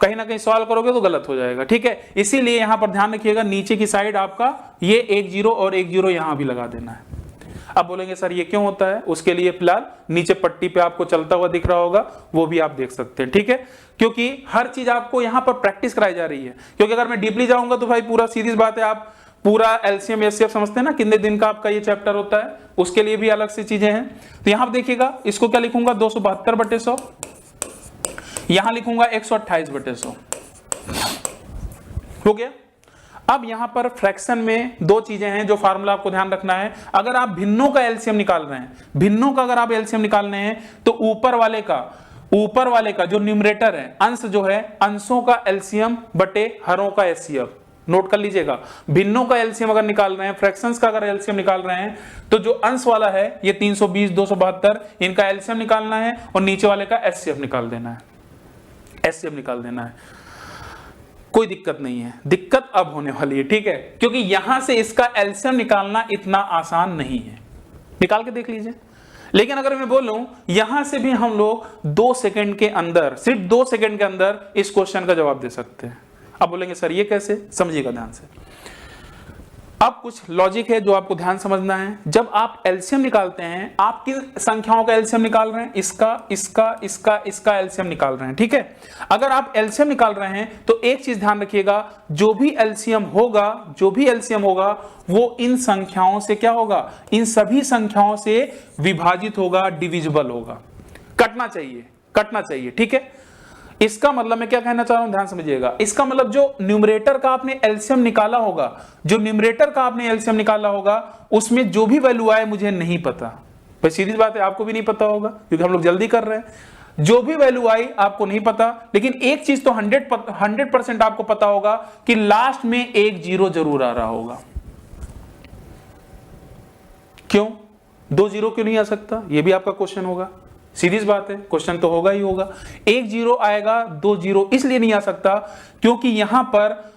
कहीं ना कहीं सवाल करोगे तो गलत हो जाएगा, ठीक है। इसीलिए यहां पर ध्यान रखिएगा, नीचे की साइड आपका ये 1 0 और 1 0 यहां भी लगा देना है। अब बोलेंगे सर ये क्यों होता है, उसके लिए फिलहाल नीचे पट्टी पे आपको चलता हुआ दिख रहा होगा, वो भी आप देख सकते हैं, ठीक है। क्योंकि हर चीज आपको यहां पर प्रैक्टिस कराई जा रही है, क्योंकि अगर मैं डीपली जाऊंगा तो भाई पूरा सीरीज बात है, आप पूरा एलसीएम एचसीएफ समझते हैं ना, कितने दिन का आपका ये चैप्टर होता है, उसके लिए भी अलग से चीजें हैं। तो यहां पर देखिएगा, इसको क्या लिखूंगा 272/100, यहां लिखूंगा 128/100, हो गया। अब यहां पर फ्रैक्शन में 2 चीजें हैं जो फार्मूला आपको ध्यान रखना है। अगर आप भिन्नों का एलसीएम निकाल रहे हैं, भिन्नों का अगर आप एलसीएम निकालने हैं, तो ऊपर वाले का जो न्यूमरेटर है, अंश जो है, अंशों का एलसीएम बटे हरों का एचसीएफ, नोट कर लीजिएगा। भिन्नों का एलसीएम अगर निकाल रहे हैं, फ्रैक्शंस का अगर एलसीएम निकाल रहे हैं, तो जो अंश वाला है ये 320 272, इनका एलसीएम निकालना है, और नीचे वाले का एचसीएफ निकाल देना है, एचसीएफ निकाल देना है। कोई दिक्कत नहीं है, दिक्कत अब होने वाली है, ठीक है, क्योंकि यहां से इसका एलसीएम निकालना इतना आसान नहीं है, निकाल के देख लीजिए। लेकिन अगर मैं बोलूं यहां से भी हम लोग 2 सेकंड के अंदर, सिर्फ 2 सेकंड के अंदर इस क्वेश्चन का जवाब दे सकते हैं। अब बोलेंगे सर ये कैसे, समझिएगा ध्यान से। अब कुछ लॉजिक है जो आपको ध्यान समझना है। जब आप एलसीएम निकालते हैं, आप किन संख्याओं का एलसीएम निकाल रहे हैं, इसका एलसीएम निकाल रहे हैं, ठीक है। अगर आप एलसीएम निकाल रहे हैं तो एक चीज ध्यान रखिएगा, जो भी एलसीएम होगा वो इन संख्याओं से क्या होगा, इन सभी संख्याओं से विभाजित होगा, डिविजिबल होगा, कटना चाहिए, ठीक है। इसका मतलब मैं क्या कहना चाह रहा हूं, ध्यान समझिएगा। इसका मतलब जो न्यूमरेटर का आपने एलसीएम निकाला होगा, उसमें जो भी वैल्यू आए मुझे नहीं पता, भाई सीधी बात है, आपको भी नहीं पता होगा क्योंकि हम लोग जल्दी कर रहे हैं। जो भी वैल्यू आई आपको नहीं पता, लेकिन एक चीज तो 100% आपको पता होगा कि लास्ट में 1 0 जरूर आ रहा होगा। क्यों 2 0 क्यों नहीं आ सकता, यह भी आपका क्वेश्चन होगा। सीधी बात है, क्वेश्चन तो होगा ही होगा। 1 0 आएगा, 2 0 इसलिए नहीं आ सकता क्योंकि यहां पर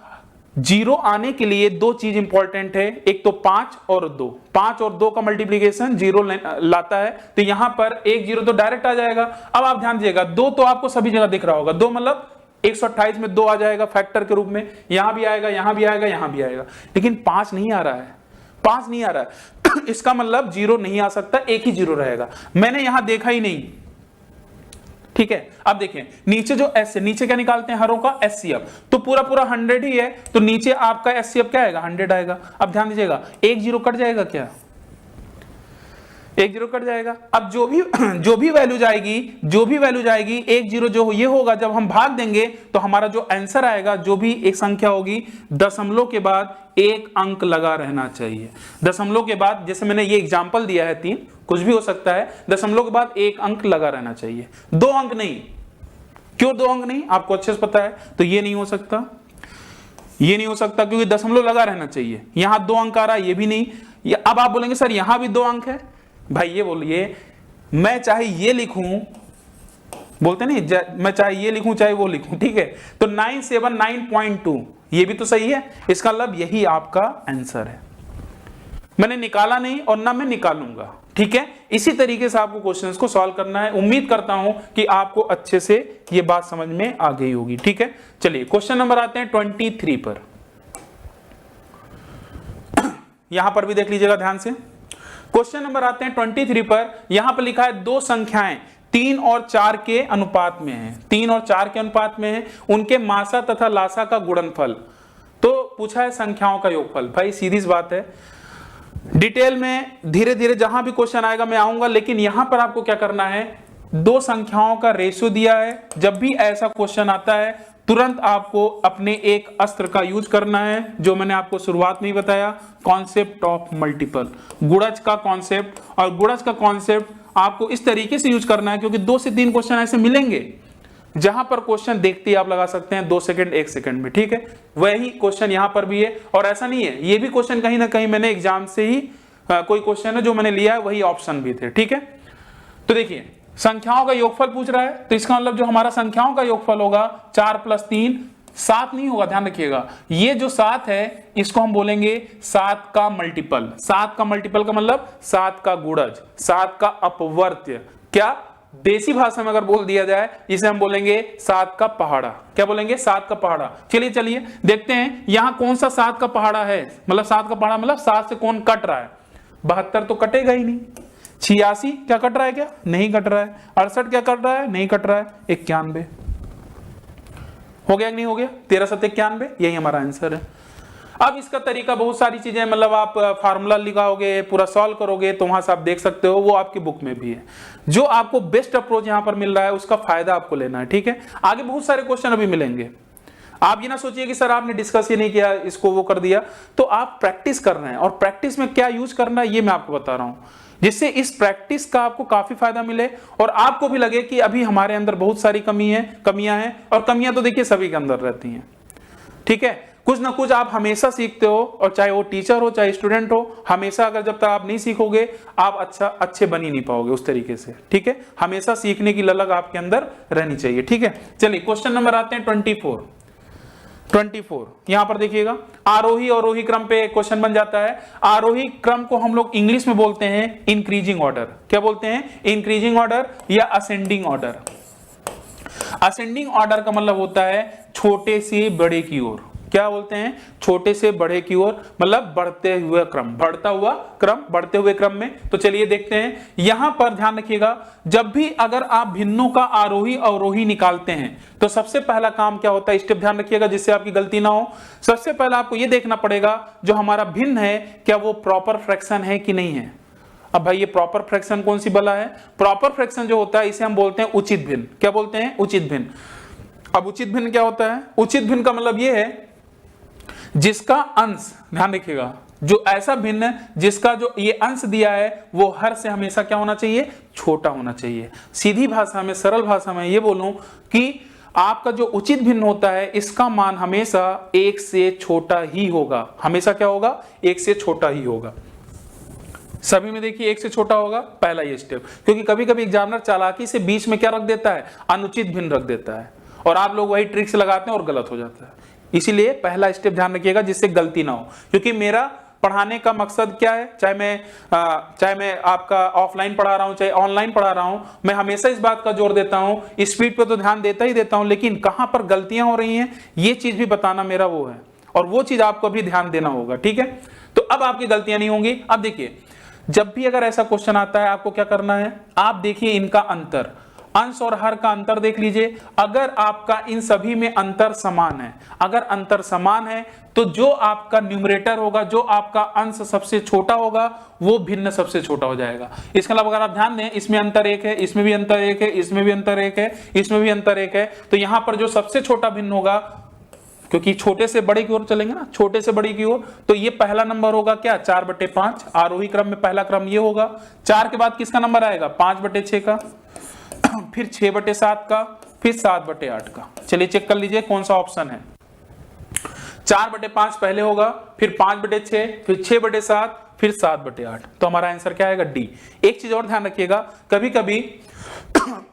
0 आने के लिए 2 चीज इंपॉर्टेंट है, एक तो 5 और 2, 5 और 2 का मल्टीप्लीकेशन 0 लाता है, तो यहां पर 1 0 तो डायरेक्ट आ जाएगा। अब आप ध्यान दीजिएगा, 2 तो आपको सभी जगह दिख रहा होगा, 2 मतलब 128 में 2 आ जाएगा फैक्टर के रूप में, यहां भी आएगा, यहां भी आएगा, यहां भी आएगा, लेकिन 5 नहीं आ रहा है, 5 नहीं आ रहा है। इसका मतलब 0 नहीं आ सकता, एक ही 0 रहेगा, मैंने यहां देखा ही नहीं, ठीक है। अब देखें नीचे जो एस है, नीचे क्या निकालते हैं, हरों का एचसीएफ, तो पूरा 100 ही है, तो नीचे आपका एचसीएफ क्या आएगा, 100 आएगा। अब ध्यान दीजिएगा, 1 0 कट जाएगा, क्या 1 0 कट जाएगा। अब जो भी वैल्यू जाएगी 1 0 जो ये होगा, जब हम भाग देंगे तो हमारा जो आंसर आएगा, जो भी एक संख्या होगी, दशमलव के बाद 1 अंक लगा रहना चाहिए। दशमलव के बाद, जैसे मैंने ये एग्जांपल दिया है 3, कुछ भी हो सकता है, दशमलव के बाद 1 अंक लगा रहना चाहिए, 2 अंक नहीं। क्यों 2 अंक नहीं, आपको अच्छे से पता है, तो ये नहीं हो सकता, क्योंकि दशमलव लगा रहना चाहिए। यहां 2 अंक आ रहा है, ये भी नहीं। अब आप बोलेंगे सर यहां भी 2 अंक है, भाई ये बोलिए, मैं चाहे ये लिखूं, बोलते नहीं, मैं चाहे ये लिखूं चाहे वो लिखूं, ठीक है, तो 979.2 ये भी तो सही है, इसका मतलब यही आपका आंसर है। मैंने निकाला नहीं और ना मैं निकालूंगा, ठीक है। इसी तरीके से आपको क्वेश्चंस को सॉल्व करना है। उम्मीद करता हूं कि आपको अच्छे से ये बात समझ में आ गई होगी, ठीक है। चलिए क्वेश्चन नंबर आते हैं 23 पर। यहां पर भी देख लीजिएगा ध्यान से, क्वेश्चन नंबर आते हैं 23 पर। यहां पर लिखा है 2 संख्याएं 3 और 4 के अनुपात में है, 3 और 4 के अनुपात में है, उनके मासा तथा लासा का गुणनफल। तो पूछा है संख्याओं का योगफल। भाई सीधी सी बात है, डिटेल में धीरे धीरे जहां भी क्वेश्चन आएगा मैं आऊंगा, लेकिन यहां पर आपको क्या करना है, दो संख्याओं का रेशियो दिया है। जब भी ऐसा क्वेश्चन आता है तुरंत आपको अपने एक अस्त्र का यूज करना है, जो मैंने आपको शुरुआत में ही बताया, कॉन्सेप्ट ऑफ मल्टीपल, गुणज का कॉन्सेप्ट। और गुणज का कॉन्सेप्ट आपको इस तरीके से यूज करना है, क्योंकि 2 से 3 क्वेश्चन ऐसे मिलेंगे जहां पर क्वेश्चन देखते ही आप लगा सकते हैं 2 सेकंड 1 सेकंड में, ठीक है। वही क्वेश्चन यहां पर भी है, और ऐसा नहीं है, ये भी क्वेश्चन कहीं ना कहीं मैंने एग्जाम से ही कोई क्वेश्चन है जो मैंने लिया है वही ऑप्शन भी थे, ठीक है। तो देखिए संख्याओं का योगफल पूछ रहा है, तो इसका मतलब जो हमारा संख्याओं का योगफल होगा 4 + 3 7 नहीं होगा, ध्यान रखिएगा। ये जो 7 है इसको हम बोलेंगे 7 का मल्टीपल। 7 का मल्टीपल का मतलब 7 का गुणज, 7 का अपवर्त्य। क्या देसी भाषा में अगर बोल दिया जाए इसे हम बोलेंगे 7 का पहाड़ा। क्या बोलेंगे? 7 का पहाड़ा। चलिए देखते हैं यहां कौन सा 7 का पहाड़ा है। मतलब 7 का पहाड़ा मतलब 7 से कौन कट रहा है? 72 तो कटेगा ही नहीं। 86 क्या कट रहा है? क्या नहीं कट रहा है। 68 क्या कट रहा है? नहीं कट रहा है। 91 हो गया कि नहीं हो गया? 13 × 7 = 91, यही हमारा आंसर है। अब इसका तरीका बहुत सारी चीजें, मतलब आप फार्मूला लिखाओगे, पूरा सॉल्व करोगे, तो वहां से आप देख सकते हो, वो आपकी बुक में भी है। जो आपको बेस्ट अप्रोच यहां पर मिल रहा है उसका फायदा आपको लेना है, ठीक है। आगे बहुत सारे क्वेश्चन अभी मिलेंगे। आप ये ना सोचिए कि सर आपने डिस्कस ही नहीं किया, इसको वो कर दिया। तो आप प्रैक्टिस कर रहे हैं, और प्रैक्टिस में क्या यूज करना है ये मैं आपको बता रहा हूं, जिससे इस प्रैक्टिस का आपको काफी फायदा मिले और आपको भी लगे कि अभी हमारे अंदर बहुत सारी कमियां हैं। और कमियां तो देखिए सभी के अंदर रहती हैं, ठीक है। कुछ ना कुछ आप हमेशा सीखते हो, और चाहे वो टीचर हो चाहे स्टूडेंट हो, हमेशा अगर जब तक आप नहीं सीखोगे आप अच्छे बन ही नहीं पाओगे उस तरीके से, ठीक है। हमेशा सीखने की ललक आपके अंदर रहनी चाहिए, ठीक है। चलिए क्वेश्चन नंबर आते हैं 24। यहां पर देखिएगा, आरोही अवरोही क्रम पे क्वेश्चन बन जाता है। आरोही क्रम को हम लोग इंग्लिश में बोलते हैं इंक्रीजिंग ऑर्डर। क्या बोलते हैं? इंक्रीजिंग ऑर्डर या असेंडिंग ऑर्डर। असेंडिंग ऑर्डर का मतलब होता है छोटे से बड़े की ओर। क्या बोलते हैं? छोटे से बड़े की ओर, मतलब बढ़ते हुए क्रम, बढ़ते हुए क्रम में। तो चलिए देखते हैं। यहां पर ध्यान रखिएगा, जब भी अगर आप भिन्नों का आरोही अवरोही निकालते हैं तो सबसे पहला काम क्या होता है, स्टेप ध्यान रखिएगा जिससे आपकी गलती ना हो। सबसे पहला आपको यह देखना पड़ेगा जो हमारा भिन्न है क्या वो प्रॉपर फ्रैक्शन है कि नहीं है। अब भाई ये प्रॉपर फ्रैक्शन कौन सी बला है? प्रॉपर फ्रैक्शन जो होता है इसे हम बोलते हैं उचित भिन्न। क्या बोलते हैं? उचित भिन्न। अब उचित भिन्न क्या होता है? उचित भिन्न का मतलब यह है जिसका अंश, ध्यान रखिएगा, जो ऐसा भिन्न जिसका जो ये अंश दिया है वो हर से हमेशा क्या होना चाहिए? छोटा होना चाहिए। सीधी भाषा में, सरल भाषा में ये बोलूं कि आपका जो उचित भिन्न होता है इसका मान हमेशा 1 से छोटा ही होगा। हमेशा क्या होगा? 1 से छोटा ही होगा। सभी में देखिए 1 से छोटा होगा, पहला ये स्टेप। क्योंकि कभी कभी एग्जामिनर चालाकी से बीच में क्या रख देता है? अनुचित भिन्न रख देता है, और आप लोग वही ट्रिक्स लगाते हैं और गलत हो जाता है। इसीलिए पहला स्टेप ध्यान रखिएगा जिससे गलती ना हो। क्योंकि मेरा पढ़ाने का मकसद क्या है, चाहे मैं आपका ऑफलाइन पढ़ा रहा हूं चाहे ऑनलाइन पढ़ा रहा हूं, मैं हमेशा इस बात का जोर देता हूं, स्पीड पे तो ध्यान देता ही देता हूं, लेकिन कहां पर गलतियां हो रही हैं ये चीज भी बताना मेरा वो है, और वो चीज आपको भी ध्यान देना होगा, ठीक है। तो अब आपकी गलतियां नहीं होंगी। अब देखिए, जब भी अगर ऐसा क्वेश्चन आता है आपको क्या करना है, आप देखिए इनका अंतर, अंश और हर का अंतर देख लीजिए। अगर आपका इन सभी में अंतर समान है, अगर अंतर समान है तो जो आपका न्यूमरेटर होगा, जो आपका अंश सबसे छोटा होगा वो भिन्न सबसे छोटा हो जाएगा। इसके अलावा अगर आप ध्यान दें, इसमें अंतर 1 है, इसमें भी अंतर 1 है, इसमें भी अंतर 1 है, इसमें भी अंतर 1 है, तो यहां पर जो सबसे छोटा भिन्न होगा, क्योंकि छोटे से बड़े की ओर चलेंगे ना, छोटे से बड़ी की ओर, तो ये पहला नंबर होगा क्या? 4/5। आरोही क्रम में पहला क्रम ये होगा। 4 के बाद किसका नंबर आएगा? 5/6 का, फिर 6/7 का, फिर 7/8 का। चलिए चेक कर लीजिए कौन सा ऑप्शन है। 4/5 पहले होगा, फिर 5/6, फिर 6/7, फिर 7/8। तो हमारा आंसर क्या आएगा? डी। एक चीज और ध्यान रखिएगा, कभी कभी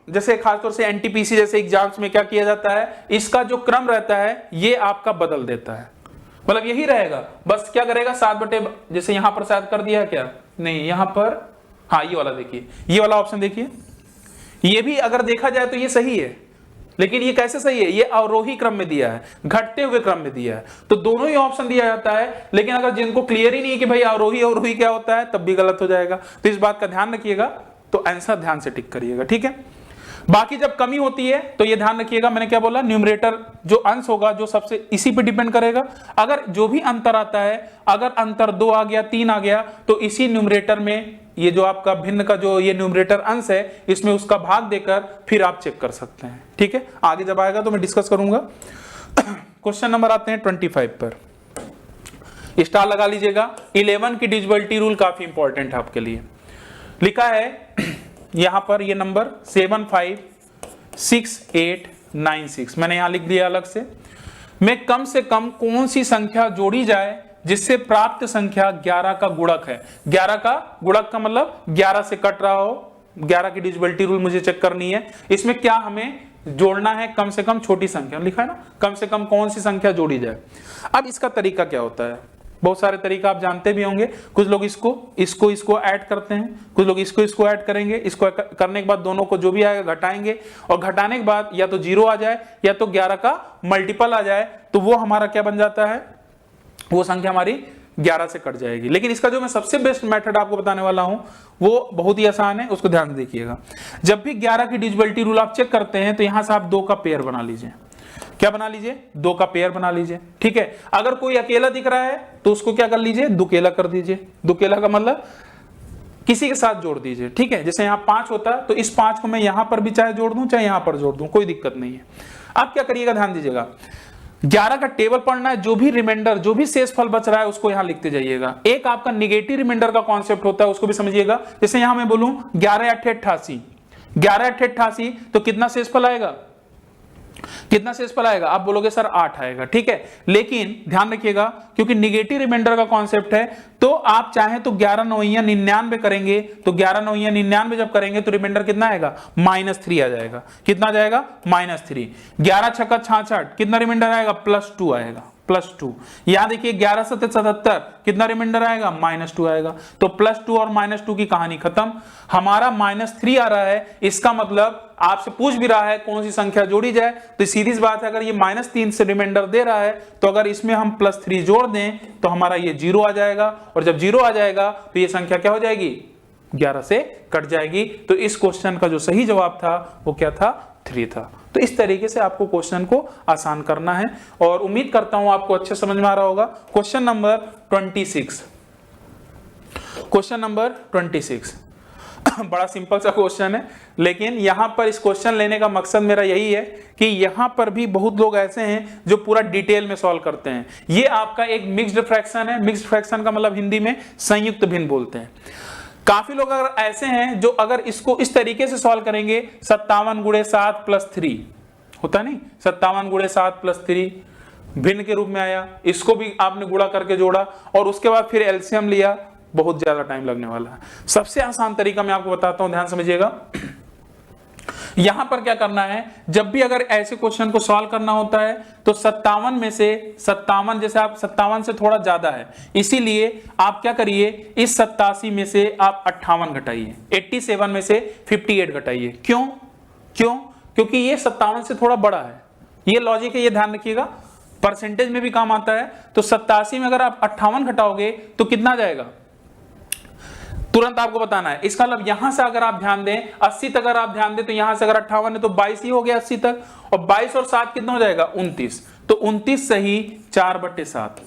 जैसे खासतौर से एनटीपीसी जैसे एग्जाम्स में क्या किया जाता है, इसका जो क्रम रहता है ये आपका बदल देता है। मतलब यही रहेगा, बस क्या करेगा? 7 जैसे यहां पर शायद कर दिया है क्या? नहीं, यहां पर, हाँ ये वाला देखिए, ये वाला ऑप्शन देखिए, ये भी अगर देखा जाए तो ये सही है, लेकिन ये कैसे सही है? ये अवरोही क्रम में दिया है, घटते हुए क्रम में दिया है, तो दोनों ही ऑप्शन दिया जाता है। लेकिन अगर जिनको क्लियर ही नहीं है कि भाई अवरोही अवरोही क्या होता है, तब भी गलत हो जाएगा। तो इस बात का ध्यान रखिएगा, तो आंसर ध्यान से टिक करिएगा, ठीक है। बाकी जब कमी होती है तो ये ध्यान रखिएगा, मैंने क्या बोला, न्यूमरेटर जो अंश होगा जो सबसे इसी पे डिपेंड करेगा। अगर जो भी अंतर आता है, अगर अंतर 2 आ गया 3 आ गया तो इसी न्यूमरेटर में ये जो आपका भिन्न का जो ये न्यूमरेटर अंश है इसमें उसका भाग देकर फिर आप चेक कर सकते हैं। ठीक है, आगे जब आएगा तो मैं डिस्कस करूंगा। क्वेश्चन नंबर आते हैं 25 पर, स्टार लगा लीजिएगा। 11 की डिविजिबिलिटी रूल काफी इंपॉर्टेंट है आपके लिए। लिखा है यहां पर ये नंबर 756896 मैंने यहां लिख दिया अलग से कम कौन सी संख्या जोड़ी जाए जिससे प्राप्त संख्या 11 का गुणक है। 11 का गुणक का मतलब 11 से कट रहा हो, 11 की डिविजिबिलिटी रूल मुझे चेक करनी है। इसमें क्या हमें जोड़ना है, कम से कम छोटी संख्या लिखा है ना, कम से कम कौन सी संख्या जोड़ी जाए। अब इसका तरीका क्या होता है, बहुत सारे तरीका आप जानते भी होंगे। कुछ लोग इसको ऐड करते हैं, कुछ लोग इसको ऐड करेंगे। इसको करने के बाद दोनों को जो भी आएगा घटाएंगे और घटाने के बाद या तो 0 आ जाए या तो 11 का मल्टीपल आ जाए तो वो हमारा क्या बन जाता है, वो संख्या हमारी 11 से कट जाएगी। लेकिन इसका जो मैं सबसे बेस्ट मेथड आपको बताने वाला हूं वो बहुत ही आसान है, उसको ध्यान से देखिएगा। जब भी 11 की डिविजिबिलिटी रूल आप चेक करते हैं तो यहां से आप 2 का पेयर बना लीजिए। क्या बना लीजिए, 2 का पेयर बना लीजिए। ठीक है, अगर कोई अकेला दिख रहा है तो उसको क्या कर लीजिए, दुकेला कर दीजिए। दुकेला का मतलब किसी के साथ जोड़ दीजिए। ठीक है, जैसे यहां 5 होता है तो इस 5 को मैं यहां पर भी चाहे जोड़ दूं चाहे यहां पर जोड़ दूं, कोई दिक्कत नहीं है। आप क्या करिएगा, ध्यान दीजिएगा, 11 का टेबल पढ़ना है, जो भी रिमाइंडर जो भी शेष फल बच रहा है उसको यहां लिखते जाइएगा। एक आपका निगेटिव रिमाइंडर का कॉन्सेप्ट होता है, उसको भी समझिएगा। जैसे यहां मैं बोलूं 11 8 88, 11 8 88 तो कितना शेष फल आएगा, कितना शेष फल आएगा, आप बोलोगे सर 8 आएगा। ठीक है, लेकिन ध्यान रखिएगा क्योंकि निगेटिव रिमाइंडर का कॉन्सेप्ट है तो आप चाहे तो 11 9 99 करेंगे तो 11 9 99 जब करेंगे तो रिमाइंडर कितना आएगा, -3 आ जाएगा। कितना आ जाएगा, -3। 11 छक्का 66 कितना रिमाइंडर आएगा, +2 आएगा, +2। यहां देखिए 11 7 77 कितना रिमाइंडर आएगा, -2 आएगा। तो +2 और -2 की कहानी खत्म। हमारा -3 आ रहा है, इसका मतलब आपसे पूछ भी रहा है कौन सी संख्या जोड़ी जाए, तो सीधी सी बात है, अगर ये -3 से रिमाइंडर दे रहा है तो अगर इसमें हम +3 जोड़ दें तो हमारा ये 0 आ जाएगा, और जब 0 आ जाएगा तो ये संख्या क्या हो जाएगी, 11 से कट जाएगी। तो इस क्वेश्चन का जो सही जवाब था वो क्या था, 3 था। तो इस तरीके से आपको क्वेश्चन को आसान करना है और उम्मीद करता हूं आपको अच्छे समझ में आ रहा होगा। क्वेश्चन नंबर 26, क्वेश्चन नंबर 26 बड़ा सिंपल सा क्वेश्चन है, लेकिन यहां पर इस क्वेश्चन लेने का मकसद मेरा यही है कि यहां पर भी बहुत लोग ऐसे हैं जो पूरा डिटेल में सॉल्व करते हैं। ये आपका एक मिक्स्ड फ्रैक्शन है। मिक्स्ड फ्रैक्शन का मतलब हिंदी में संयुक्त भिन्न बोलते हैं। काफी लोग अगर ऐसे हैं जो अगर इसको इस तरीके से सॉल्व करेंगे, 57 × 7 + 3 होता नहीं, 57 × 7 + 3 भिन्न के रूप में आया, इसको भी आपने गुणा करके जोड़ा और उसके बाद फिर एलसीएम लिया, बहुत ज्यादा टाइम लगने वाला है। सबसे आसान तरीका मैं आपको बताता हूं, ध्यान समझिएगा। यहां पर क्या करना है, जब भी अगर ऐसे क्वेश्चन को सॉल्व करना होता है तो 57 में से 57, जैसे आप 57 से थोड़ा ज्यादा है, इसीलिए आप क्या करिए, इस 87 में से आप 58 घटाइए, 87 में से 58 घटाइए। क्यों, क्योंकि ये 57 से थोड़ा बड़ा है। ये लॉजिक है, ये ध्यान रखिएगा, परसेंटेज में भी काम आता है। तो 87 में अगर आप 58 घटाओगे तो कितना आ जाएगा, तुरंत आपको बताना है। इसका मतलब यहां से अगर आप ध्यान दें 80 तक अगर आप ध्यान दें तो यहां से अगर 58 है तो 22 ही हो गया 80 तक, और 22 और 7 कितना हो जाएगा, 29। तो 29 सही 4/7।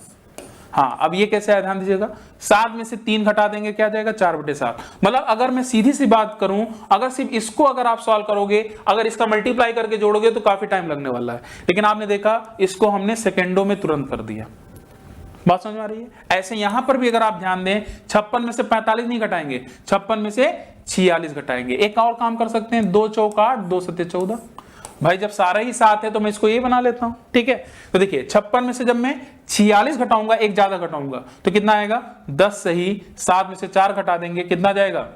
हाँ, अब ये कैसे है, ध्यान दीजिएगा, 7 में से 3 घटा देंगे, क्या आ जाएगा, 4/7। मतलब अगर मैं सीधी सी बात करूं, अगर सिर्फ इसको अगर आप सॉल्व करोगे, अगर इसका मल्टीप्लाई करके जोड़ोगे तो काफी टाइम लगने वाला है। लेकिन आपने देखा इसको हमने सेकेंडों में तुरंत कर दिया। बात समझ में आ रही है। ऐसे यहां पर भी अगर आप ध्यान दें, 56 में से 45 नहीं घटाएंगे, 56 में से 46 घटाएंगे। एक और काम कर सकते हैं, 2 चौक 8, 2 सत्ते 14। भाई जब सारा ही 7 है तो मैं इसको ये बना लेता हूं। ठीक है, तो देखिए 56 में से जब मैं 46 घटाऊंगा, एक ज्यादा घटाऊंगा तो कितना आएगा, 10 सही। 7 में से 4 घटा देंगे, कितना जाएगा,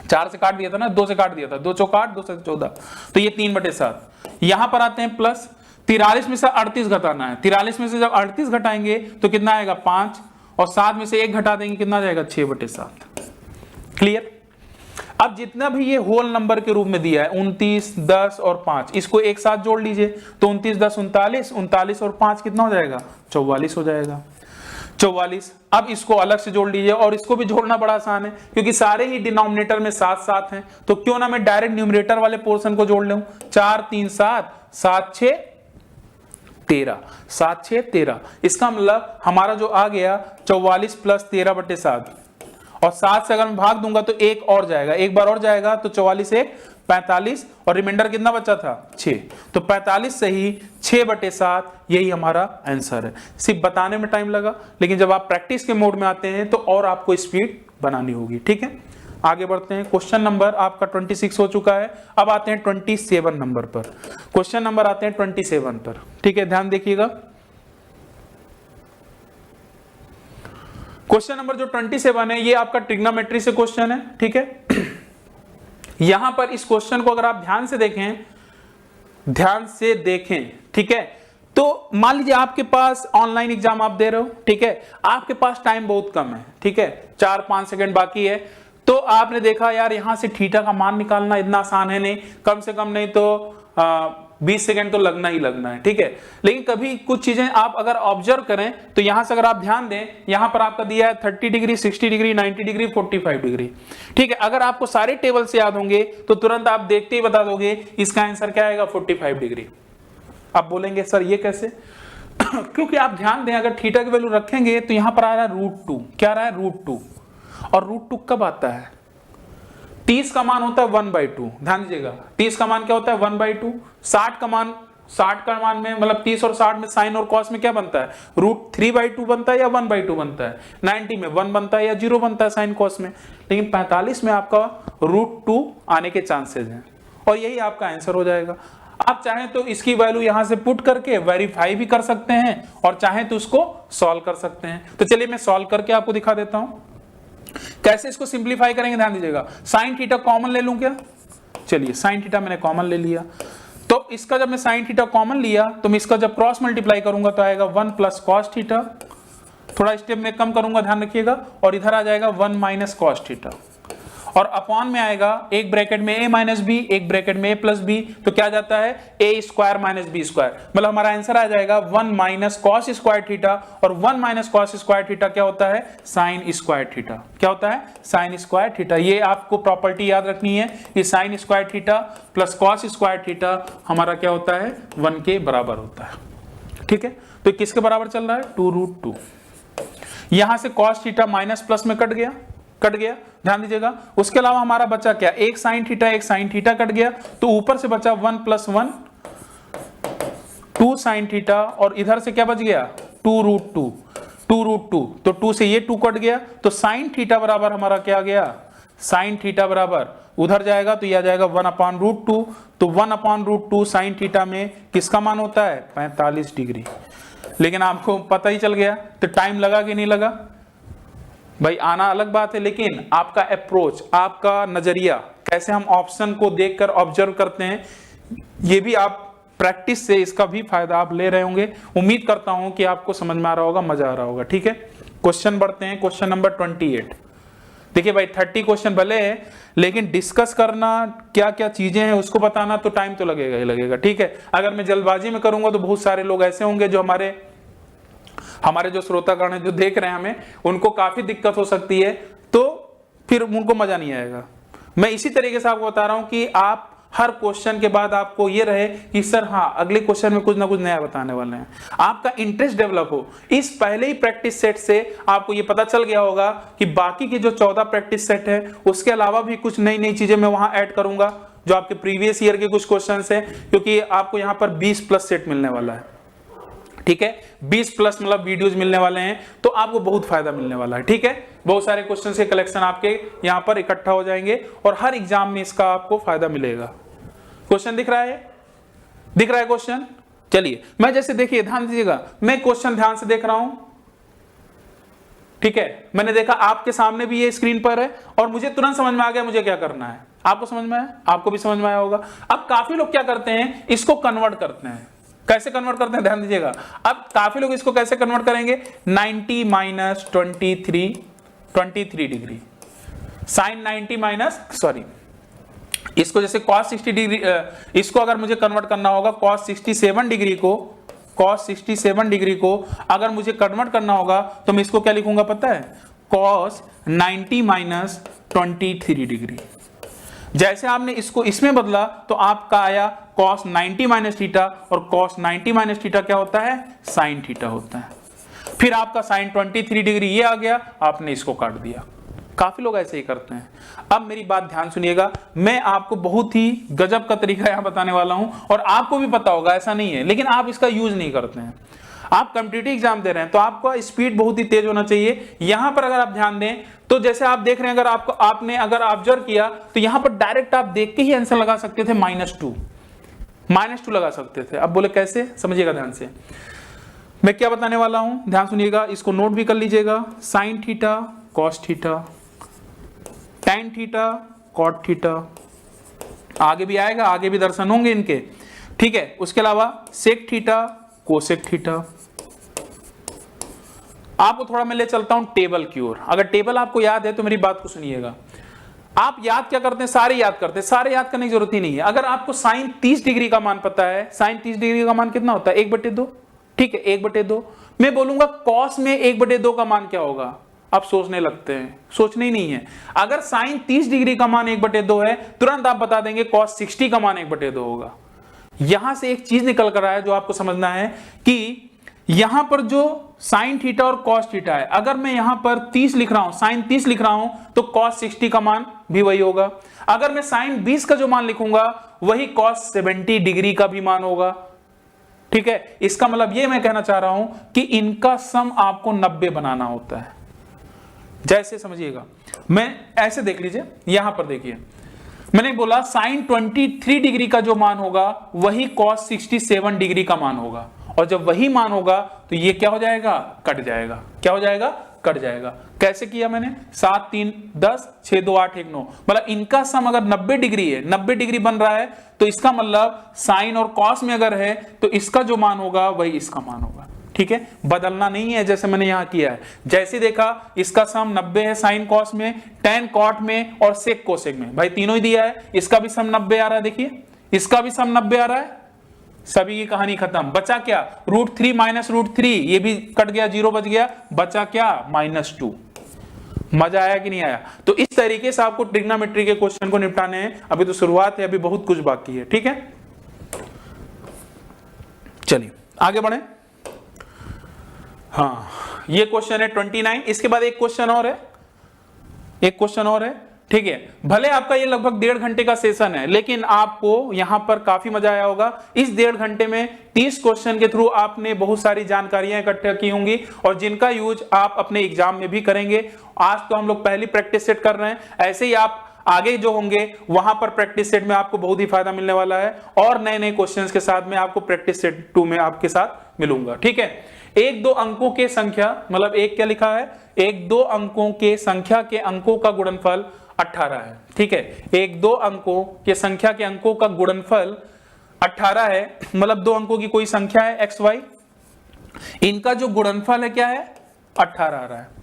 4 से काट दिया था ना, 2 से काट दिया था, 2 चौक 8, 2 सत्ते 14, तो ये 3/7। यहां पर आते हैं प्लस 43 में से 38 घटाना है। 43 में से जब 38 घटाएंगे तो कितना आएगा, 5, और 7 में से 1 घटा देंगे, कितना जाएगा, 6/7। क्लियर। अब जितना भी ये होल नंबर के रूप में दिया है, 29, 10 और 5, इसको एक साथ जोड़ लीजिए तो 29 10 39, 39 और 5 कितना हो जाएगा, 44 हो जाएगा। 44। अब इसको अलग से जोड़ लीजिए, और इसको भी जोड़ना बड़ा आसान है क्योंकि सारे ही डिनोमिनेटर में 7 7 हैं, तो क्यों ना मैं डायरेक्ट न्यूमरेटर वाले पोर्शन को जोड़ लूं। 4 3 7, 7 6 13, 7 6 13। इसका मतलब हमारा जो आ गया 44 प्लस 13/7, और 7 से अगर मैं भाग दूंगा तो एक और जाएगा, एक बार और जाएगा, तो 44 1 45, और रिमाइंडर कितना बचा था 6, तो 45 से ही 6/7 यही हमारा आंसर है। सिर्फ बताने में टाइम लगा, लेकिन जब आप प्रैक्टिस के मोड में आते हैं तो और आपको स्पीड बनानी होगी। ठीक है, आगे बढ़ते हैं। क्वेश्चन नंबर आपका 26 हो चुका है, अब आते हैं 27 नंबर पर। क्वेश्चन नंबर आते हैं 27 पर। ठीक है, ध्यान देखिएगा। क्वेश्चन नंबर जो 27 है ये आपका ट्रिग्नोमेट्री से क्वेश्चन है। ठीक है, यहां पर इस क्वेश्चन को अगर आप ध्यान से देखें, ठीक है, तो मान लीजिए आपके पास ऑनलाइन एग्जाम आप दे रहे हो, ठीक है, आपके पास टाइम बहुत कम है, ठीक है, 4-5 सेकंड बाकी है, तो आपने देखा यार यहां से थीटा का मान निकालना इतना आसान है नहीं, कम से कम नहीं तो 20 सेकंड तो लगना ही लगना है। ठीक है, लेकिन कभी कुछ चीजें आप अगर ऑब्जर्व करें तो यहां से अगर आप ध्यान दें, यहां पर आपका दिया है 30 डिग्री, 60 डिग्री, 90 डिग्री, 45 डिग्री। ठीक है, अगर आपको सारे टेबल से याद होंगे तो तुरंत आप देखते ही बता दोगे इसका आंसर क्या आएगा, 45 डिग्री। आप बोलेंगे सर ये कैसे? क्योंकि आप ध्यान दें, अगर थीटा की वैल्यू रखेंगे तो यहां पर आ रहा है √2। क्या आ रहा है? √2। और √2 कब आता है? 30 का मान होता है 1/2। ध्यान दीजिएगा, 30 का मान क्या होता है? 1/2। 60 का मान में मतलब 30 और 60 में साइन और कॉस में क्या बनता है? √3/2 बनता है या 1/2 बनता है? 90 में 1 बनता है या 0 बनता है साइन कॉस में? लेकिन 45 में आपका √2 आने के चांसेस हैं, और यही आपका आंसर हो जाएगा। आप चाहें तो इसकी वैल्यू यहां से पुट करके वेरीफाई भी कर सकते हैं, और चाहें तो उसको सॉल्व कर सकते हैं। तो चलिए मैं सॉल्व करके आपको दिखा देता हूं कैसे इसको सिंप्लीफाई करेंगे। ध्यान दीजिएगा, साइन थीटा कॉमन ले लूं क्या? चलिए, साइन थीटा मैंने कॉमन ले लिया, तो इसका जब मैं साइन थीटा कॉमन लिया तो मैं इसका जब क्रॉस मल्टीप्लाई करूंगा तो आएगा 1 प्लस कॉस थीटा। थोड़ा स्टेप में कम करूंगा, ध्यान रखिएगा, और इधर आ जाएगा 1 माइनस कॉस थीटा, और अपॉन में आएगा एक ब्रैकेट में a माइनस बी, एक ब्रैकेट में a प्लस बी, तो क्या जाता है a square minus b square. मतलब हमारा आंसर आ जाएगा 1 माइनस कॉस स्क्वायर थीटा, और 1 माइनस कॉस स्क्वायर थीटा क्या होता है? Sine square theta. क्या होता है? Sine square theta. ये आपको प्रॉपर्टी याद रखनी है कि sine square theta plus cos square theta हमारा क्या होता है? 1 के बराबर होता है। ठीक है, तो किसके बराबर चल रहा है? 2√2। यहां से कॉस थीटा माइनस प्लस में कट गया, ध्यान दीजिएगा। उसके अलावा हमारा बचा क्या? एक साइन थीटा कट गया, तो ऊपर से बचा 1 + 1 2 साइन थीटा, और इधर से क्या बच गया? 2√2, तो 2 से ये 2 कट गया, तो साइन थीटा बराबर हमारा क्या आ गया? साइन थीटा बराबर उधर जाएगा तो यह आ जाएगा 1/√2, तो 1/√2 साइन थीटा में किसका मान होता है? 45 डिग्री। लेकिन आपको पता ही चल गया, तो टाइम लगा कि नहीं लगा? भाई आना अलग बात है, लेकिन आपका अप्रोच, आपका नजरिया, कैसे हम ऑप्शन को देखकर ऑब्जर्व करते हैं, ये भी आप प्रैक्टिस से इसका भी फायदा आप ले रहे होंगे। उम्मीद करता हूं कि आपको समझ में आ रहा होगा, मजा आ रहा होगा। ठीक है, क्वेश्चन बढ़ते हैं। Question number 28। देखिए भाई 30 क्वेश्चन भले है, लेकिन डिस्कस करना क्या क्या चीजें हैं उसको बताना तो टाइम तो लगेगा ही लगेगा। ठीक है, अगर मैं जल्दबाजी में करूंगा तो बहुत सारे लोग ऐसे होंगे जो हमारे जो श्रोतागण हैं, जो देख रहे हैं हमें, उनको काफी दिक्कत हो सकती है, तो फिर उनको मजा नहीं आएगा। मैं इसी तरीके से आपको बता रहा हूं कि आप हर क्वेश्चन के बाद आपको ये रहे कि सर हाँ अगले क्वेश्चन में कुछ ना कुछ नया बताने वाले हैं, आपका इंटरेस्ट डेवलप हो। इस पहले ही प्रैक्टिस सेट से आपको ये पता चल गया होगा कि बाकी के जो 14 प्रैक्टिस सेट है उसके अलावा भी कुछ नई नई चीजें मैं वहां ऐड करूंगा, जो आपके प्रीवियस ईयर के कुछ क्वेश्चन है, क्योंकि आपको यहाँ पर 20+ सेट मिलने वाला है। ठीक है, 20+ मतलब वीडियोस मिलने वाले हैं, तो आपको बहुत फायदा मिलने वाला है। ठीक है, बहुत सारे क्वेश्चन के कलेक्शन आपके यहाँ पर इकट्ठा हो जाएंगे, और हर एग्जाम में इसका आपको फायदा मिलेगा। क्वेश्चन दिख रहा है क्वेश्चन? चलिए, मैं जैसे देखिए, ध्यान दीजिएगा, मैं क्वेश्चन ध्यान से देख रहा हूं। ठीक है, मैंने देखा आपके सामने भी ये स्क्रीन पर है, और मुझे तुरंत समझ में आ गया मुझे क्या करना है। आपको समझ में आया? आपको भी समझ में आया होगा। अब काफी लोग क्या करते हैं, इसको कन्वर्ट करते हैं। कैसे कन्वर्ट करते हैं? ध्यान दीजिएगा, अब काफी लोग इसको कैसे कन्वर्ट करेंगे? 90 - 23 डिग्री, साइन 90 माइनस, सॉरी, इसको जैसे cos 60 डिग्री, इसको अगर मुझे कन्वर्ट करना होगा cos 67 डिग्री को cos 67 डिग्री को अगर मुझे कन्वर्ट करना होगा तो मैं इसको क्या लिखूंगा पता है, cos 90 माइनस 23 डिग्री। जैसे आपने इसको इसमें बदला तो आपका आया cos 90 माइनस थीटा, और cos 90 माइनस थीटा क्या होता है, साइन थीटा होता है। फिर आपका साइन 23 डिग्री ये आ गया, आपने इसको काट दिया। काफी लोग ऐसे ही करते हैं। अब मेरी बात ध्यान सुनिएगा, मैं आपको बहुत ही गजब का तरीका यहां बताने वाला हूं, और आपको भी पता होगा ऐसा नहीं है, लेकिन आप इसका यूज नहीं करते हैं। आप कॉम्पिटिटिव एग्जाम दे रहे हैं तो आपका स्पीड बहुत ही तेज होना चाहिए। यहां पर अगर आप ध्यान दें तो जैसे आप देख रहे हैं, अगर आपको आपने अगर ऑब्जर्व किया तो यहां पर डायरेक्ट आप देख के ही आंसर लगा सकते थे, -2 लगा सकते थे। अब बोले कैसे, समझिएगा ध्यान से। मैं क्या बताने वाला हूं, ध्यान सुनिएगा, इसको नोट भी कर लीजिएगा। Sine theta cos theta, tan theta cot theta, आगे भी आएगा, आगे भी दर्शन होंगे इनके, ठीक है। उसके अलावा सेक थीटा कोसेक थीटा। आपको थोड़ा मैं ले चलता हूं टेबल की ओर। अगर टेबल आपको याद है तो मेरी बात को सुनिएगा। आप याद क्या करते हैं, सारे याद करते हैं, सारे याद करने की जरूरत ही नहीं है। अगर आपको साइन 30 डिग्री का मान पता है, साइन 30 डिग्री का मान कितना होता है, 1/2, ठीक है, 1/2। मैं बोलूंगा कॉस में 1/2 का मान क्या होगा, आप सोचने लगते हैं, सोचने ही नहीं है। अगर साइन 30 डिग्री का मान 1/2 है, तुरंत आप बता देंगे कॉस 60 का मान 1/2 होगा। यहां से एक चीज निकल कर आया है जो आपको समझना है कि यहां पर जो साइन थीटा और कॉस थीटा है, अगर मैं यहां पर 30 लिख रहा हूं, साइन 30 लिख रहा हूं, तो कॉस 60 का मान भी वही होगा। अगर मैं साइन 20 का जो मान लिखूंगा वही कॉस 70 डिग्री का भी मान होगा, ठीक है। इसका मतलब ये मैं कहना चाह रहा हूं कि इनका सम आपको 90 बनाना होता है। जैसे समझिएगा, मैं ऐसे देख लीजिए, यहां पर देखिए, मैंने बोला साइन 23 डिग्री का जो मान होगा वही कॉस 67 डिग्री का मान होगा, और जब वही मान होगा तो ये क्या हो जाएगा, कट जाएगा। क्या हो जाएगा, कट जाएगा। कैसे किया मैंने, 7 3 10 6 2 8 1 9, मतलब इनका सम अगर 90 डिग्री है, 90 डिग्री बन रहा है, तो इसका मतलब साइन और कॉस में अगर है तो इसका जो मान होगा वही इसका मान होगा, ठीक है। बदलना नहीं है जैसे मैंने यहां किया है। जैसे देखा इसका सम 90 है साइन कॉस में, टैन कॉट में और सेक कोसेक में, भाई तीनों ही दिया है। इसका भी सम 90 आ रहा है, देखिए इसका भी सम 90 आ रहा है। सभी की कहानी खत्म। बचा क्या, √3 माइनस √3, ये भी कट गया, 0 बच गया, बचा क्या, -2। मजा आया कि नहीं आया। तो इस तरीके से आपको ट्रिग्नोमेट्री के क्वेश्चन को निपटाने हैं। अभी तो शुरुआत है, अभी बहुत कुछ बाकी है, ठीक है। चलिए आगे बढ़े। हाँ, ये क्वेश्चन है 29। इसके बाद एक क्वेश्चन और है, एक क्वेश्चन और है, ठीक है। भले आपका ये लगभग 1.5 घंटे का सेशन है, लेकिन आपको यहां पर काफी मजा आया होगा। इस 1.5 घंटे में 30 क्वेश्चन के थ्रू आपने बहुत सारी जानकारियां इकट्ठा की होंगी, और जिनका यूज आप अपने एग्जाम में भी करेंगे। आज तो हम लोग पहली प्रैक्टिस सेट कर रहे हैं, ऐसे ही आप आगे जो होंगे वहां पर प्रैक्टिस सेट में आपको बहुत ही फायदा मिलने वाला है, और नए नए क्वेश्चंस के साथ में आपको प्रैक्टिस सेट 2 में आपके साथ मिलूंगा, ठीक है। 1-2 अंकों के संख्या, मतलब एक क्या लिखा है, 1-2 अंकों के संख्या के अंकों का गुणनफल 18 है, ठीक है। 1-2 अंकों के संख्या के अंकों का गुणनफल 18 है, मतलब 2 अंकों की कोई संख्या है x y, इनका जो गुणनफल है क्या है, 18 आ रहा है,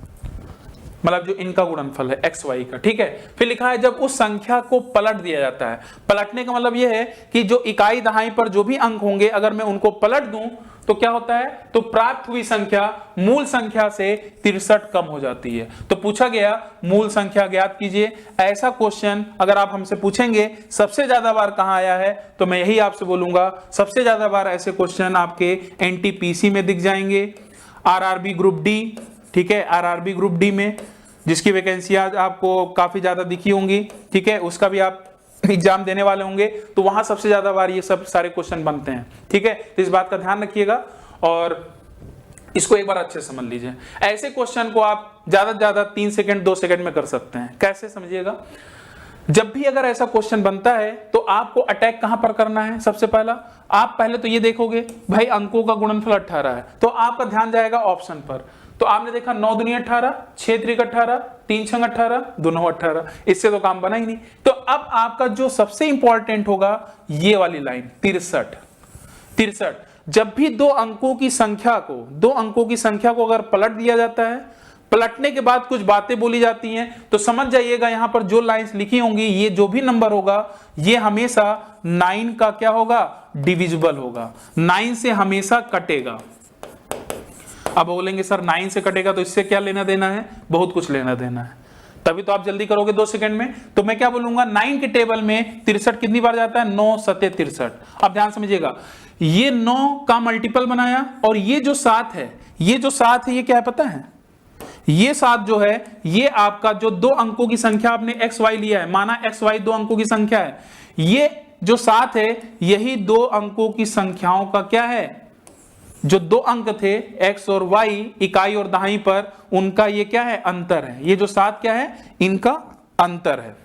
मतलब जो इनका गुणनफल है x y का, ठीक है। फिर लिखा है जब उस संख्या को पलट दिया जाता है। पलटने का मतलब यह है कि जो इकाई दहाई पर जो भी अंक होंगे, अगर मैं उनको पलट दूं तो क्या होता है, तो प्राप्त हुई संख्या मूल संख्या से 63 कम हो जाती है। तो पूछा गया मूल संख्या ज्ञात कीजिए। ऐसा क्वेश्चन अगर आप हमसे पूछेंगे सबसे ज्यादा बार कहां आया है, तो मैं यही आपसे बोलूंगा सबसे ज्यादा बार ऐसे क्वेश्चन आपके NTPC में दिख जाएंगे, RRB ग्रुप डी, ठीक है, RRB ग्रुप डी में, जिसकी वैकेंसी आज आपको काफी ज्यादा दिखी होंगी, ठीक है, उसका भी आप एग्जाम देने वाले होंगे, तो वहां सबसे ज्यादा बार ये सब सारे क्वेश्चन बनते हैं, ठीक है। तो इस बात का ध्यान रखिएगा और इसको एक बार अच्छे से समझ लीजिए। ऐसे क्वेश्चन को आप ज्यादा से ज्यादा 3 सेकंड 2 सेकंड में कर सकते हैं। कैसे, समझिएगा। जब भी अगर ऐसा क्वेश्चन बनता है तो आपको अटैक कहां पर करना है, सबसे पहला आप पहले तो ये देखोगे भाई अंकों का गुणनफल 18 है, तो आपका ध्यान जाएगा ऑप्शन पर। तो आपने देखा 9 दूनी 18, 6 त्रिक 18, 3 छंग 18, 2 9 18, इससे तो काम बना ही नहीं। तो अब आपका जो सबसे इंपॉर्टेंट होगा ये वाली लाइन 63। जब भी 2 अंकों की संख्या को अगर पलट दिया जाता है, पलटने के बाद कुछ बातें बोली जाती हैं, तो समझ जाइएगा यहां पर जो लाइंस लिखी होंगी, ये जो भी नंबर होगा ये हमेशा 9 का क्या होगा, डिविजिबल होगा, 9 से हमेशा कटेगा। अब बोलेंगे सर 9 से कटेगा तो इससे क्या लेना देना है, बहुत कुछ लेना देना है, तभी तो आप जल्दी करोगे 2 सेकंड में। तो मैं क्या बोलूंगा, 9 के टेबल में 63 कितनी बार जाता है, 9 सते 63। अब ध्यान समझिएगा, ये 9 का मल्टीपल बनाया और ये जो 7 है, ये जो 7 है ये क्या है पता है, ये 7 जो है ये आपका जो 2 अंकों की संख्या आपने एक्स वाई लिया है, माना एक्स वाई 2 अंकों की संख्या है, ये जो 7 है यही 2 अंकों की संख्याओं का क्या है, जो 2 अंक थे x और y इकाई और दहाई पर, उनका ये क्या है, अंतर है। ये जो 7 क्या है, इनका अंतर है।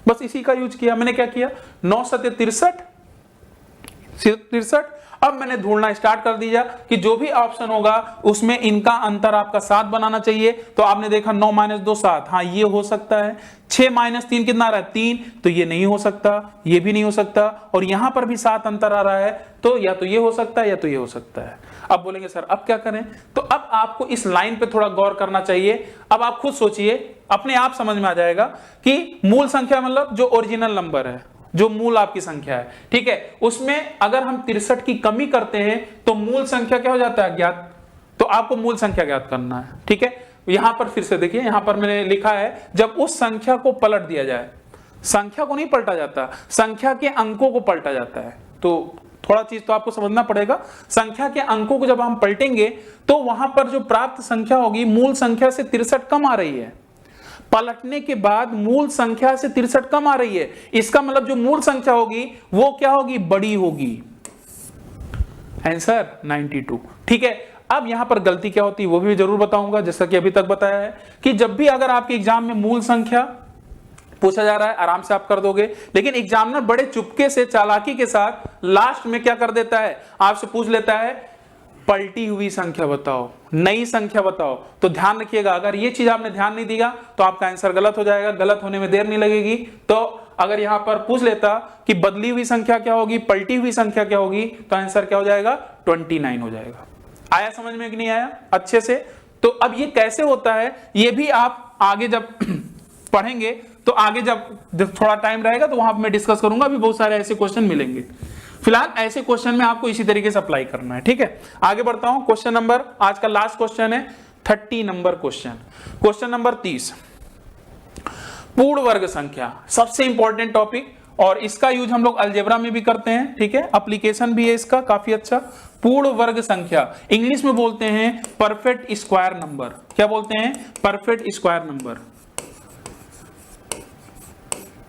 बस इसी का यूज किया मैंने, क्या किया, 9 सते 63। अब मैंने ढूंढना स्टार्ट कर दिया कि जो भी ऑप्शन होगा उसमें इनका अंतर आपका 7 बनाना चाहिए। तो आपने देखा 9 - 2 7, हाँ ये हो सकता है। 6 - 3 कितना आ रहा है, 3, तो ये नहीं हो सकता, ये भी नहीं हो सकता, और यहां पर भी 7 अंतर आ रहा है, तो या तो ये हो सकता है या तो ये हो सकता है। अब बोलेंगे सर अब क्या करें, तो अब आपको इस लाइन पे थोड़ा गौर करना चाहिए। अब आप खुद सोचिए, अपने आप समझ में आ जाएगा कि मूल संख्या मतलब जो ओरिजिनल नंबर है, जो मूल आपकी संख्या है, ठीक है, उसमें अगर हम 63 की कमी करते हैं तो मूल संख्या क्या हो जाता है, अज्ञात। तो आपको मूल संख्या ज्ञात करना है, ठीक है। यहां पर फिर से देखिए, यहां पर मैंने लिखा है जब उस संख्या को पलट दिया जाए, संख्या को नहीं पलटा जाता, संख्या के अंकों को पलटा जाता है। तो थोड़ा चीज तो आपको समझना पड़ेगा, संख्या के अंकों को जब हम पलटेंगे तो वहां पर जो प्राप्त संख्या होगी मूल संख्या से 63 कम आ रही है, पलटने के बाद मूल संख्या से 63 कम आ रही है, इसका मतलब जो मूल संख्या होगी वो क्या होगी, बड़ी होगी। आंसर 92, ठीक है। अब यहां पर गलती क्या होती है वो भी जरूर बताऊंगा, जैसा कि अभी तक बताया है कि जब भी अगर आपके एग्जाम में मूल संख्या पूछा जा रहा है आराम से आप कर दोगे, लेकिन एग्जामिनर बड़े चुपके से चालाकी के साथ लास्ट में क्या कर देता है, आपसे पूछ लेता है पलटी हुई संख्या बताओ, नई संख्या बताओ। तो ध्यान रखिएगा, अगर ये चीज आपने ध्यान नहीं दिया तो आपका आंसर गलत हो जाएगा, गलत होने में देर नहीं लगेगी। तो अगर यहां पर पूछ लेता कि बदली हुई संख्या क्या होगी, पलटी हुई संख्या क्या होगी, तो आंसर क्या हो जाएगा, 29 हो जाएगा। आया समझ में कि नहीं आया अच्छे से। तो अब ये कैसे होता है ये भी आप आगे जब पढ़ेंगे तो आगे जब थोड़ा टाइम रहेगा तो वहां मैं डिस्कस करूंगा, अभी बहुत सारे ऐसे क्वेश्चन मिलेंगे। फिलहाल ऐसे क्वेश्चन में आपको इसी तरीके से अप्लाई करना है, ठीक है। आगे बढ़ता हूं, क्वेश्चन नंबर, आज का लास्ट क्वेश्चन है 30 नंबर क्वेश्चन, क्वेश्चन नंबर 30, पूर्ण वर्ग संख्या, सबसे इंपॉर्टेंट टॉपिक, और इसका यूज हम लोग अलजेब्रा में भी करते हैं, ठीक है, एप्लीकेशन भी है इसका काफी अच्छा। पूर्ण वर्ग संख्या इंग्लिश में बोलते हैं परफेक्ट स्क्वायर नंबर, क्या बोलते हैं, परफेक्ट स्क्वायर नंबर।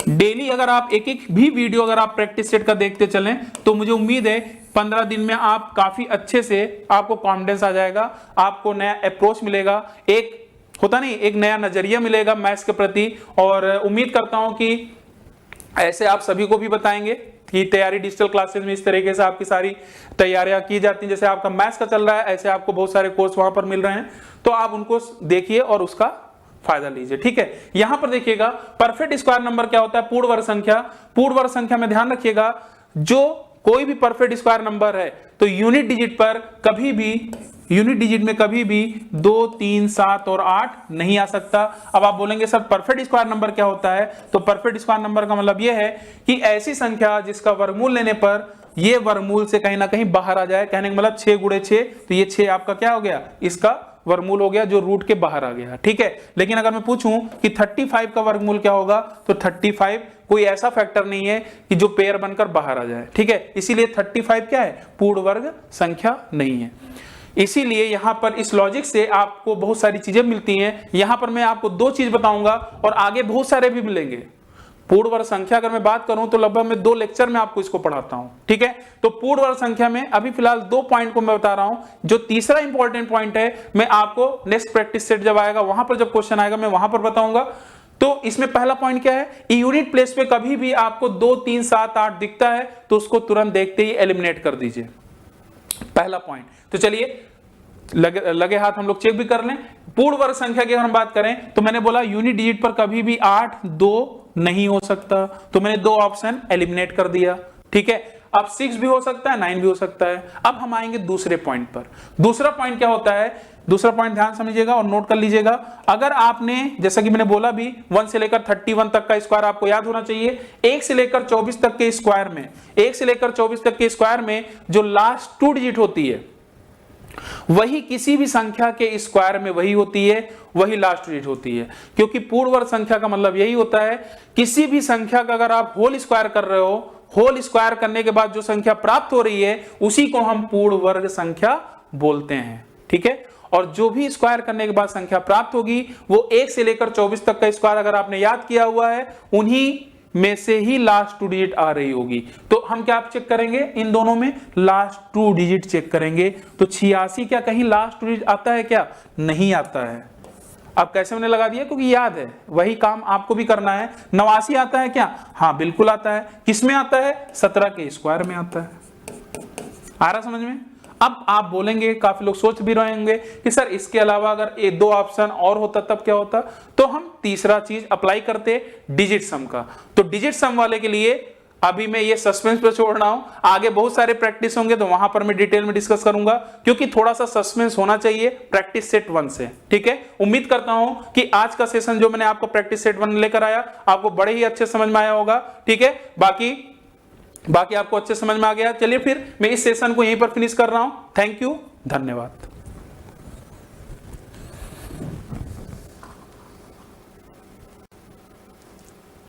डेली अगर आप एक एक भी वीडियो अगर आप प्रैक्टिस सेट का देखते चलें तो मुझे उम्मीद है 15 दिन में आप काफी अच्छे से, आपको कॉन्फिडेंस आ जाएगा, आपको नया अप्रोच मिलेगा, एक होता नहीं एक नया नजरिया मिलेगा मैथ्स के प्रति। और उम्मीद करता हूं कि ऐसे आप सभी को भी बताएंगे कि तैयारी डिजिटल क्लासेस में इस तरीके से आपकी सारी तैयारियां की जाती हैं, जैसे आपका मैथ्स का चल रहा है ऐसे आपको बहुत सारे कोर्स वहां पर मिल रहे हैं, तो आप उनको देखिए और उसका फायदा लीजिए, ठीक है। यहां पर देखिएगा परफेक्ट स्क्वायर नंबर क्या होता है, पूर्ण वर्ग संख्या। पूर्ण वर्ग संख्या में ध्यान रखिएगा, जो कोई भी परफेक्ट स्क्वायर नंबर है तो यूनिट डिजिट पर कभी भी, यूनिट डिजिट में कभी भी 2, 3, 7 और 8 नहीं आ सकता। अब आप बोलेंगे सर परफेक्ट स्क्वायर नंबर क्या होता है, तो परफेक्ट स्क्वायर नंबर का मतलब यह है कि ऐसी संख्या जिसका वर्गमूल लेने पर ये वर्गमूल से कहीं ना कहीं बाहर आ जाए। कहने का मतलब 6 × 6, तो ये 6 आपका क्या हो गया, इसका वर्गमूल हो गया जो रूट के बाहर आ गया, ठीक है। लेकिन अगर मैं पूछूं कि 35 का वर्गमूल क्या होगा, तो 35 कोई ऐसा फैक्टर नहीं है कि जो पेयर बनकर बाहर आ जाए, ठीक है। इसीलिए 35 क्या है, पूर्ण वर्ग संख्या नहीं है। इसीलिए यहां पर इस लॉजिक से आपको बहुत सारी चीजें मिलती हैं। यहां पर मैं आपको 2 चीज बताऊंगा और आगे बहुत सारे भी मिलेंगे। पूर्ण वर्ग संख्या अगर मैं बात करूं तो लगभग मैं 2 लेक्चर में आपको इसको पढ़ाता हूं, ठीक है। तो पूर्ण वर्ग संख्या में अभी फिलहाल 2 पॉइंट को मैं बता रहा हूं। जो तीसरा इंपॉर्टेंट पॉइंट है मैं आपको नेक्स्ट प्रैक्टिस सेट जब आएगा वहां पर जब क्वेश्चन आएगा मैं वहां पर बताऊंगा। तो इसमें पहला पॉइंट क्या है, यूनिट प्लेस पे कभी भी आपको 2, 3, 7, 8 दिखता है तो उसको तुरंत देखते ही एलिमिनेट कर दीजिए, पहला पॉइंट। तो चलिए लगे हाथ हम लोग चेक भी कर लें। पूर्ण वर्ग संख्या की अगर हम बात करें तो मैंने बोला यूनिट डिजिट पर कभी भी 8, 2 नहीं हो सकता, तो मैंने 2 ऑप्शन एलिमिनेट कर दिया, ठीक है। अब 6 भी हो सकता है, 9 भी हो सकता है। अब हम आएंगे दूसरे पॉइंट पर। दूसरा पॉइंट क्या होता है, दूसरा पॉइंट ध्यान समझिएगा और नोट कर लीजिएगा। अगर आपने, जैसा कि मैंने बोला भी, 1 से लेकर 31 तक का स्क्वायर आपको याद होना चाहिए। 1 से लेकर 24 तक के स्क्वायर में, 1 से लेकर 24 तक के स्क्वायर में जो लास्ट 2 डिजिट होती है वही किसी भी संख्या के स्क्वायर में वही होती है, वही लास्ट डिजिट होती है। क्योंकि पूर्ण वर्ग संख्या का मतलब यही होता है, किसी भी संख्या का अगर आप होल स्क्वायर कर रहे हो, होल स्क्वायर करने के बाद जो संख्या प्राप्त हो रही है उसी को हम पूर्ण वर्ग संख्या बोलते हैं। ठीक है, और जो भी स्क्वायर करने के बाद संख्या प्राप्त होगी वो 1 से लेकर 24 तक का स्क्वायर अगर आपने याद किया हुआ है, उन्हीं में से ही लास्ट 2 डिजिट आ रही होगी। तो हम क्या चेक करेंगे, इन दोनों में लास्ट 2 डिजिट चेक करेंगे। तो 86 क्या कहीं लास्ट 2 डिजिट आता है क्या? नहीं आता है। अब कैसे मैंने लगा दिया, क्योंकि याद है, वही काम आपको भी करना है। 89 आता है क्या? हाँ बिल्कुल आता है। किस में आता है? 17 के स्क्वायर में आता है। आ रहा समझ में? अब आप बोलेंगे, काफी लोग सोच भी रहे होंगे कि सर इसके अलावा अगर ये 2 ऑप्शन और होता तब क्या होता, तो हम तीसरा चीज अप्लाई करते, डिजिट सम का। तो डिजिट सम वाले के लिए अभी मैं ये सस्पेंस पे छोड़ रहा हूं, आगे बहुत सारे प्रैक्टिस होंगे तो वहां पर मैं डिटेल में डिस्कस करूंगा, क्योंकि थोड़ा सा सस्पेंस होना चाहिए प्रैक्टिस सेट 1 से। ठीक है, उम्मीद करता हूं कि आज का सेशन जो मैंने आपको प्रैक्टिस सेट 1 लेकर आया आपको बड़े ही अच्छे समझ में आया होगा। ठीक है, बाकी आपको अच्छे समझ में आ गया। चलिए फिर मैं इस सेशन को यहीं पर फिनिश कर रहा हूं। थैंक यू, धन्यवाद।